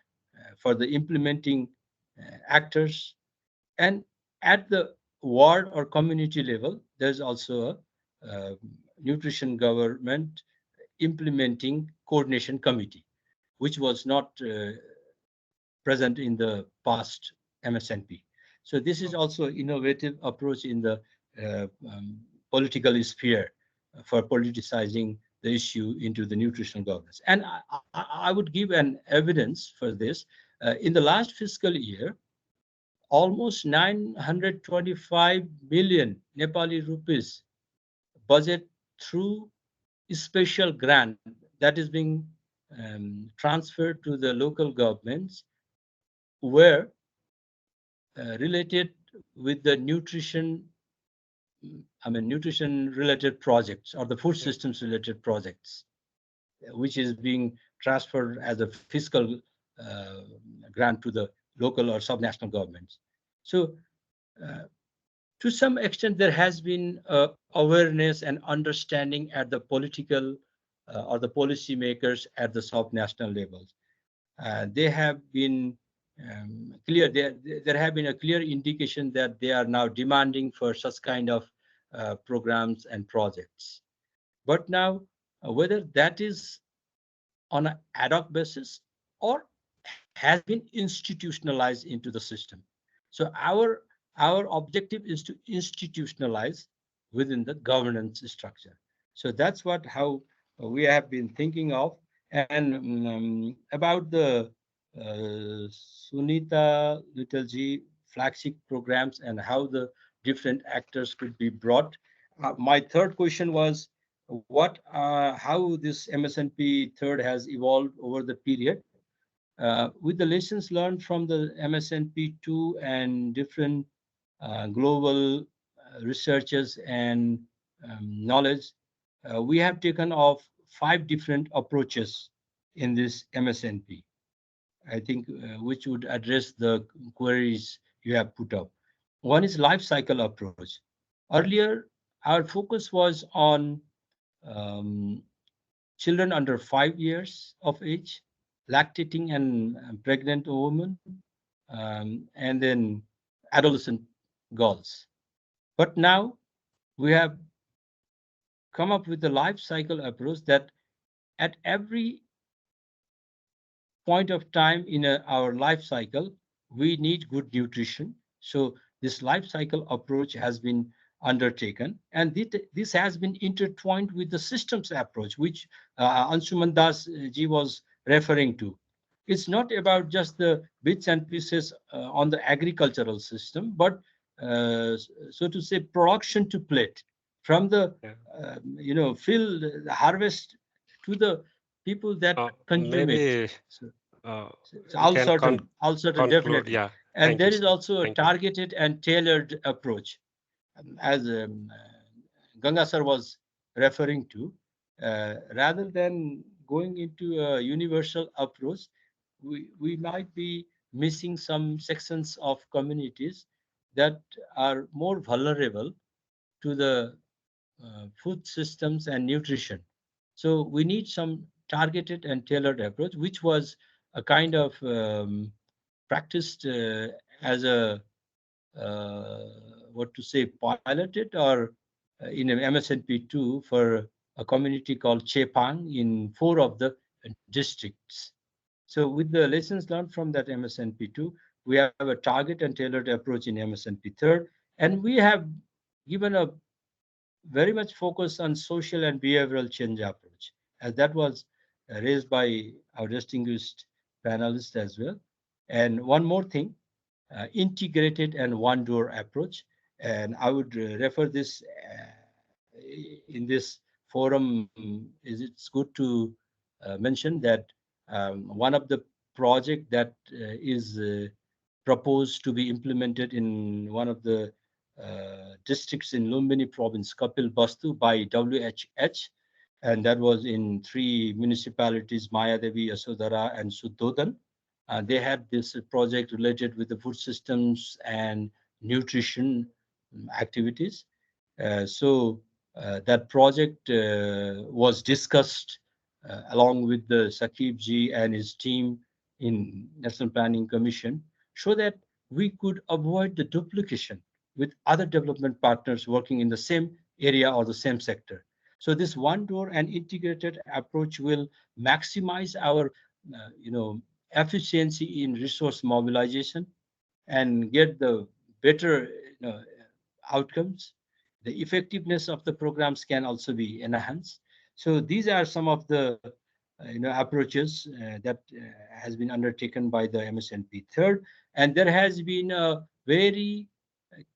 for the implementing actors. And at the ward or community level, there's also a nutrition government implementing coordination committee, which was not present in the past MSNP. So this is also innovative approach in the political sphere for politicizing the issue into the nutritional governance. And I would give an evidence for this. In the last fiscal year, almost 925 million Nepali rupees budget through special grant that is being transferred to the local governments were related with the nutrition related projects or the food systems related projects, which is being transferred as a fiscal uh, grant to the local or subnational governments. So uh, to some extent, there has been awareness and understanding at the political or the policymakers at the subnational levels. They have been clear. There have been a clear indication that they are now demanding for such kind of programs and projects. But now, whether that is on an ad hoc basis or has been institutionalized into the system. So our objective is to institutionalize within the governance structure. So that's what how we have been thinking of. And about the Sunita Little flagship programs and how the different actors could be brought. My third question was how this MSNP third has evolved over the period. With the lessons learned from the MSNP2 and different global researchers and knowledge, we have taken off 5 different approaches in this MSNP. I think which would address the queries you have put up. One is life cycle approach. Earlier, our focus was on um, children under 5 years of age, lactating and pregnant women, and then adolescent girls. But now we have come up with a life cycle approach that at every point of time in our life cycle, we need good nutrition. So this life cycle approach has been undertaken. And this has been intertwined with the systems approach, which Anshuman Das ji was referring to. It's not about just the bits and pieces on the agricultural system, but so to say, production to plate, from the field, the harvest to the people that consume it. Maybe So, we can I'll certain conclude. definitely. Yeah. And Thank you, there is sir. also a Thank you. targeted and tailored approach, as Ganga sir was referring to. Rather than going into a universal approach, we might be missing some sections of communities that are more vulnerable to the food systems and nutrition. So we need some targeted and tailored approach, which was a kind of practiced as a what to say, piloted or in MSNP2 for a community called Chepang in 4 of the districts. So with the lessons learned from that MSNP2, we have a target and tailored approach in MSNP3, and we have given a very much focus on social and behavioral change approach, as that was raised by our distinguished panelists as well. And one more thing, integrated and one door approach. And I would refer this in this forum. Is it's good to mention that one of the project that is proposed to be implemented in one of the districts in Lumbini province, Kapil Bastu, by WHH, and that was in 3 municipalities, Mayadevi, Yasodhara, and Suddhodan. They had this project related with the food systems and nutrition activities. So that project was discussed along with the Sakib ji and his team in National Planning Commission, so that we could avoid the duplication with other development partners working in the same area or the same sector. So this one door and integrated approach will maximize our, efficiency in resource mobilization and get the better, outcomes. The effectiveness of the programs can also be enhanced. So these are some of the, approaches that has been undertaken by the MSNP third, and there has been a very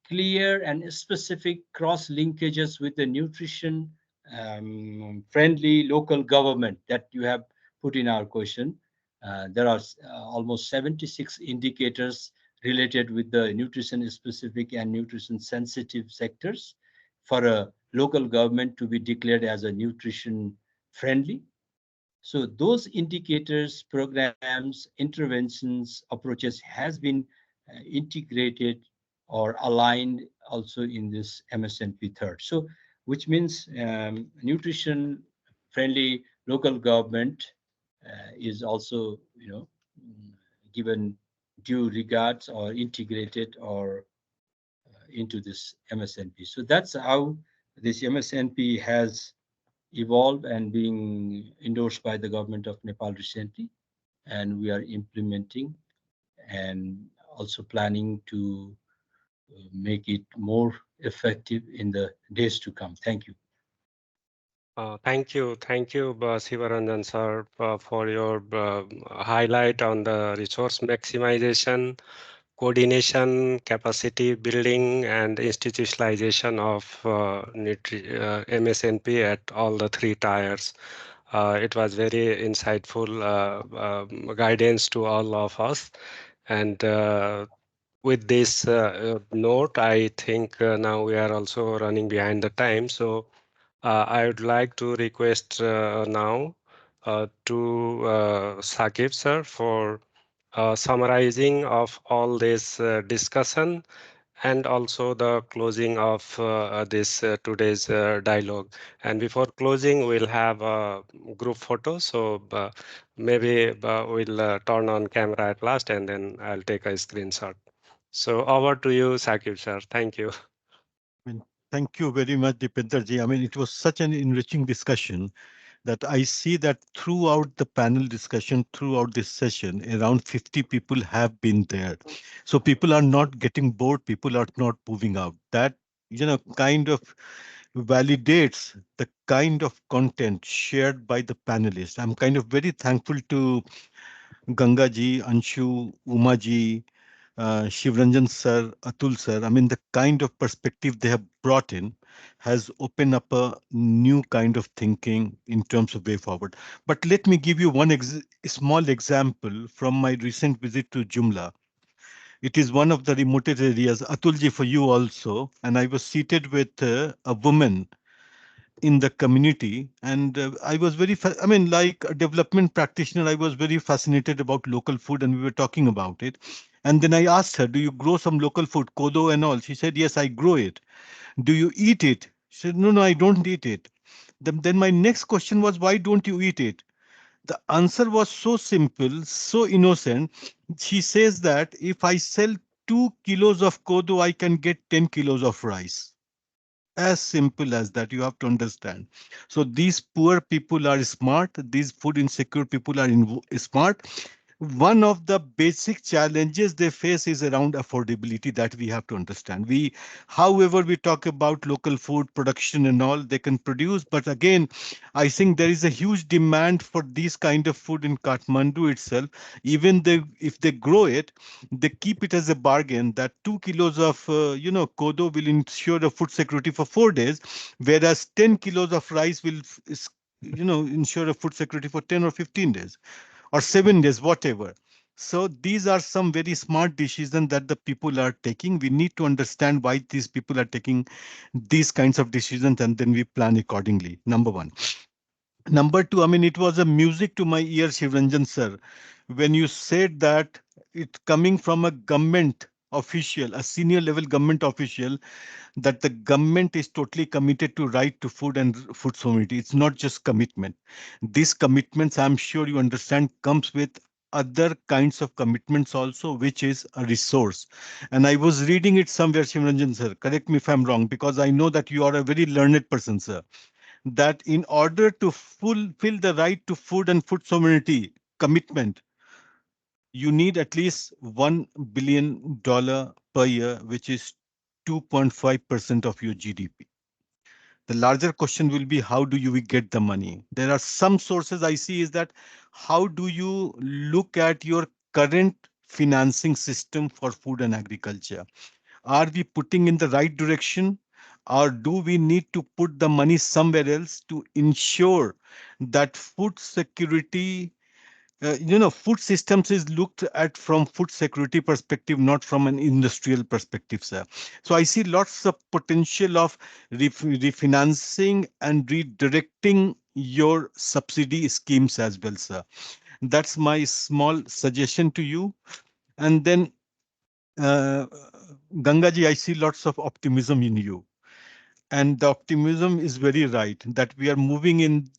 clear and specific cross linkages with the nutrition friendly local government that you have put in our question. There are almost 76 indicators related with the nutrition specific and nutrition sensitive sectors for a local government to be declared as a nutrition friendly. So those indicators, programs, interventions, approaches has been integrated or aligned also in this MSNP third. So which means nutrition friendly local government is also, given due regards or integrated or into this MSNP. So that's how this MSNP has evolved and being endorsed by the government of Nepal recently. And we are implementing and also planning to make it more effective in the days to come. Thank you. Thank you, Sivaranjan sir, for your highlight on the resource maximization, coordination, capacity building, and institutionalization of MSNP at all the 3 tiers. It was very insightful guidance to all of us. And with this note, I think now we are also running behind the time. So I would like to request now to Sakib sir for summarizing of all this discussion and also the closing of this today's dialogue. And before closing, we'll have a group photo. So maybe we'll turn on camera at last, and then I'll take a screenshot. So over to you, Sakib sir. Thank you. Thank you very much, Dipender ji. It was such an enriching discussion that I see that throughout the panel discussion, throughout this session, around 50 people have been there. So people are not getting bored, people are not moving out. That kind of validates the kind of content shared by the panelists. I'm kind of very thankful to Ganga ji, Anshu, Uma ji, Shivranjan sir, Atul sir. I mean, the kind of perspective they have brought in has opened up a new kind of thinking in terms of way forward. But let me give you one small example from my recent visit to Jumla. It is one of the remotest areas, Atulji, for you also. And I was seated with a woman in the community, and I was very I mean, like a development practitioner, I was very fascinated about local food, and we were talking about it. And then I asked her, do you grow some local food, kodo and all? She said, yes, I grow it. Do you eat it? She said, no, no, I don't eat it. Then my next question was, why don't you eat it? The answer was so simple, so innocent. She says that if I sell 2 kilos of kodo, I can get 10 kilos of rice. As simple as that, you have to understand. So these poor people are smart, these food insecure people are smart. One of the basic challenges they face is around affordability, that we have to understand. However, we talk about local food production and all, they can produce, but again, I think there is a huge demand for these kind of food in Kathmandu itself. Even if they grow it, they keep it as a bargain that 2 kilos of kodo will ensure the food security for 4 days, whereas 10 kilos of rice will ensure a food security for 10 or 15 days or 7 days, whatever. So these are some very smart decisions that the people are taking. We need to understand why these people are taking these kinds of decisions, and then we plan accordingly. Number one. Number two, I mean, it was a music to my ear, Shivranjan sir, when you said that it coming from a government official, a senior level government official, that the government is totally committed to right to food and food sovereignty. It's not just commitment. These commitments, I'm sure you understand, comes with other kinds of commitments also, which is a resource. And I was reading it somewhere, Shivranjan sir, correct me if I'm wrong, because I know that you are a very learned person, sir, that in order to fulfill the right to food and food sovereignty commitment, you need at least $1 billion per year, which is 2.5% of your GDP. The larger question will be, how do you get the money? There are some sources I see is that how do you look at your current financing system for food and agriculture? Are we putting in the right direction, or do we need to put the money somewhere else to ensure that food security, food systems is looked at from food security perspective, not from an industrial perspective, sir. So I see lots of potential of refinancing and redirecting your subsidy schemes as well, sir. That's my small suggestion to you. And then, uh, Gangaji, I see lots of optimism in you. And the optimism is very right, that we are moving in,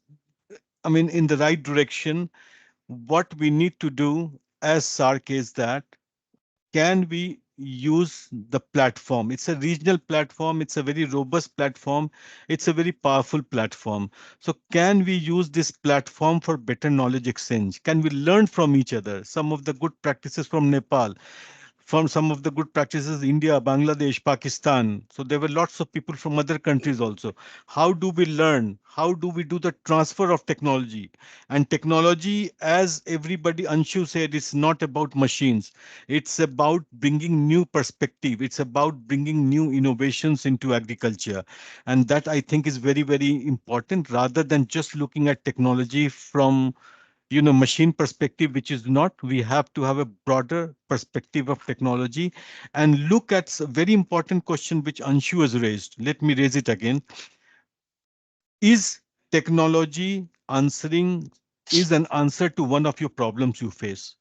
I mean, in the right direction. What we need to do as SARC is that, can we use the platform? It's a regional platform. It's a very robust platform. It's a very powerful platform. So can we use this platform for better knowledge exchange? Can we learn from each other? Some of the good practices from Nepal, from some of the good practices, India, Bangladesh, Pakistan. So there were lots of people from other countries also. How do we learn? How do we do the transfer of technology? And technology, as everybody, Anshu said, it's not about machines. It's about bringing new perspective. It's about bringing new innovations into agriculture. And that, I think, is very, very important, rather than just looking at technology from machine perspective, which is not. We have to have a broader perspective of technology and look at a very important question which Anshu has raised. Let me raise it again. Is technology is an answer to one of your problems you face?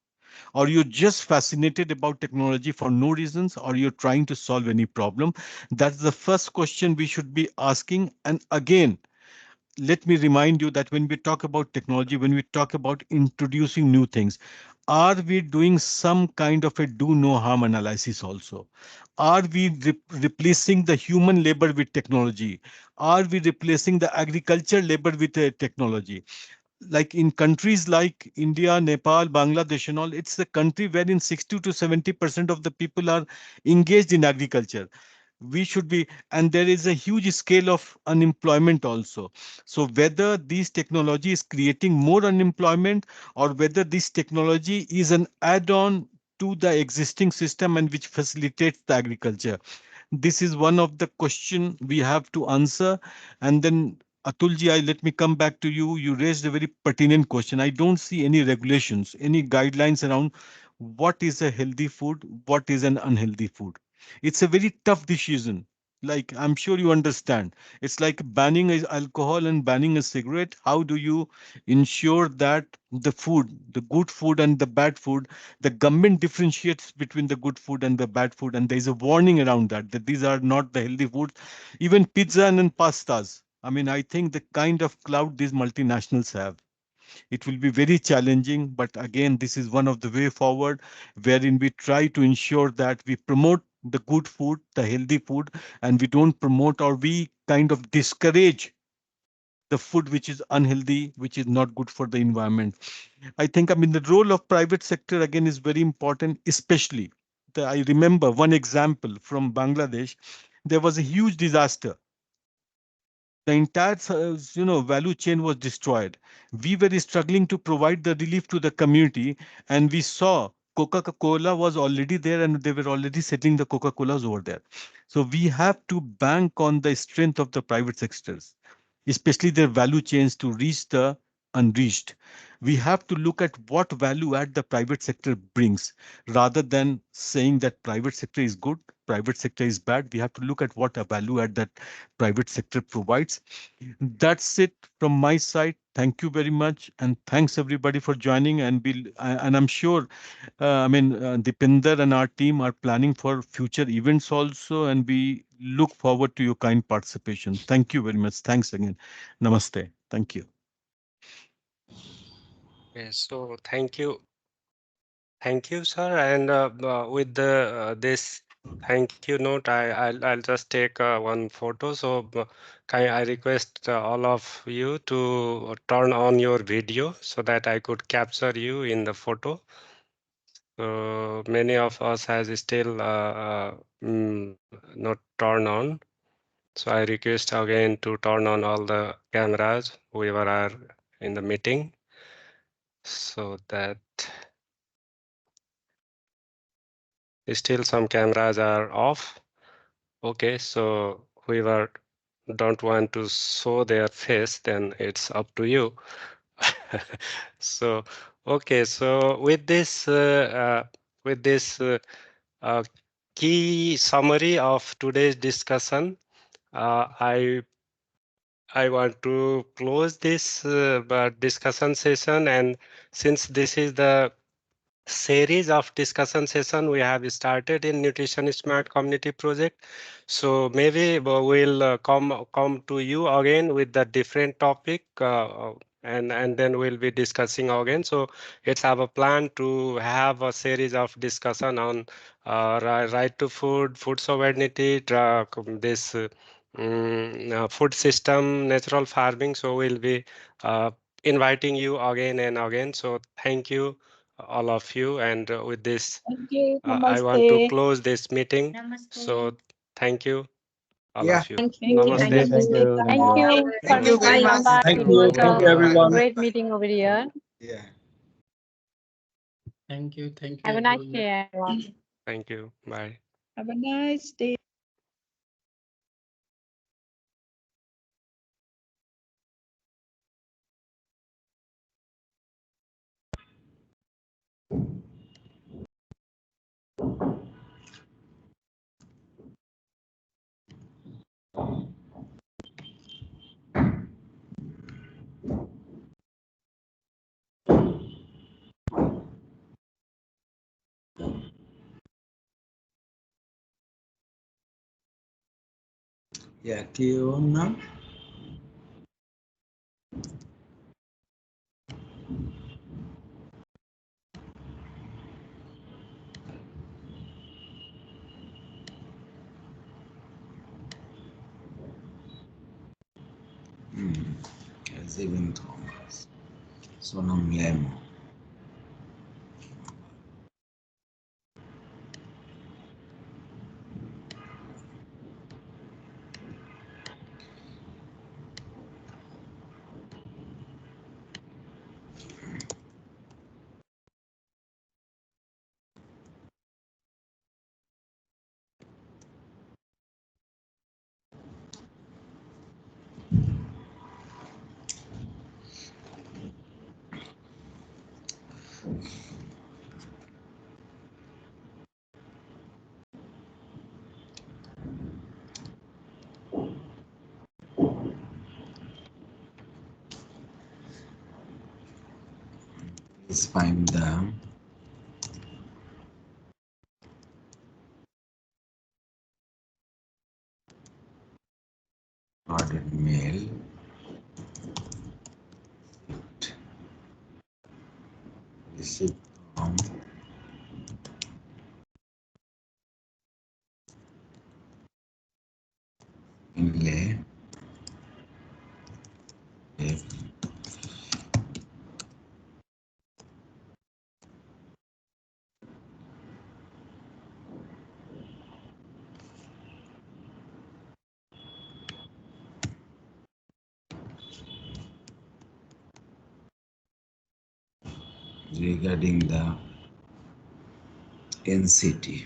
Or you're just fascinated about technology for no reasons, or you're trying to solve any problem? That's the first question we should be asking. And again, let me remind you that when we talk about technology, when we talk about introducing new things, are we doing some kind of a do no harm analysis also? Are we replacing the human labor with technology? Are we replacing the agriculture labor with technology? Like in countries like India, Nepal, Bangladesh and all, it's a country wherein 60 to 70% of the people are engaged in agriculture. we should be, and there is a huge scale of unemployment also. So whether this technology is creating more unemployment, or whether this technology is an add-on to the existing system and which facilitates the agriculture, this is one of the question we have to answer. And then Atulji, let me come back to you. You raised a very pertinent question. I don't see any regulations, any guidelines around what is a healthy food, what is an unhealthy food. It's a very tough decision. Like, I'm sure you understand. It's like banning alcohol and banning a cigarette. How do you ensure that the food, the good food and the bad food, the government differentiates between the good food and the bad food, and there is a warning around that, that these are not the healthy foods. Even pizza and pastas. I mean, I think the kind of clout these multinationals have, it will be very challenging. But again, this is one of the way forward, wherein we try to ensure that we promote the good food, the healthy food, and we don't promote, or we kind of discourage the food which is unhealthy, which is not good for the environment. I think, I mean, the role of private sector again is very important, especially I remember one example from Bangladesh. There was a huge disaster. The entire value chain was destroyed. We were struggling to provide the relief to the community, and we saw Coca-Cola was already there, and they were already settling the Coca-Colas over there. So we have to bank on the strength of the private sectors, especially their value chains, to reach the unreached. We have to look at what value add the private sector brings, rather than saying that private sector is good, private sector is bad. We have to look at what a value add that private sector provides. That's it from my side. Thank you very much, and thanks everybody for joining. And I'm sure, Dipinder and our team are planning for future events also, and we look forward to your kind participation. Thank you very much. Thanks again. Namaste. Thank you. Yes, so thank you, sir. And with the this thank you note, I'll just take one photo. So I request all of you to turn on your video so that I could capture you in the photo. So many of us has still not turned on. So I request again to turn on all the cameras whoever are in the meeting, so that still some cameras are off. Okay, so whoever don't want to show their face, then it's up to you. So okay, so with this uh, key summary of today's discussion, I want to close this discussion session. And since this is the series of discussion session we have started in Nutrition Smart Community Project, so maybe we'll come to you again with the different topic, and then we'll be discussing again. So it's our plan to have a series of discussion on right to food, food sovereignty, this food system, natural farming. So we'll be inviting you again and again. So thank you all of you. And with this, Thank you. I want to Namaste. close this meeting. Namaste. So thank you, all Yeah. of you. Thank you. Thank you. Namaste. Thank Namaste. you. Thank Thank you. you Thank for you very much. inviting. Thank It you. was Thank you, a everyone. great meeting over here. Yeah. Thank you. Thank you, Have a nice everyone. day, everyone. Thank you. Bye. Have a nice day. Yeah. Tiona. Zevin Thomas. Sonam Lemo. find the ordered mail. Receipt from inlay regarding the NCT.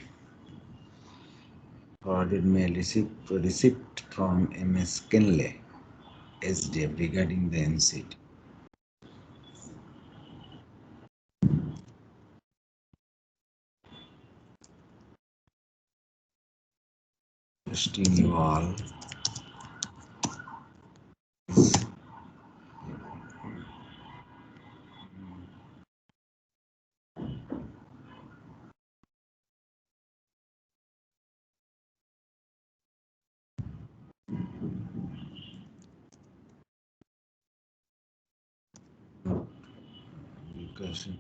Forwarded mail receipt from MS Kinley SDF regarding the NCT. Requesting you all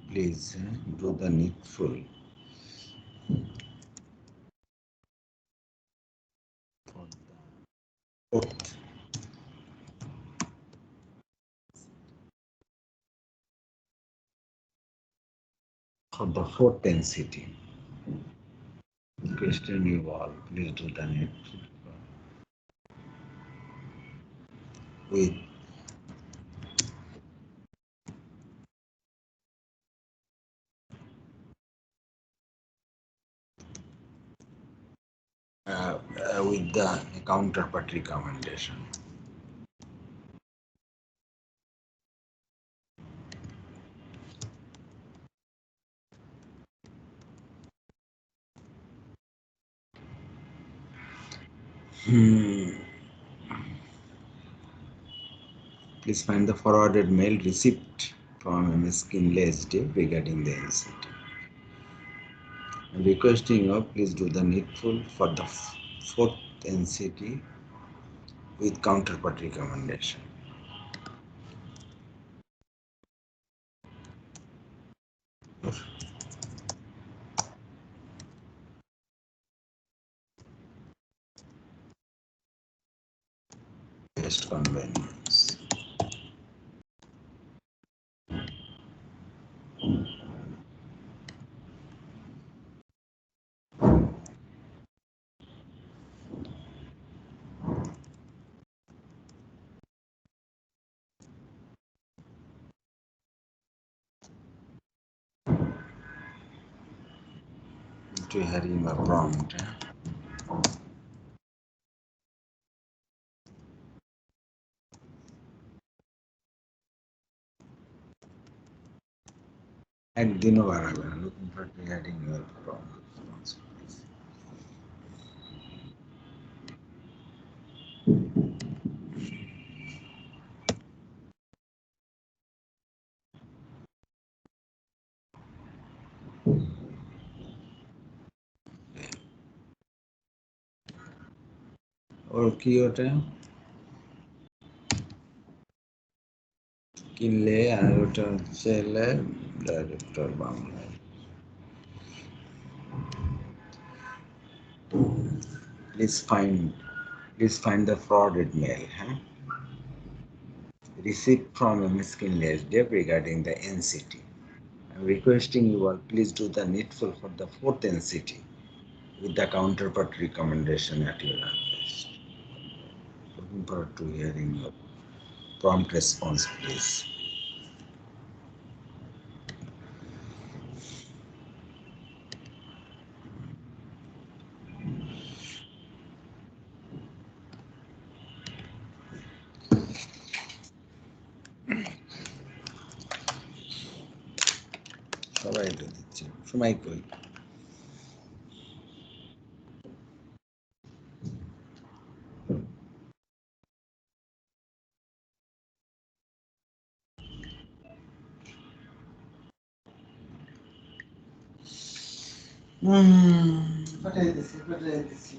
please do the needful for the fourth NCT. Question you all, please do the needful with with the counterpart recommendation. Please find the forwarded mail receipt from MS Kinley SDF regarding the NCT. I'm requesting you, please do the needful for the fourth NCT with counterpart recommendation. Best convenience. To hearing a prompt. And Dinovaravana, looking for hearing your prompt response, please. Or Kyoto, Kille, Aruta, Chele, Director Bangla. Please find the frauded mail. Receipt from MS Kinley SDF regarding the NCT. I'm requesting you all, please do the needful for the fourth NCT with the counterpart recommendation at your request. Looking forward to hearing your prompt response, please. সবাই এটা দিচ্ছে সময় কই What is this? What is this?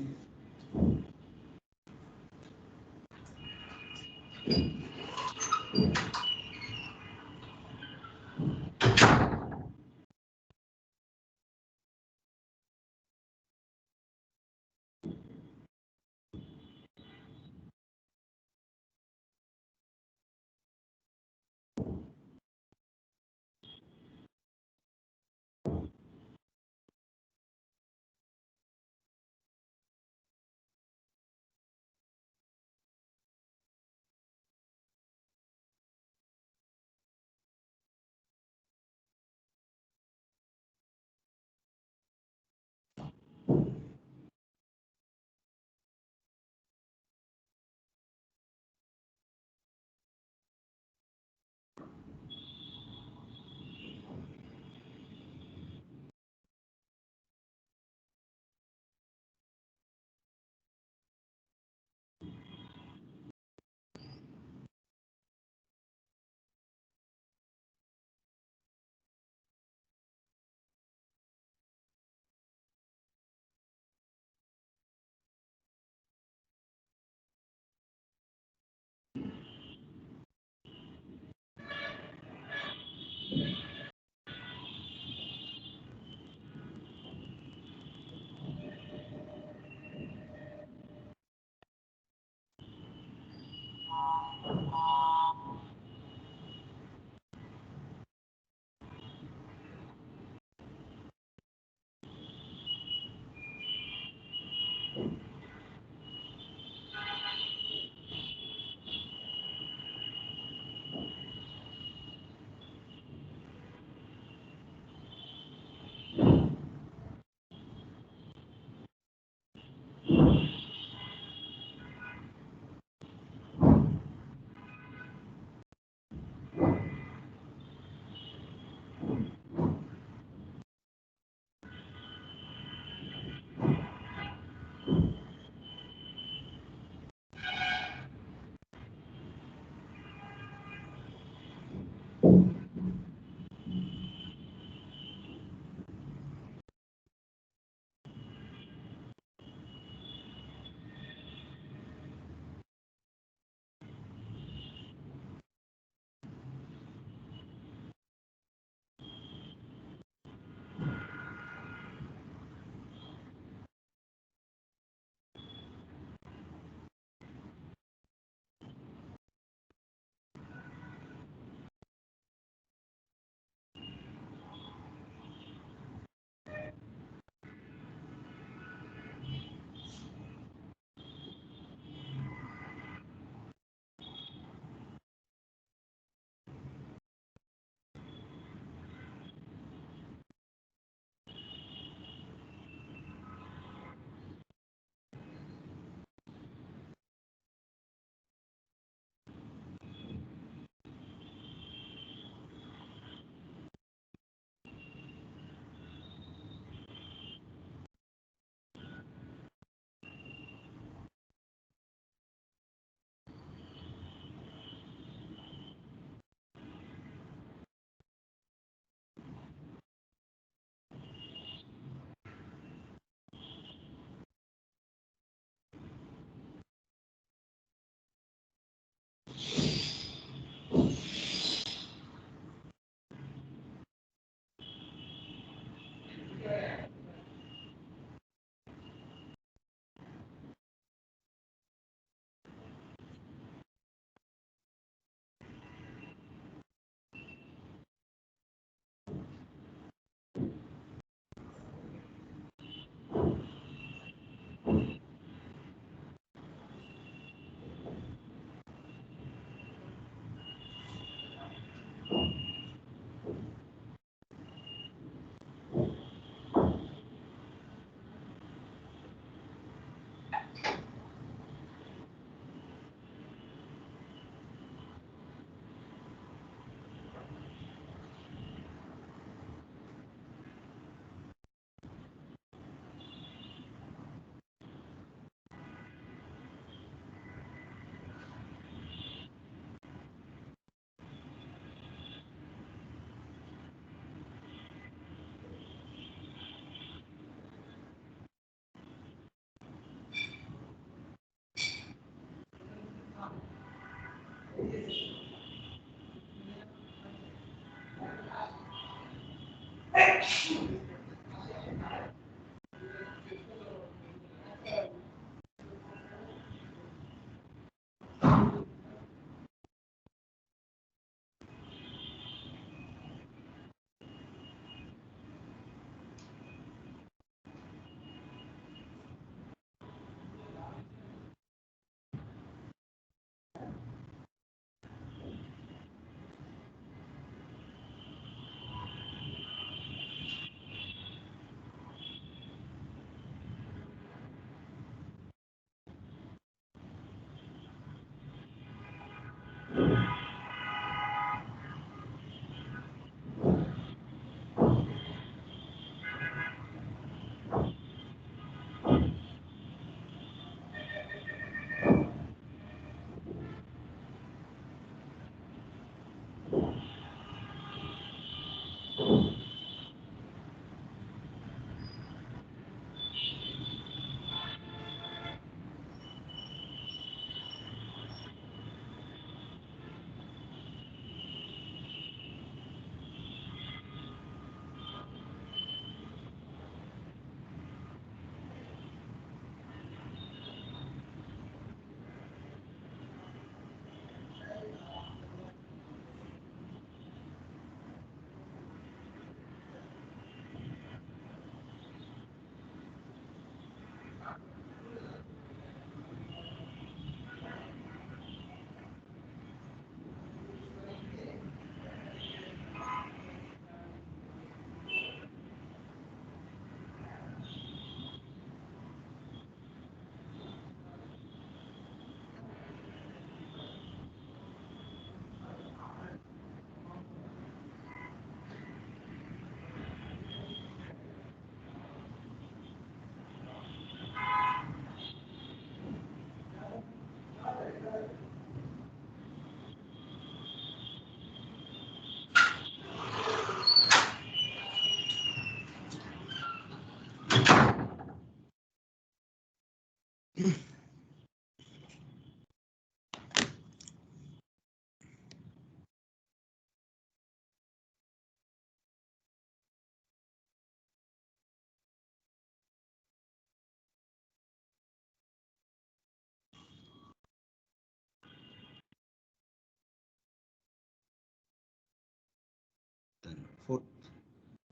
Then fourth,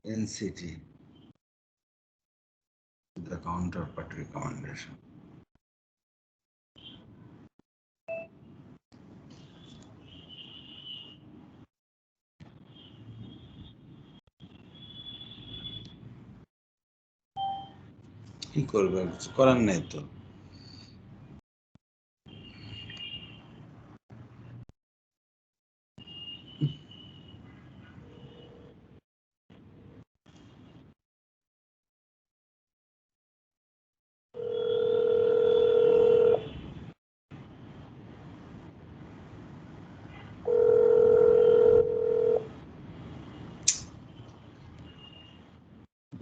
NCT, the counterpart recommendation. কি করবে, কিছু করার নেই তো।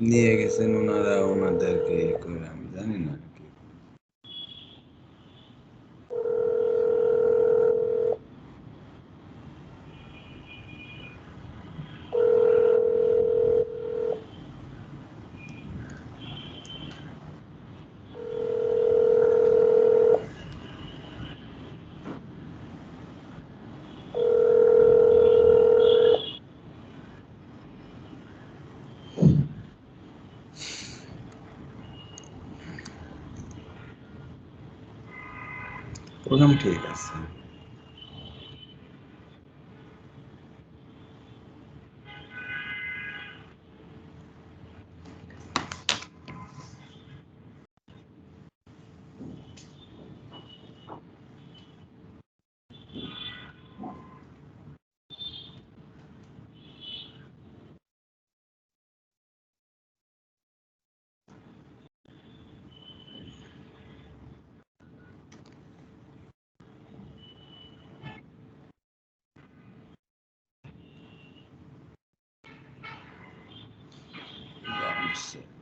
নিয়ে গেছেন ওনারা, ওনাদেরকে করে আমি জানি না আর কি। প্রোগ্রাম ঠিক আছে। Launch.